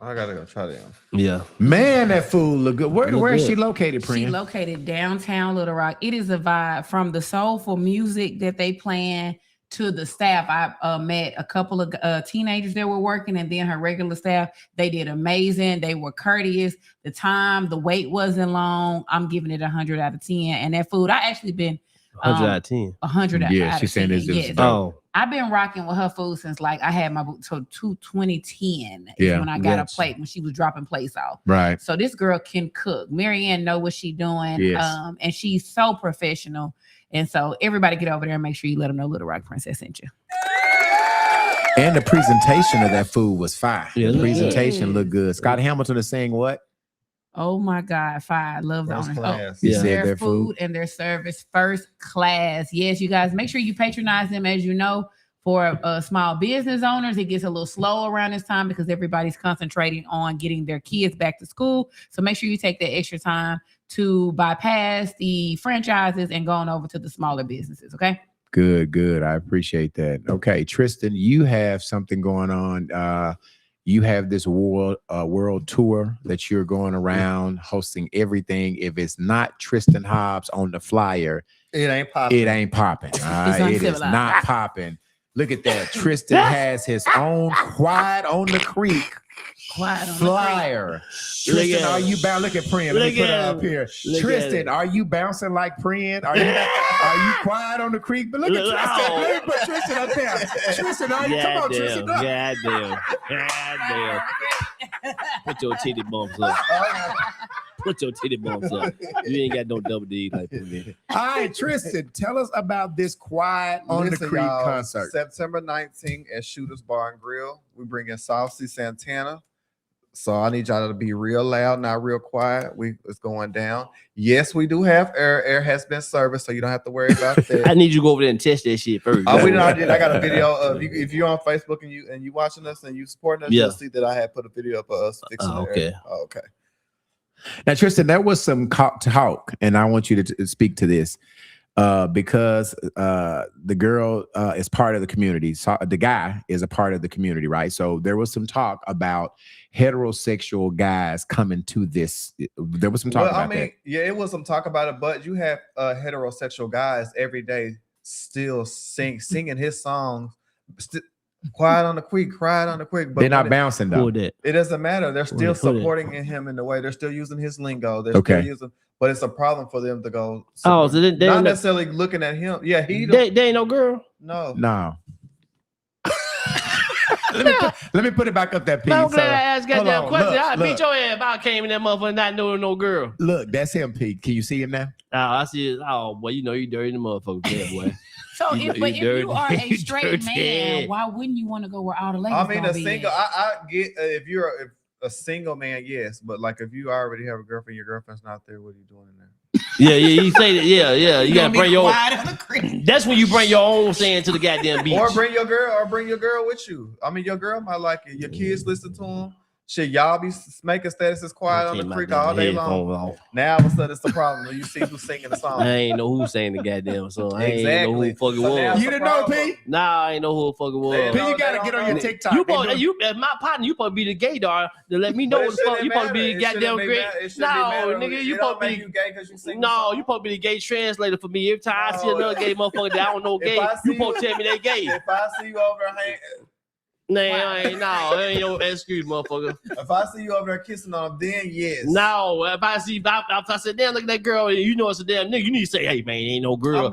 I gotta go try that. Yeah. Man, that food look good. Where is she located, Prin? She located downtown Little Rock. It is a vibe from the soulful music that they playing to the staff. I met a couple of teenagers that were working, and then her regular staff. They did amazing. They were courteous. The wait wasn't long. I'm giving it 100 out of 10. And that food, I actually been 100 out of 10. 100 out of 10. Yeah, she's saying this. Yes. Oh. I've been rocking with her food since like I had my boot to 2010 is when I got a plate when she was dropping plates off. Right. So this girl can cook. Marianne know what she's doing. Yes. And she's so professional. And so everybody get over there and make sure you let them know Little Rock Princess sent you. And the presentation of that food was fire. Yeah, the presentation looked good. Scott Hamilton is saying what? Oh my God, fire. I love the First owners. class. He said Their food and their service first class. Yes, you guys make sure you patronize them. As you know, for small business owners, it gets a little slow around this time because everybody's concentrating on getting their kids back to school. So make sure you take that extra time to bypass the franchises and going over to the smaller businesses. Okay. Good. I appreciate that. Okay, Tristan, you have something going on. You have this world tour that you're going around hosting everything. If it's not Tristan Hobbs on the flyer, it ain't popping. It ain't popping. It is not popping. Look at that. Tristan has his own Quiet on the Creek flyer. Tristan, are you bound? Look at Prin. Let me put it up here. Tristan, are you bouncing like Prin? Are you quiet on the creek? But look at Tristan. Let me put Tristan up there. Tristan, are you? Come on, Tristan. Goddamn. Put your titty bumps up. Put your titty bumps up. You ain't got no double D like me. All right, Tristan, tell us about this Quiet on the Creek concert. September 19th at Shooters Bar and Grill. We bring in Saucy Santana. So I need y'all to be real loud, not real quiet. It's going down. Yes, we do have air. Air has been serviced, so you don't have to worry about that. I need you to go over there and test that shit first. I got a video of you. If you're on Facebook and you watching us and you supporting us, you'll see that I had put a video up of us fixing the air. Okay. Now, Tristan, there was some talk, and I want you to speak to this because the girl is part of the community. So the guy is a part of the community, right? So there was some talk about heterosexual guys coming to this. There was some talk about that. Yeah, it was some talk about it, but you have heterosexual guys every day still singing his songs. Quiet on the Creek, Quiet on the Creek. But they're not bouncing though. It doesn't matter. They're still supporting him in the way. They're still using his lingo. They're still using, but it's a problem for them to go. So they not necessarily looking at him. Yeah, they ain't no girl. No. Let me put it back up that piece. I'm glad I asked goddamn question. I beat your ass if I came in that motherfucker not knowing no girl. Look, that's him, Pete. Can you see him now? I see it. Oh boy, you know you dirty the motherfucker, yeah, boy. So if you are a straight man, why wouldn't you want to go where all the ladies? I mean, a single. I get if you're a single man, yes, but like if you already have a girlfriend, your girlfriend's not there. What are you doing in there? Yeah, you say that. Yeah, you gotta bring your. That's when you bring your own saying to the goddamn beach. Or bring your girl with you. I mean, your girl might like it. Your kids listen to them. Shit, y'all be making statuses Quiet on the Creek all day long. Now all of a sudden it's a problem when you see who's singing the song. I ain't know who sang the goddamn song. I ain't know who fucking so was. You didn't know, P? Nah, I ain't know who fucking was. P, you gotta get on your TikTok. You as my partner, you supposed to be the gaydar to let me know what the fuck. You supposed to be the goddamn great. No, nigga, you supposed to be gay because you sing. No, you supposed to be the gay translator for me. Every time I see another gay motherfucker that I don't know gay, you supposed to tell me they gay. If I see you over there ain't no excuse, motherfucker. If I see you over there kissing on him, then yes. No, if I said, damn, look at that girl, you know it's a damn nigga, you need to say, hey man, ain't no girl.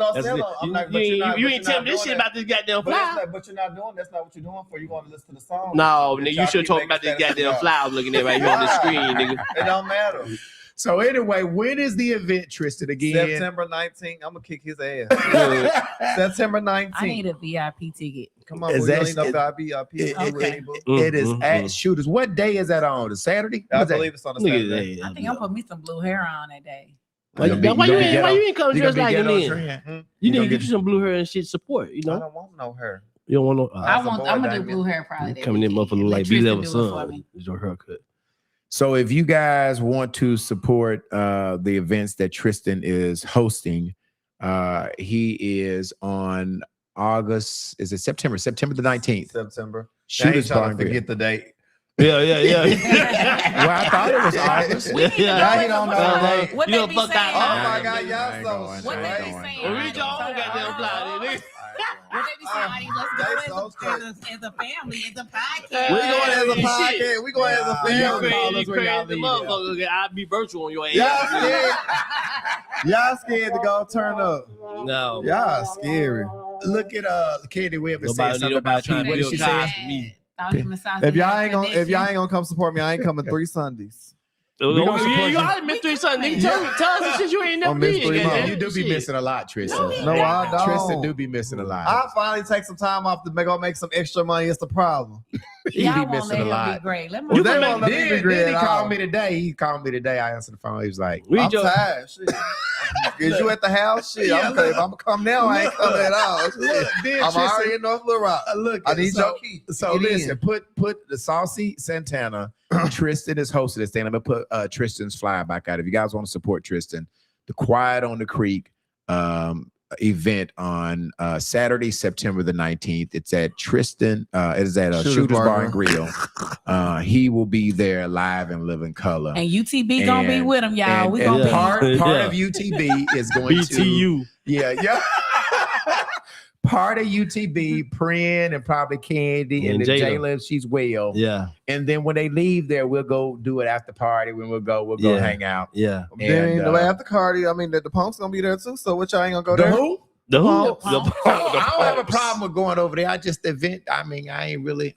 You ain't telling me this shit about this goddamn fly. But you're not doing. That's not what you're doing for. You want to listen to the song. No, nigga, you should have told me about this goddamn fly I was looking at right here on the screen, nigga. It don't matter. So anyway, when is the event, Tristan, again? September 19th. I'm going to kick his ass. September 19th. I need a VIP ticket. Come on, we need a VIP. It is at Shooters. What day is that on? The Saturday? I believe it's on a Saturday. I think I'm putting me some blue hair on that day. Why you ain't come dressed like it then? You need to get you some blue hair and shit support, you know? I don't want no hair. You don't want no... I'm going to do blue hair probably. Coming in motherfucker like B-level son. Is your haircut. So if you guys want to support the events that Tristan is hosting, he is on September the 19th. September. Shooters Bar. Forget the date. Yeah. Well, I thought it was August. Now he don't know. What they be saying? Oh my God, y'all so what they be saying? Read your own goddamn fly, nigga. What they be saying? Let's go as a family, as a podcast. We going as a podcast. We going as a family. Motherfucker, I'll be virtual on your ass. Y'all scared to go turn up. No. Y'all scary. look at Katie Webb and say Nobody something about you. What did she say? If y'all ain't gonna come support me, I ain't coming 3 Sundays. You already missed 3 Sundays. Tell us the shit you ain't never been. You do be missing a lot, Tristan. No, I don't. Tristan do be missing a lot. I finally take some time off to make some extra money. It's the problem. He be missing a lot. Then he called me today. I answered the phone. He was like, I'm tired. Shit. Is you at the house? Shit, I'm okay. If I'm gonna come now, I ain't coming at all. I'm already in North Little Rock. Look, I need your key. So listen, put the Saucy Santana. Tristan is hosting this thing. I'm gonna put Tristan's flyer back out. If you guys want to support Tristan, the Quiet on the Creek event on Saturday, September the 19th. It's at Tristan. It is at Shooter's Bar and Grill. He will be there live in living color. And UTB gonna be with him, y'all. We gonna be part of UTB is going BTU. to yeah. Part of UTB, Pren, and probably Candy, and then Jayla, if she's well. Yeah. And then when they leave there, we'll go do it after party. When we'll go hang out. Yeah. Then the after party, I mean, the punk's gonna be there too. So what y'all ain't gonna go there? Who? The I don't have a problem with going over there. I just event. I mean, I ain't really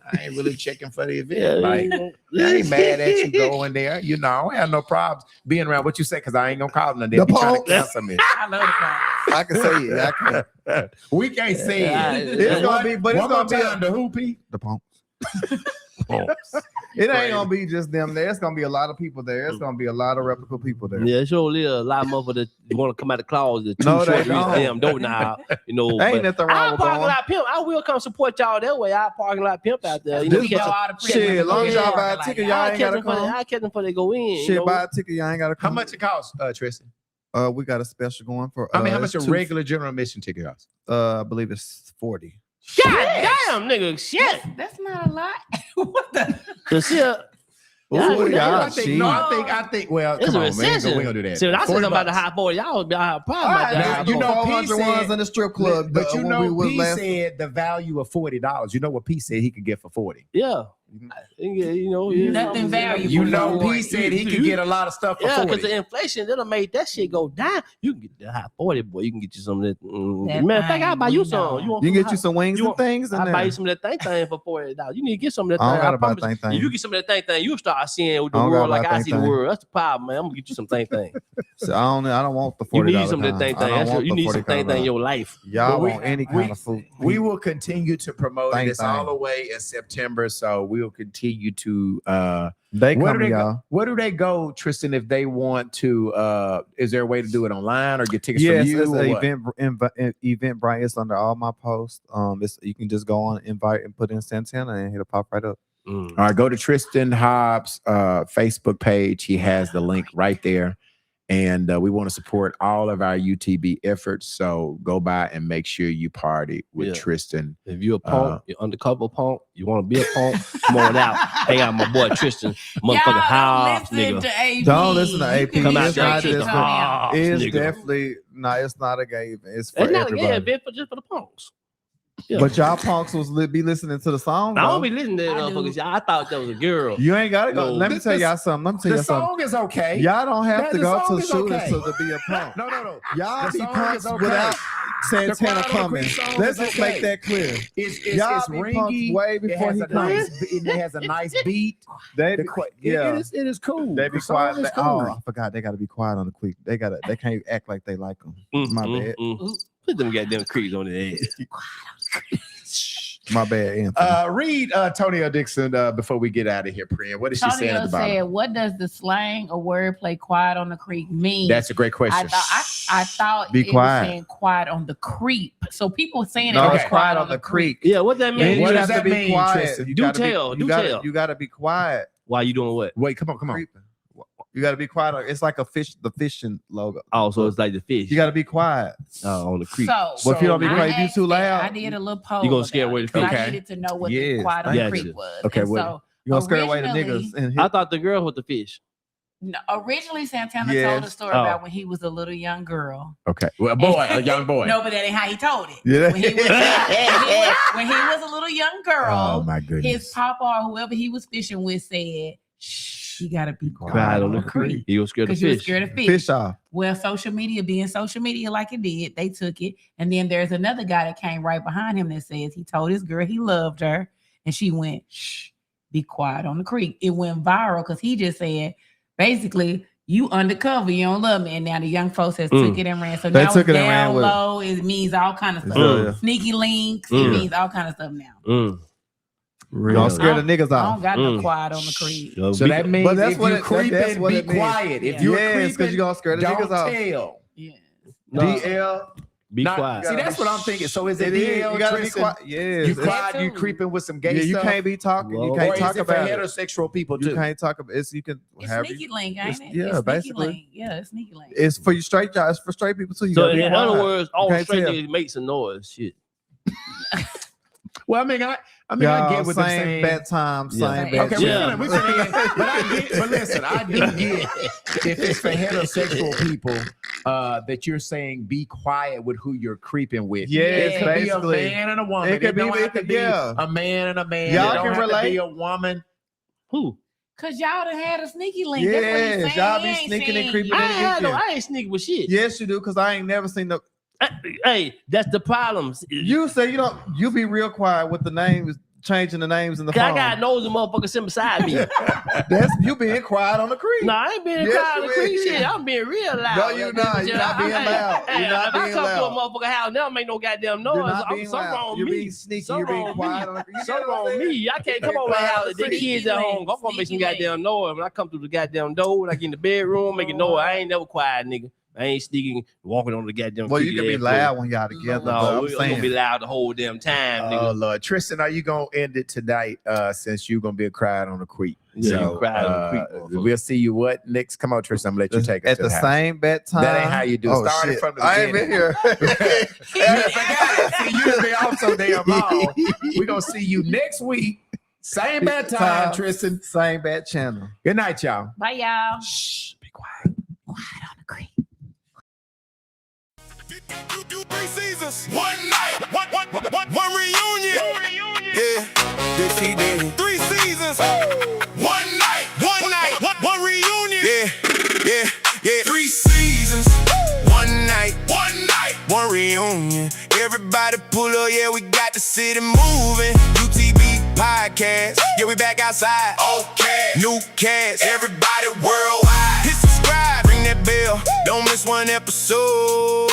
checking for the event. I ain't mad at you going there. You know, I don't have no problems being around what you say because I ain't gonna call them. They'll be trying to cancel me. I love the punk. I can say it. We can't say it. It's gonna be, but it's gonna be under who, Pete? The punks. It ain't gonna be just them there. It's gonna be a lot of people there. It's gonna be a lot of reputable people there. Yeah, surely a lot of motherfuckers that want to come out the closet. No, they don't. Damn, don't now. You know, ain't nothing wrong with parking going. lot pimp. I will come support y'all that way. I parking lot pimp out there. You know, shit, as long as y'all buy a ticket, y'all ain't gotta come. I catch them before they go in. Shit, buy a ticket, y'all ain't gotta come. How much it costs, Tristan? We got a special going for. I mean, how much a regular general admission ticket costs? I believe it's 40. God damn, nigga, shit. That's not a lot. What the? I think. Well, it's come a on, man. recession. We gonna do that. See, when I said something about the high 40, y'all would have a problem about that. You know, 400 ones in the strip club. But you know, P said the value of $40. You know what P said he could get for 40? Yeah. You know, nothing valuable. You know, P said he could get a lot of stuff for 40. because the inflation that'll make that shit go down. You can get the high 40, boy. You can get you some of that. Matter of fact, I'll buy you some. You can get you some wings and things. I'll buy you some of that thing for $40. You need to get some of that thing. I thing. don't gotta buy thing. If you get some of that thing, you'll start seeing the world like I see the world. That's the problem, man. I'm gonna get you some thing. So I don't want the $40. You need some of that thing. You need some thing in your life. Y'all want any kind of food. We will continue to promote this all the way in September. So we'll continue to where do they go, Tristan, if they want to is there a way to do it online or get tickets from you? It's Eventbrite. It's under all my posts. You can just go on invite and put in Santana and it'll pop right up. All right, go to Tristan Hobbs Facebook page. He has the link right there. And we want to support all of our UTB efforts. So go by and make sure you party with Tristan. If you're a punk, you're undercover punk, you want to be a punk, come on out. Hang out with my boy Tristan, motherfucking Hobbs, nigga. Don't listen to AP. Come out it's there, not Tristan Hobbs, It's nigga. Definitely it's not a gay event. It's for It's not everybody. a gay event, but just for the punks. Yeah. But y'all punks was be listening to the song. I don't be listening to that motherfuckers. I thought that was a girl. You ain't gotta go. No. Let me tell y'all something. The song is okay. Y'all don't have to The go song to is shooters okay. to be a punk. No. Y'all The be song punks is okay. without Santana The Quiet on the coming. Creek song Let's is just okay. make that clear. It's Y'all be punks ringy. way before he comes. It has a nice beat. It is cool. They be The song quiet. is Oh, cool. I forgot. They gotta be quiet on the quick. They can't act like they like them. My bad. Put them goddamn creeks on the head. My bad, Anthony. Read Tonio Dixon before we get out of here, Priya. What is she saying at the bottom? said, what does the slang or wordplay quiet on the creek mean? That's a great question. I thought Be it quiet. was saying quiet on the creep. So people were saying No, it was it's quiet on the creek. Yeah, what that mean? What You does have to that be mean, quiet. Tristan? You Do gotta be- tell. You gotta be quiet. Why you doing what? Wait, come on. Creeping. You gotta be quiet. It's like the fishing logo. Oh, so it's like the fish. You gotta be quiet. On the creek. So, But if you don't be I quiet, you too loud. I did a little poll. You gonna scare away the because fish. I needed to know what Yes, the quiet on the gotcha. creek was. Okay, And well, so You gonna scare away the originally- niggas. And I thought the girl with the fish. No, originally Santana Yes. told a story Oh. about when he was a little young girl. Okay. Well, a young boy. No, but that ain't how he told it. Yeah. When he was a little young girl, Oh my goodness. his papa or whoever he was fishing with said, "Shh, You gotta be Cried on the creek. He was scared of because you were fish. scared of fish. Fish off. Well, social media being social media like it did, they took it. And then there's another guy that came right behind him that says he told his girl he loved her, and she went, shh, be quiet on the creek. It went viral because he just said, basically, you undercover, you don't love me. And now the young folks has took it and ran. So They now took it's it and ran down with it. low. It means all kind of stuff. Yeah. Sneaky links. It means all kind of stuff now. Y'all scared the niggas I off. don't got no quiet on the creek. So that means But that's if what you it- creeping, that's what be it means. quiet. If Yeah. you're Yes, 'cause creeping, you gonna scare the don't niggas off. tell. DL. Be Not- quiet. See, that's what I'm thinking. So is it It is. DL? You gotta be Tristan? quiet. Yes. You quiet, you creeping with some gay Yeah, you stuff? can't be talking. You Whoa. can't Or is talk it for about it. heterosexual people You too? can't talk about it. You can It's have sneaky you. link, ain't It's- it? yeah, It's sneaky basically. link. Yeah, it's sneaky link. It's for you straight guys. For straight people too. You So gotta be in other quiet. words, all You can't straight tell. niggas make some noise. Shit. Well, I mean, I Y'all, get what they're same saying. bedtime, Yeah. same Okay, bedtime. Yeah. we finna, but listen, I do get if it's for heterosexual people that you're saying be quiet with who you're creeping with. Yes, it could basically. be a man and a woman. It could be- don't it have to could- be yeah. a man and a man. Y'all it don't can have relate. to be a woman. Who? Cause y'all done had a sneaky link. That's what he's Yes, saying. y'all He be ain't sneaking saying and creeping you. in. I ain't sneaking with shit. Yes, you do, because I ain't never seen the. Hey, that's the problem. You say you don't. You be real quiet with the names, changing the names in the 'Cause phone. I got nosy motherfuckers sitting beside me. That's you being quiet on the creek. No, I ain't being Yes, quiet on the you creek. is. Shit, I'm being real loud. No, you not. You're not being loud. Hey, You're not if I being come to a loud. motherfucker house, they don't make no goddamn noise. You're not I'm being something loud. wrong You're with me. being sneaky. Something You're wrong being with quiet me. on the creek. Something wrong with me. I can't come over the house and the kids at home. I'm gonna make some goddamn noise. When I come through the goddamn door, when I get in the bedroom, making noise. I ain't never quiet, nigga. I ain't sneaking, walking on the goddamn. Well, you can be creaky ass loud floor. when y'all together. No, but we're gonna be loud the whole damn time, Oh nigga. Lord, Tristan, are you gonna end it tonight? Since you're gonna be a cried on the creek. Yeah, So, you cried on the creek, motherfucker. we'll see you what next. Come on, Tristan. I'm gonna let you take us at to the house. same bedtime. That ain't how you do it. Oh, Start it shit. from the I ain't been beginning. here. Yes, I got it. See, you just been off so damn long. We're gonna see you next week. Same bad time, Tristan. Same bad channel. Good night, y'all. Bye, y'all. Shh, be quiet. Quiet on the creek. 3 seasons, one night, one reunion. Yeah, this he did. 3 seasons, one night, one reunion. Yeah. 3 seasons, one night, one reunion. Everybody pull up, yeah, we got the city moving. UTB podcast, yeah, we back outside. Okay, new cast, everybody worldwide. Hit subscribe, ring that bell, don't miss one episode.